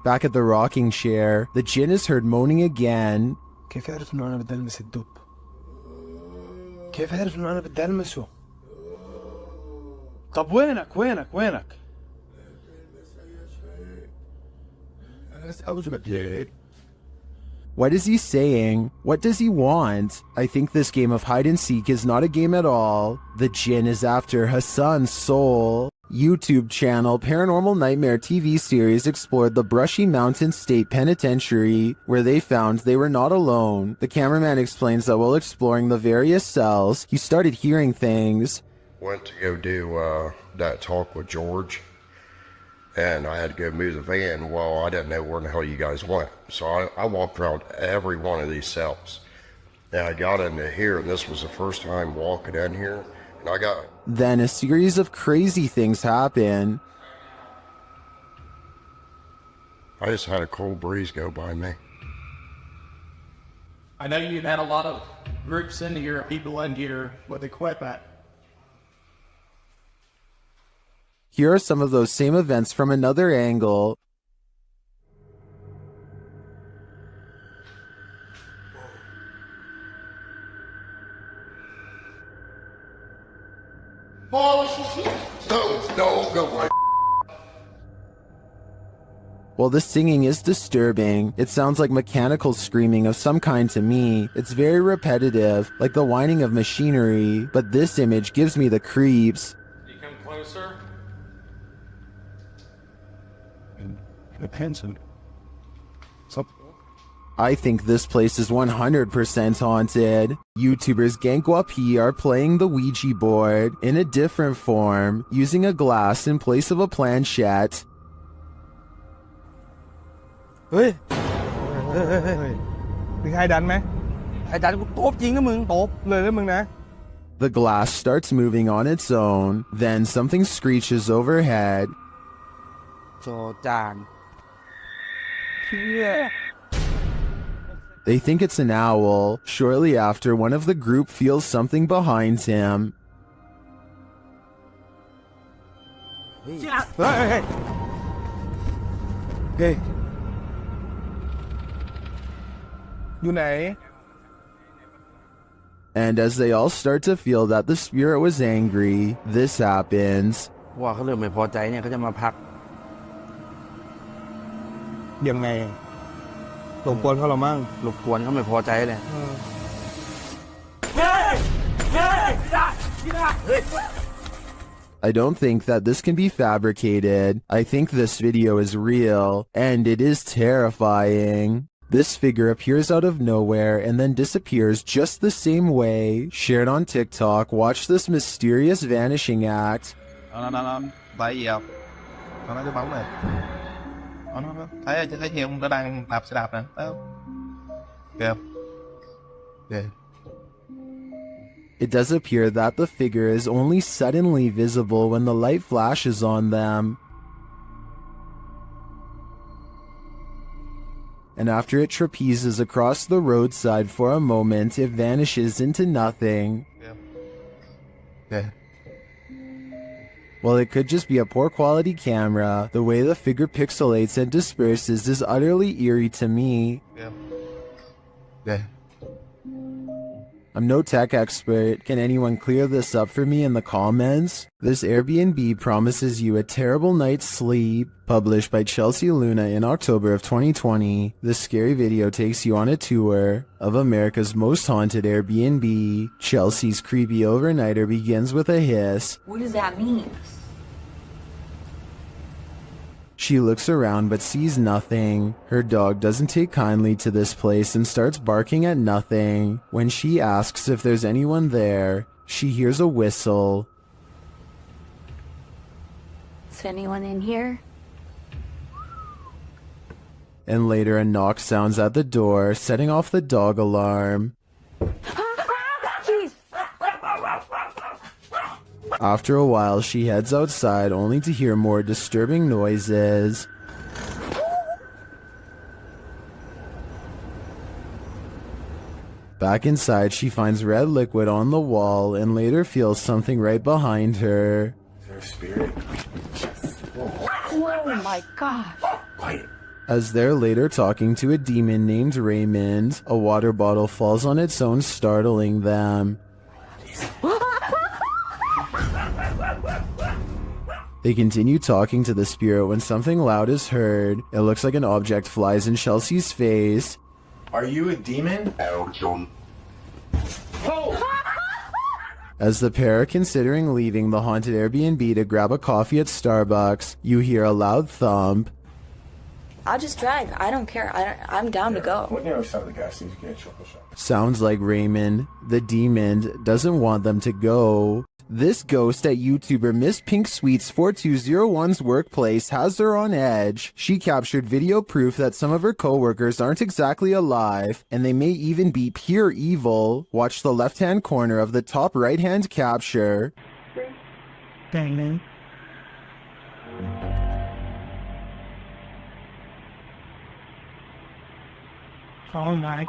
Back at the rocking chair, the jinn is heard moaning again. كيف عرف إنه أنا بدي ألمس الدب؟ كيف عرف إنه أنا بدي ألمسه؟ طب وينك؟ What is he saying? What does he want? I think this game of hide and seek is not a game at all. The jinn is after Hassan's soul. YouTube channel Paranormal Nightmare TV series explored the Brushy Mountain State Penitentiary, where they found they were not alone. The cameraman explains that while exploring the various cells, he started hearing things. Went to go do that talk with George, and I had to go move the van. Well, I didn't know where the hell you guys went, so I walked around every one of these cells. And I got into here, and this was the first time walking in here, and I got... Then a series of crazy things happen. I just had a cold breeze go by me. I know you've had a lot of groups into here, people into here with equipment. Here are some of those same events from another angle. Go. While the singing is disturbing, it sounds like mechanical screaming of some kind to me. It's very repetitive, like the whining of machinery, but this image gives me the creeps. You come closer. I think this place is 100% haunted. YouTubers Gankwapi are playing the Ouija board in a different form, using a glass in place of a planchette. เฮ้ยมีใครดันไหมใครดันกูตบจริงนะมึงตบเลยนะมึงนะ The glass starts moving on its own, then something screeches overhead. โจจาน Yeah. They think it's an owl. Shortly after, one of the group feels something behind him. Hey. Hey. อยู่ไหน And as they all start to feel that the spirit was angry, this happens. ว่าเขาเริ่มไม่พอใจเนี่ยเขาจะมาพัก ยังไงรบกวนเขาเรามั่ง รบกวนเขาไม่พอใจเลย I don't think that this can be fabricated. I think this video is real, and it is terrifying. This figure appears out of nowhere and then disappears just the same way. Shared on TikTok, watch this mysterious vanishing act. Tại vì nó cái bóng này nó thấy nhiều nó đang đạp xe đạp nè, thấy không? Kìa. Kìa. It does appear that the figure is only suddenly visible when the light flashes on them. And after it trapezes across the roadside for a moment, it vanishes into nothing. Yeah. While it could just be a poor quality camera, the way the figure pixelates and disperses is utterly eerie to me. Yeah. I'm no tech expert. Can anyone clear this up for me in the comments? This Airbnb promises you a terrible night's sleep. Published by Chelsea Luna in October of 2020, this scary video takes you on a tour of America's most haunted Airbnb. Chelsea's creepy overnighter begins with a hiss. What does that mean? She looks around but sees nothing. Her dog doesn't take kindly to this place and starts barking at nothing. When she asks if there's anyone there, she hears a whistle. Is anyone in here? And later a knock sounds at the door, setting off the dog alarm. Jeez. After a while, she heads outside only to hear more disturbing noises. Back inside, she finds red liquid on the wall and later feels something right behind her. Is there a spirit? Oh my gosh. As they're later talking to a demon named Raymond, a water bottle falls on its own, startling them. They continue talking to the spirit when something loud is heard. It looks like an object flies in Chelsea's face. Are you a demon? As the pair are considering leaving the haunted Airbnb to grab a coffee at Starbucks, you hear a loud thump. I'll just drive. I don't care. I'm down to go. What near side of the gas station get a chocolate shop? Sounds like Raymond, the demon, doesn't want them to go. This ghost at YouTuber Miss Pink Sweets 4201's workplace has her on edge. She captured video proof that some of her co-workers aren't exactly alive, and they may even be pure evil. Watch the left-hand corner of the top right-hand capture. Dang, man. Oh my.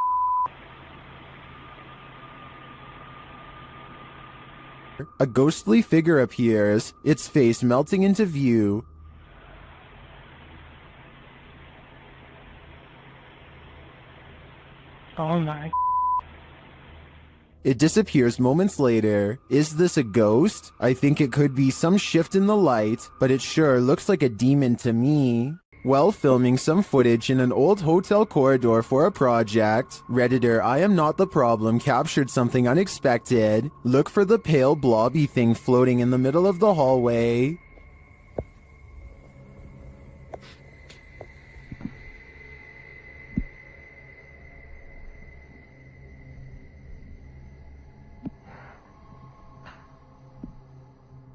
A ghostly figure appears, its face melting into view. Oh my. It disappears moments later. Is this a ghost? I think it could be some shift in the light, but it sure looks like a demon to me. While filming some footage in an old hotel corridor for a project, Redditor I Am Not the Problem captured something unexpected. Look for the pale blobby thing floating in the middle of the hallway.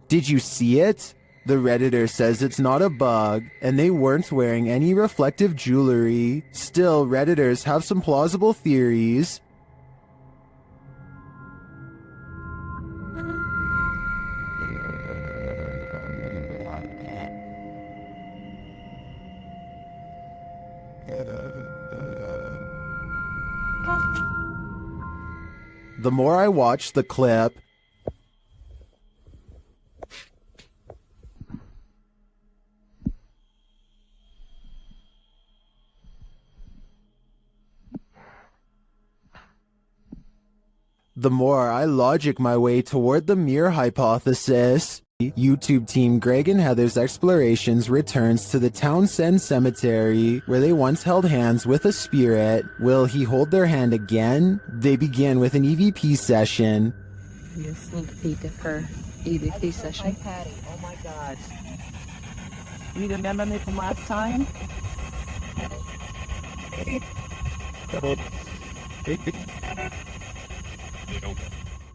Did you see it? The Redditor says it's not a bug, and they weren't wearing any reflective jewelry. Still, Redditors have some plausible theories. The more I watch the clip, the more I logic my way toward the mirror hypothesis. YouTube team Greg and Heather's explorations returns to the Townsend Cemetery, where they once held hands with a spirit. Will he hold their hand again? They begin with an EVP session. A sneak peek of her EVP session. Hi, Patty. Oh my God. You remember me from last time?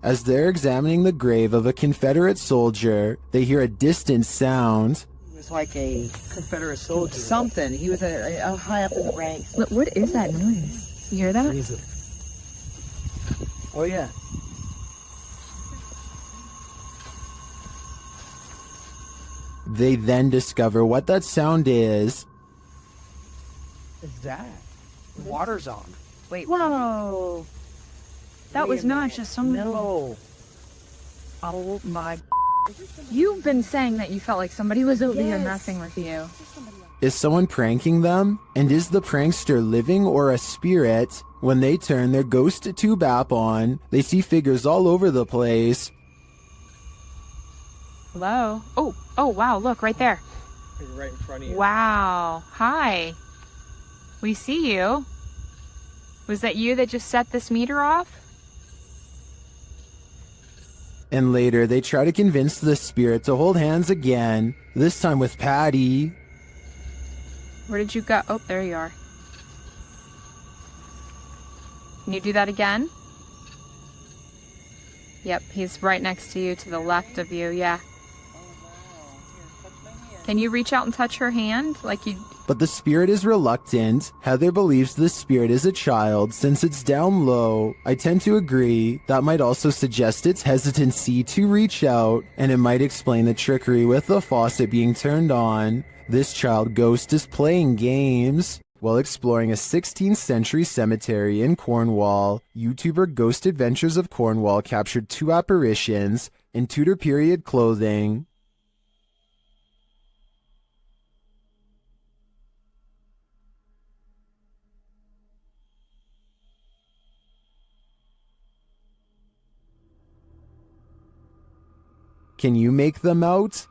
As they're examining the grave of a Confederate soldier, they hear a distant sound. He was like a Confederate soldier. Something. He was a high up in the ranks. What is that noise? You hear that? Oh, yeah. They then discover what that sound is. What's that? The water's on. Wait. Whoa. That was not just some... No. Oh, my... You've been saying that you felt like somebody was over here messing with you. Is someone pranking them? And is the prankster living or a spirit? When they turn their ghost tube app on, they see figures all over the place. Hello? Oh, wow, look, right there. Right in front of you. Wow. Hi. We see you. Was that you that just set this meter off? And later, they try to convince the spirit to hold hands again, this time with Patty. Where did you go? Oh, there you are. Can you do that again? Yep, he's right next to you, to the left of you, yeah. Can you reach out and touch her hand? Like you... But the spirit is reluctant. Heather believes the spirit is a child since it's down low. I tend to agree. That might also suggest its hesitancy to reach out, and it might explain the trickery with the faucet being turned on. This child ghost is playing games. While exploring a 16th century cemetery in Cornwall, YouTuber Ghost Adventures of Cornwall captured 2 apparitions in Tudor period clothing. Can you make them out?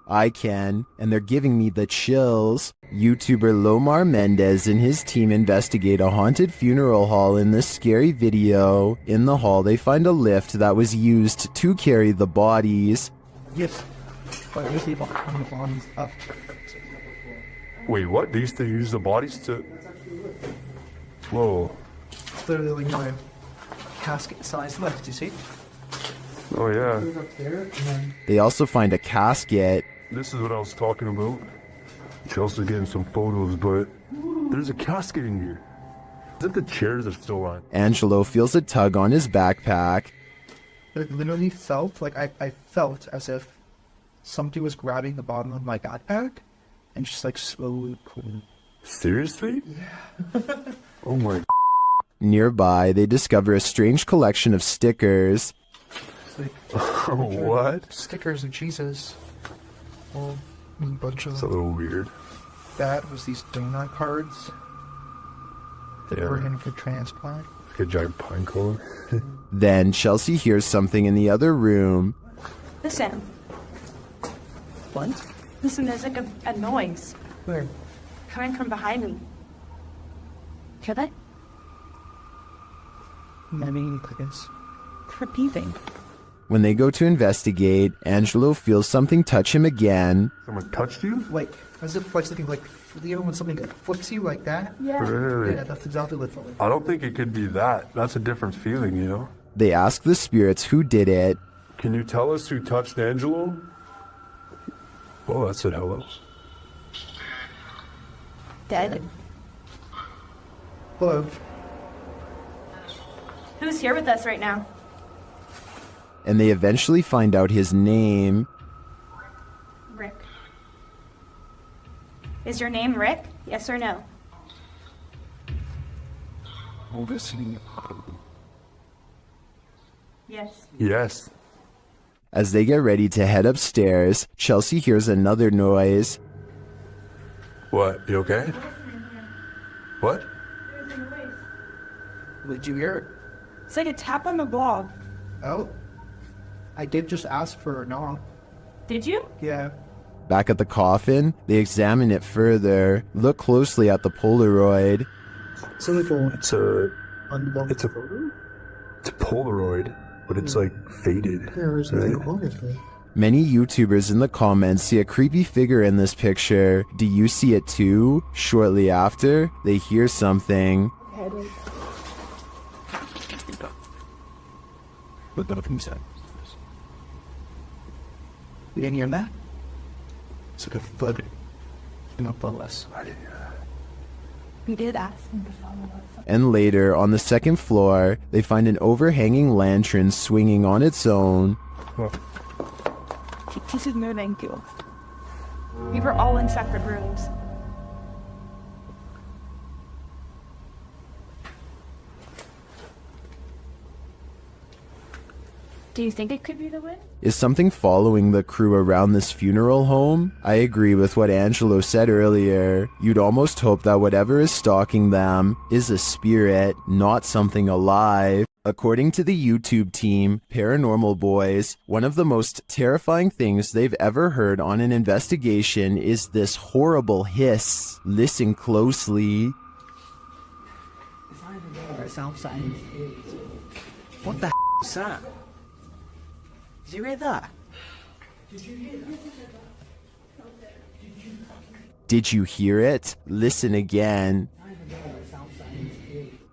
I can, and they're giving me the chills. YouTuber Lomar Mendez and his team investigate a haunted funeral hall in this scary video. In the hall, they find a lift that was used to carry the bodies. Yes. But we see the bodies up. Wait, what? They used to use the bodies to... Whoa. Literally, like, my casket-sized lift, you see? Oh, yeah. Up there, and then... They also find a casket. This is what I was talking about. Chelsea's getting some photos, but there's a casket in here. Is it the chairs are still on? Angelo feels a tug on his backpack. It literally felt like I felt as if somebody was grabbing the bottom of my backpack and just like slowly pulling. Seriously? Yeah. Oh my. Nearby, they discover a strange collection of stickers. Like, what? Stickers of Jesus. Well, a bunch of It's a little weird. That was these donut cards that were in for transplant. Like a giant pine cone. Then Chelsea hears something in the other room. Listen. What? Listen, there's like a noise Where? coming from behind me. Hear that? I mean, I guess. Repeating. When they go to investigate, Angelo feels something touch him again. Someone touched you? Like, as if like something like, you know when something flips you like that? Yeah. Really? Yeah, that's exactly what it felt like. I don't think it could be that. That's a different feeling, you know? They ask the spirits who did it. Can you tell us who touched Angelo? Oh, that said hello. Dead. Hello. Who's here with us right now? And they eventually find out his name. Rick. Is your name Rick? Yes or no? Listening. Yes. Yes. As they get ready to head upstairs, Chelsea hears another noise. What? You okay? What? Did you hear It's like a tap on the blog. it? Oh. I did just ask for a knock. Did you? Yeah. Back at the coffin, they examine it further, look closely at the Polaroid. It's a Polaroid, but it's like faded. Right? Many YouTubers in the comments see a creepy figure in this picture. Do you see it too? Shortly after, they hear something. But nothing said. You didn't hear that? It's like a foot. Not less. We did ask him to follow us. And later, on the second floor, they find an overhanging lantern swinging on its own. This is no thank you. We were all in separate rooms. Do you think it could be the wind? Is something following the crew around this funeral home? I agree with what Angelo said earlier. You'd almost hope that whatever is stalking them is a spirit, not something alive. According to the YouTube team, Paranormal Boys, one of the most terrifying things they've ever heard on an investigation is this horrible hiss. Listen closely. What the is that? Did you hear that? Did you hear it? Listen again.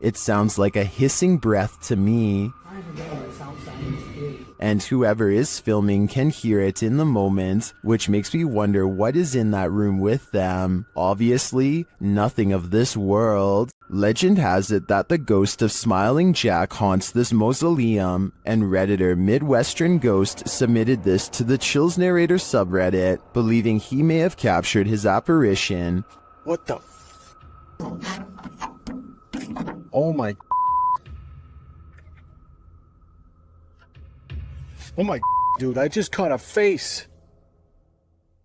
It sounds like a hissing breath to me. And whoever is filming can hear it in the moment, which makes me wonder what is in that room with them. Obviously, nothing of this world. Legend has it that the ghost of Smiling Jack haunts this mausoleum, and Redditor Midwestern Ghost submitted this to the Chills Narrator subreddit, believing he may have captured his apparition. What the Oh my. Oh my, dude, I just caught a face.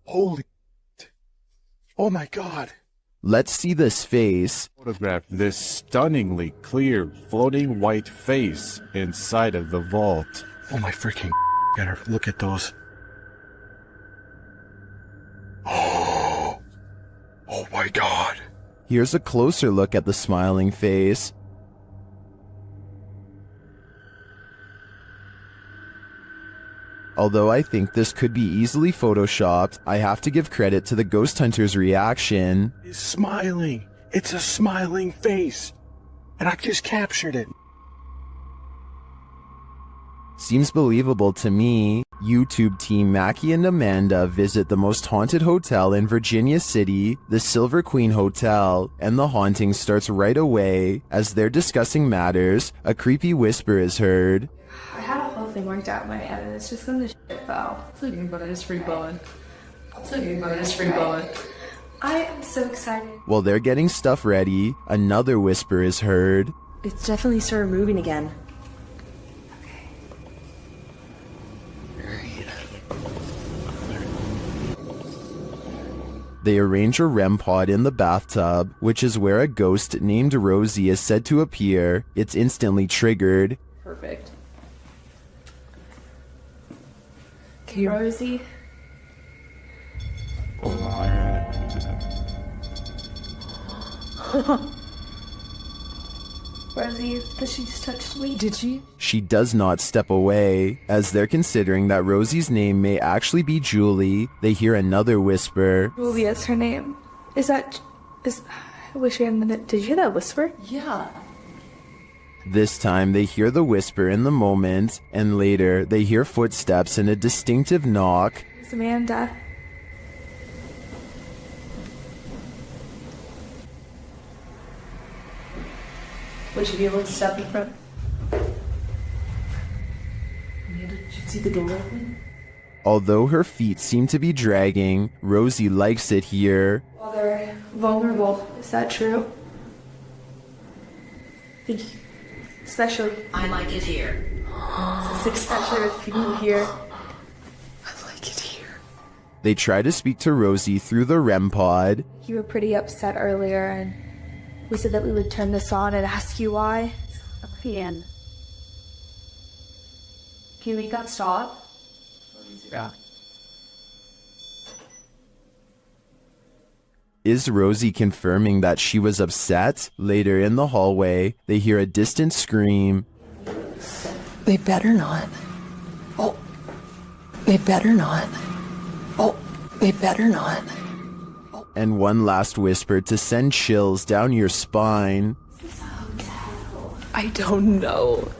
Holy. Oh my god. Let's see this face. Photograph this stunningly clear floating white face inside of the vault. Oh my freaking. Gotta look at those. Oh. Oh my god. Here's a closer look at the smiling face. Although I think this could be easily photoshopped, I have to give credit to the ghost hunter's reaction. It's smiling. It's a smiling face. And I just captured it. Seems believable to me. YouTube team Mackie and Amanda visit the most haunted hotel in Virginia City, the Silver Queen Hotel, and the haunting starts right away. As they're discussing matters, a creepy whisper is heard. I had a whole thing worked out in my head and it's just gonna shit fell. It's okay, but it's free blowing. It's okay, but it's free blowing. I am so excited. While they're getting stuff ready, another whisper is heard. It's definitely started moving again. They arrange a REM pod in the bathtub, which is where a ghost named Rosie is said to appear. It's instantly triggered. Perfect. Okay, Rosie. Rosie, does she just touch me? Did she? She does not step away. As they're considering that Rosie's name may actually be Julie, they hear another whisper. Julia's her name. I wish we had a minute. Did you hear that whisper? Yeah. This time they hear the whisper in the moment, and later they hear footsteps and a distinctive knock. It's Amanda. Would you be able to step in front? Amanda, did you see the door open? Although her feet seem to be dragging, Rosie likes it here. While they're vulnerable. Is that true? Especially. I like it here. Especially with people here. They try to speak to Rosie through the REM pod. You were pretty upset earlier, and we said that we would turn this on and ask you why. Can you make that stop? Yeah. Is Rosie confirming that she was upset? Later in the hallway, they hear a distant scream. They better not. Oh, they better not. Oh, they better not. And one last whisper to send chills down your spine. I don't know.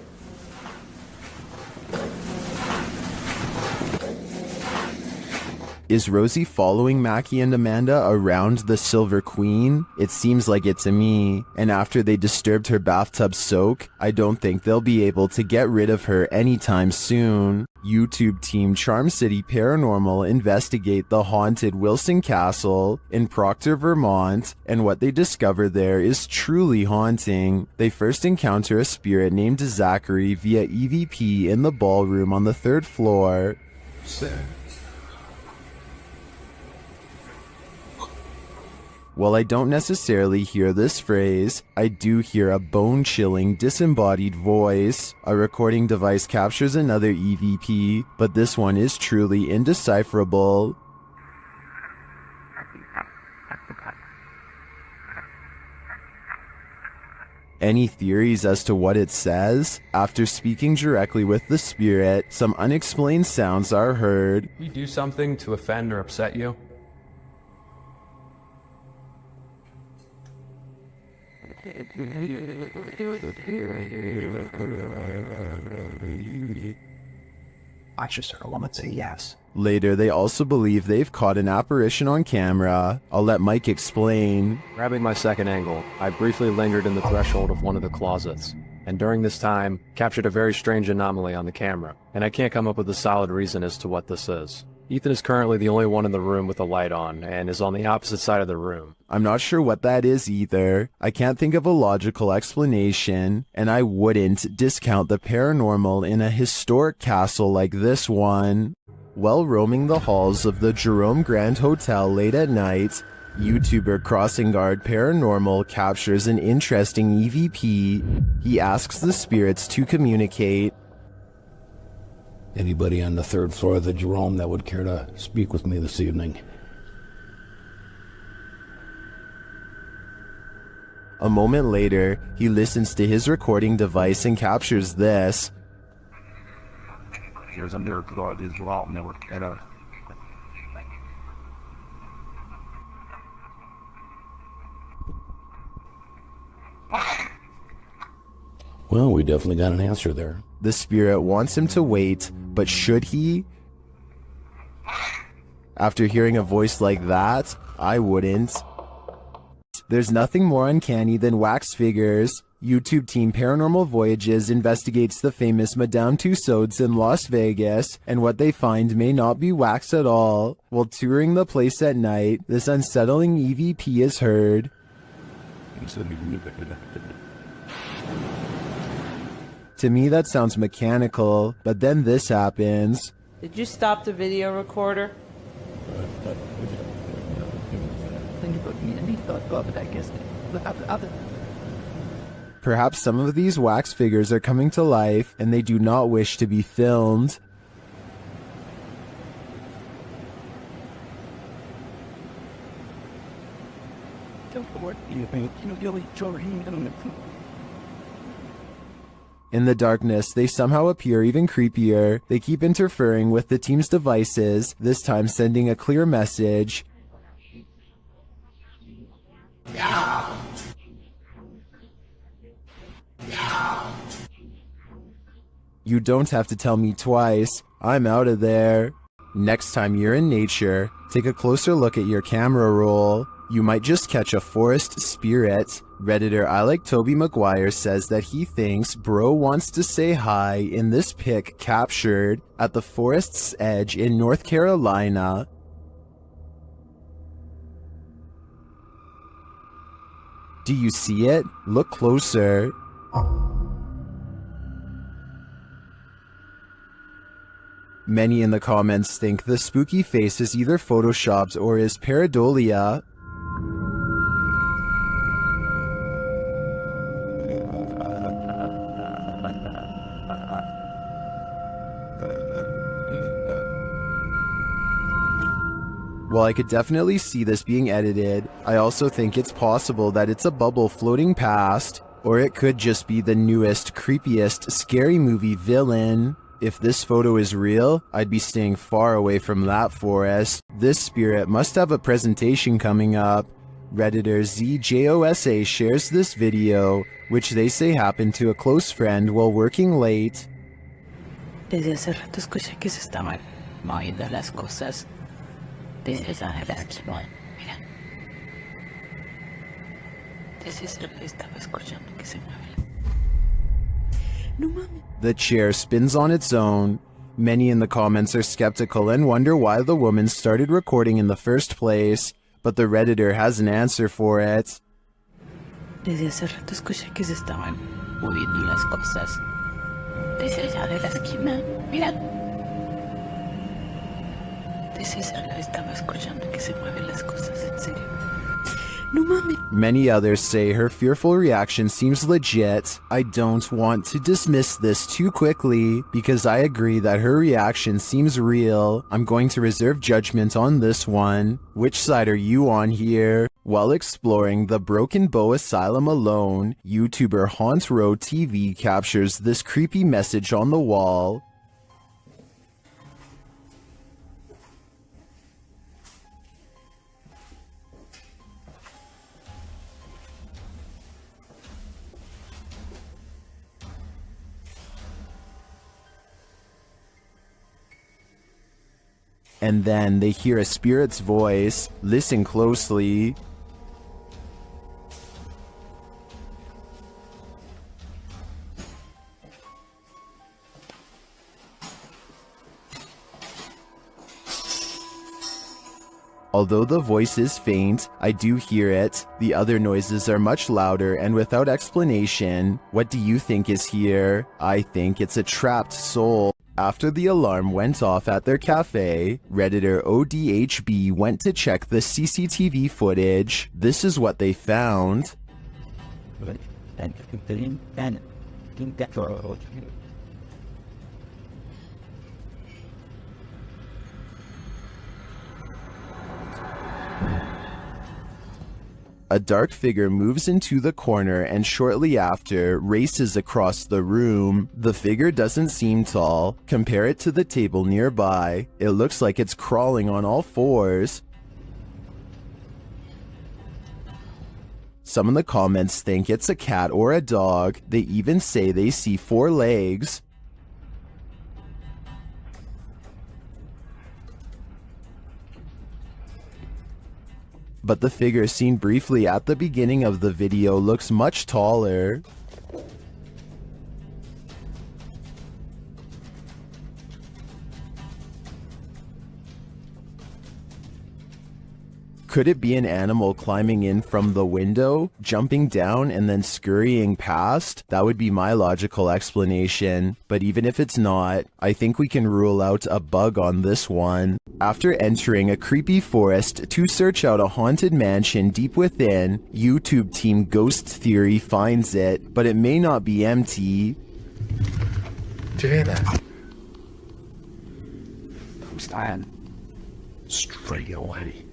Is Rosie following Mackie and Amanda around the Silver Queen? It seems like it to me. And after they disturbed her bathtub soak, I don't think they'll be able to get rid of her anytime soon. YouTube team Charm City Paranormal investigate the haunted Wilson Castle in Proctor, Vermont, and what they discover there is truly haunting. They first encounter a spirit named Zachary via EVP in the ballroom on the 3rd floor. While I don't necessarily hear this phrase, I do hear a bone-chilling, disembodied voice. A recording device captures another EVP, but this one is truly indecipherable. Any theories as to what it says? After speaking directly with the spirit, some unexplained sounds are heard. We do something to offend or upset you? I just heard a woman say yes. Later, they also believe they've caught an apparition on camera. I'll let Mike explain. Grabbing my second angle, I briefly lingered in the threshold of one of the closets, and during this time, captured a very strange anomaly on the camera, and I can't come up with a solid reason as to what this is. Ethan is currently the only one in the room with a light on, and is on the opposite side of the room. I'm not sure what that is either. I can't think of a logical explanation, and I wouldn't discount the paranormal in a historic castle like this one. While roaming the halls of the Jerome Grand Hotel late at night, YouTuber Crossing Guard Paranormal captures an interesting EVP. He asks the spirits to communicate. Anybody on the 3rd floor of the Jerome that would care to speak with me this evening? A moment later, he listens to his recording device and captures this. There's a miracle of this Jerome that would care to... Well, we definitely got an answer there. The spirit wants him to wait, but should he? After hearing a voice like that, I wouldn't. There's nothing more uncanny than wax figures. YouTube team Paranormal Voyages investigates the famous Madame Tussauds in Las Vegas, and what they find may not be wax at all. While touring the place at night, this unsettling EVP is heard. To me, that sounds mechanical, but then this happens. Did you stop the video recorder? Perhaps some of these wax figures are coming to life, and they do not wish to be filmed. In the darkness, they somehow appear even creepier. They keep interfering with the team's devices, this time sending a clear message. You don't have to tell me twice. I'm out of there. Next time you're in nature, take a closer look at your camera roll. You might just catch a forest spirit. Redditor I Like Toby McGuire says that he thinks Bro wants to say hi in this pic captured at the forest's edge in North Carolina. Do you see it? Look closer. Many in the comments think the spooky face is either photoshopped or is pareidolia. While I could definitely see this being edited, I also think it's possible that it's a bubble floating past, or it could just be the newest, creepiest, scary movie villain. If this photo is real, I'd be staying far away from that forest. This spirit must have a presentation coming up. Redditor ZJOSA shares this video, which they say happened to a close friend while working late. Desde hace rato escuché que se estaban moviendo las cosas. Desde esa relación, mira. Desde ese rato estaba escuchando que se mueve. No mames. The chair spins on its own. Many in the comments are skeptical and wonder why the woman started recording in the first place, but the Redditor has an answer for it. Desde hace rato escuché que se estaban moviendo las cosas. Desde allá de la esquina, mira. Desde esa hora estaba escuchando que se mueven las cosas, en serio. No mames. Many others say her fearful reaction seems legit. I don't want to dismiss this too quickly, because I agree that her reaction seems real. I'm going to reserve judgment on this one. Which side are you on here? While exploring the Broken Bow Asylum alone, YouTuber Haunt Row TV captures this creepy message on the wall. And then they hear a spirit's voice. Listen closely. Although the voice is faint, I do hear it. The other noises are much louder and without explanation. What do you think is here? I think it's a trapped soul. After the alarm went off at their cafe, Redditor ODHB went to check the CCTV footage. This is what they found. A dark figure moves into the corner and shortly after races across the room. The figure doesn't seem tall. Compare it to the table nearby. It looks like it's crawling on all fours. Some in the comments think it's a cat or a dog. They even say they see 4 legs. But the figure seen briefly at the beginning of the video looks much taller. Could it be an animal climbing in from the window, jumping down, and then scurrying past? That would be my logical explanation. But even if it's not, I think we can rule out a bug on this one. After entering a creepy forest to search out a haunted mansion deep within, YouTube team Ghost Theory finds it, but it may not be empty. Did you hear that? I'm staying straight away.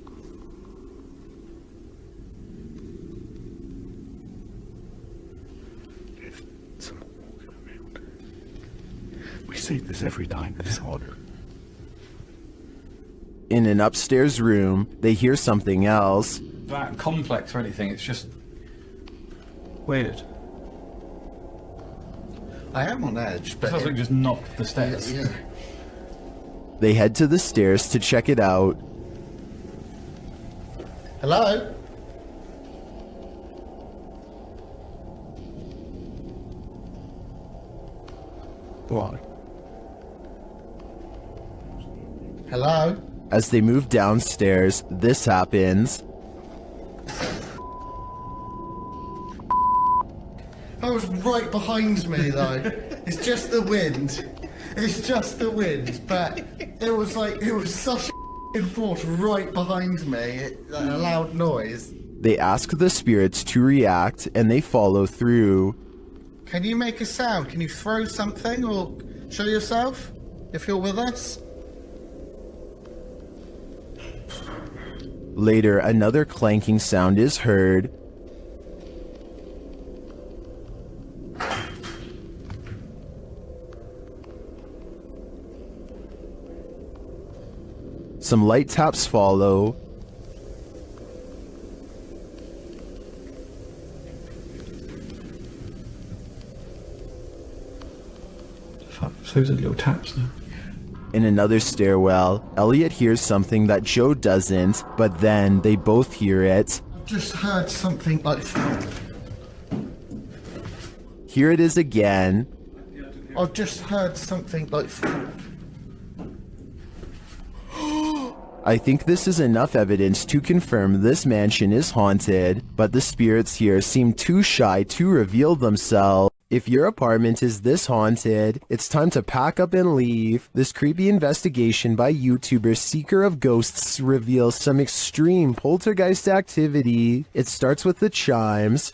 We see this every time, it's harder. In an upstairs room, they hear something else. That complex or anything, it's just weird. I am on edge, but it sounds like just knocked the stairs. Yeah. They head to the stairs to check it out. Hello? What? Hello? As they move downstairs, this happens. That was right behind me, though. It's just the wind. It's just the wind. But it was such a force right behind me. A loud noise. They ask the spirits to react, and they follow through. Can you make a sound? Can you throw something or show yourself if you're with us? Later, another clanking sound is heard. Some light taps follow. Fuck, those are little taps now. In another stairwell, Elliot hears something that Joe doesn't, but then they both hear it. Just heard something like... Here it is again. I've just heard something like... I think this is enough evidence to confirm this mansion is haunted, but the spirits here seem too shy to reveal themselves. If your apartment is this haunted, it's time to pack up and leave. This creepy investigation by YouTuber Seeker of Ghosts reveals some extreme poltergeist activity. It starts with the chimes.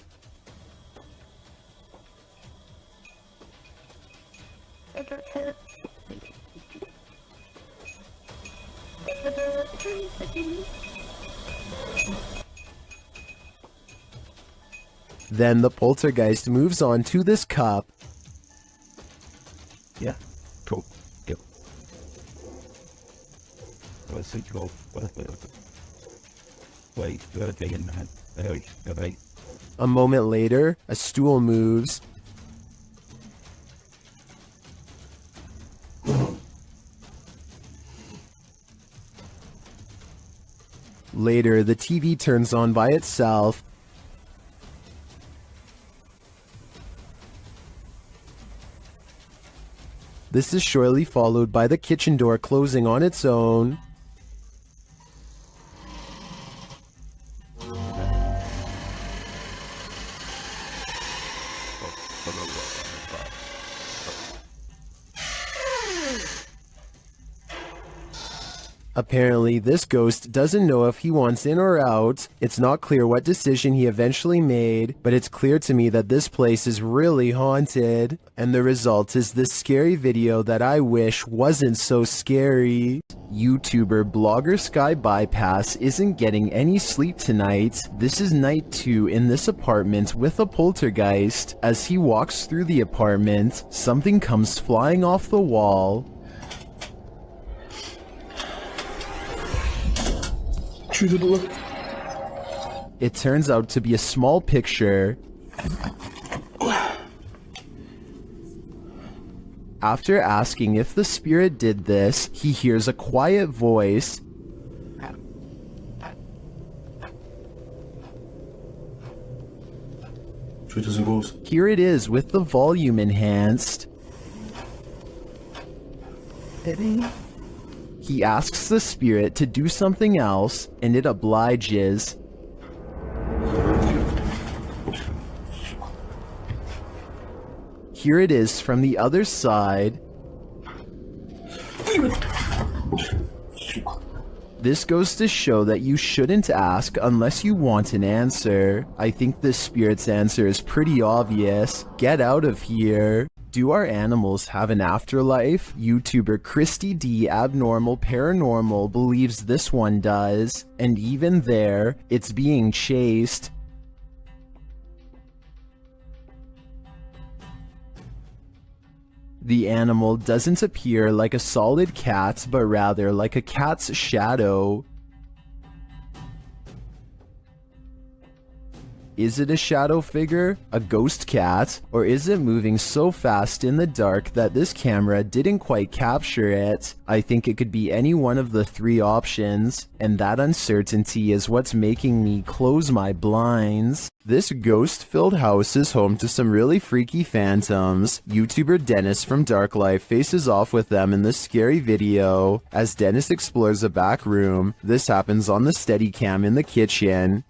Then the poltergeist moves on to this cup. Yeah, cool. Yep. Let's see, go. Wait, A moment later, a stool moves. Later, the TV turns on by itself. This is shortly followed by the kitchen door closing on its own. Apparently, this ghost doesn't know if he wants in or out. It's not clear what decision he eventually made, but it's clear to me that this place is really haunted. And the result is this scary video that I wish wasn't so scary. YouTuber blogger Sky Bypass isn't getting any sleep tonight. This is night 2 in this apartment with a poltergeist. As he walks through the apartment, something comes flying off the wall. It turns out to be a small picture. After asking if the spirit did this, he hears a quiet voice. Here it is with the volume enhanced. He asks the spirit to do something else, and it obliges. Here it is from the other side. This goes to show that you shouldn't ask unless you want an answer. I think this spirit's answer is pretty obvious. Get out of here. Do our animals have an afterlife? YouTuber Christy D Abnormal Paranormal believes this one does, and even there, it's being chased. The animal doesn't appear like a solid cat, but rather like a cat's shadow. Is it a shadow figure, a ghost cat, or is it moving so fast in the dark that this camera didn't quite capture it? I think it could be any one of the 3 options, and that uncertainty is what's making me close my blinds. This ghost-filled house is home to some really freaky phantoms. YouTuber Dennis from Dark Life faces off with them in this scary video. As Dennis explores a back room, this happens on the Steadicam in the kitchen.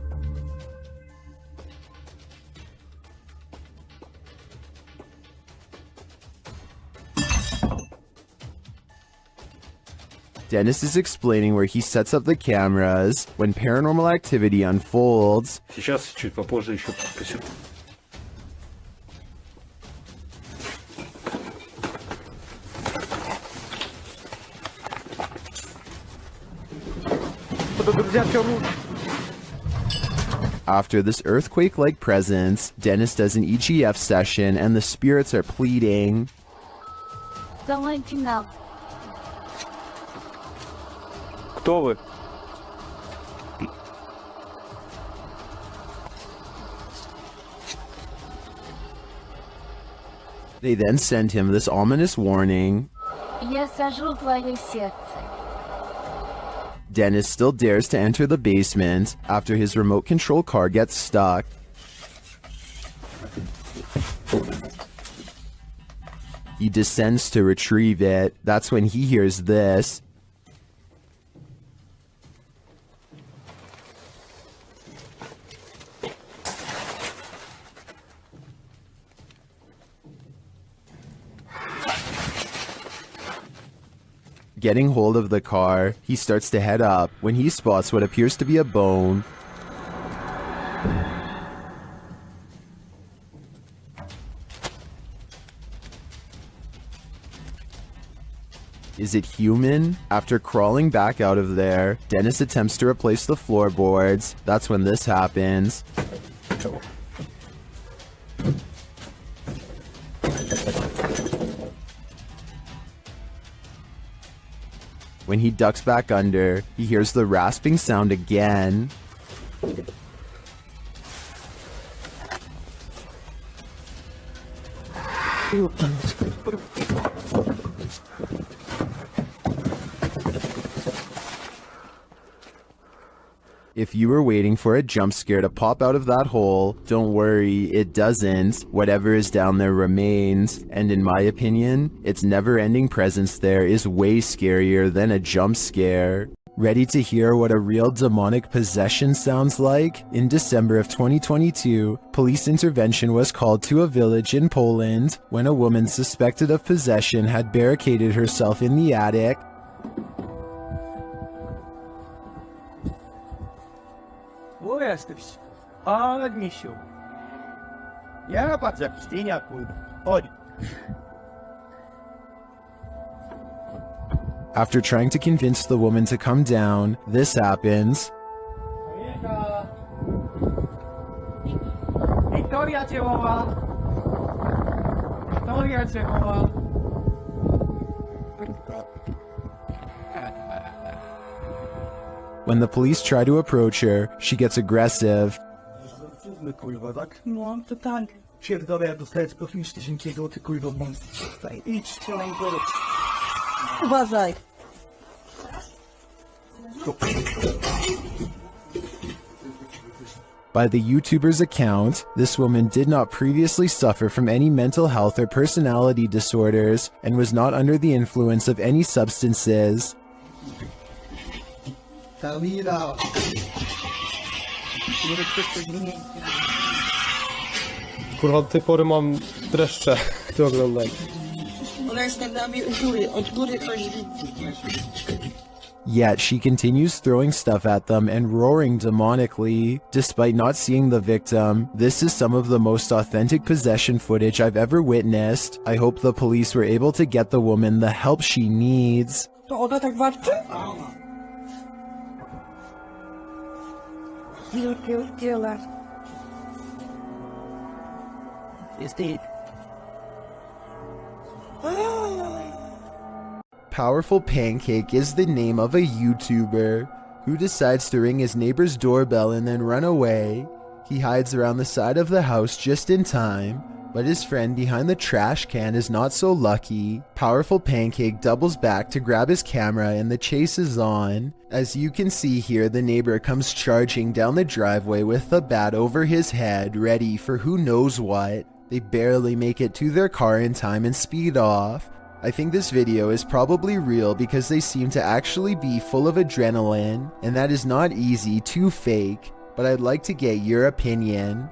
Dennis is explaining where he sets up the cameras when paranormal activity unfolds. Сейчас чуть попозже еще посмотрим. After this earthquake-like presence, Dennis does an EGF session and the spirits are pleading. Don't let you know. Кто вы? They then send him this ominous warning. Я сожру твое сердце. Dennis still dares to enter the basement after his remote control car gets stuck. He descends to retrieve it. That's when he hears this. Getting hold of the car, he starts to head up when he spots what appears to be a bone. Is it human? After crawling back out of there, Dennis attempts to replace the floorboards. That's when this happens. When he ducks back under, he hears the rasping sound again. If you were waiting for a jump scare to pop out of that hole, don't worry, it doesn't. Whatever is down there remains, and in my opinion, its never-ending presence there is way scarier than a jump scare. Ready to hear what a real demonic possession sounds like? In December of 2022, police intervention was called to a village in Poland when a woman suspected of possession had barricaded herself in the attic. After trying to convince the woman to come down, this happens. When the police try to approach her, she gets aggressive. Uważaj. By the YouTuber's account, this woman did not previously suffer from any mental health or personality disorders and was not under the influence of any substances. Kurwa, do tej pory mam dreszcze, to oglądam. Yet she continues throwing stuff at them and roaring demonically. Despite not seeing the victim, this is some of the most authentic possession footage I've ever witnessed. I hope the police were able to get the woman the help she needs. To ona tak walczy? Powerful Pancake is the name of a YouTuber who decides to ring his neighbor's doorbell and then run away. He hides around the side of the house just in time, but his friend behind the trash can is not so lucky. Powerful Pancake doubles back to grab his camera and the chase is on. As you can see here, the neighbor comes charging down the driveway with the bat over his head, ready for who knows what. They barely make it to their car in time and speed off. I think this video is probably real because they seem to actually be full of adrenaline, and that is not easy to fake, but I'd like to get your opinion.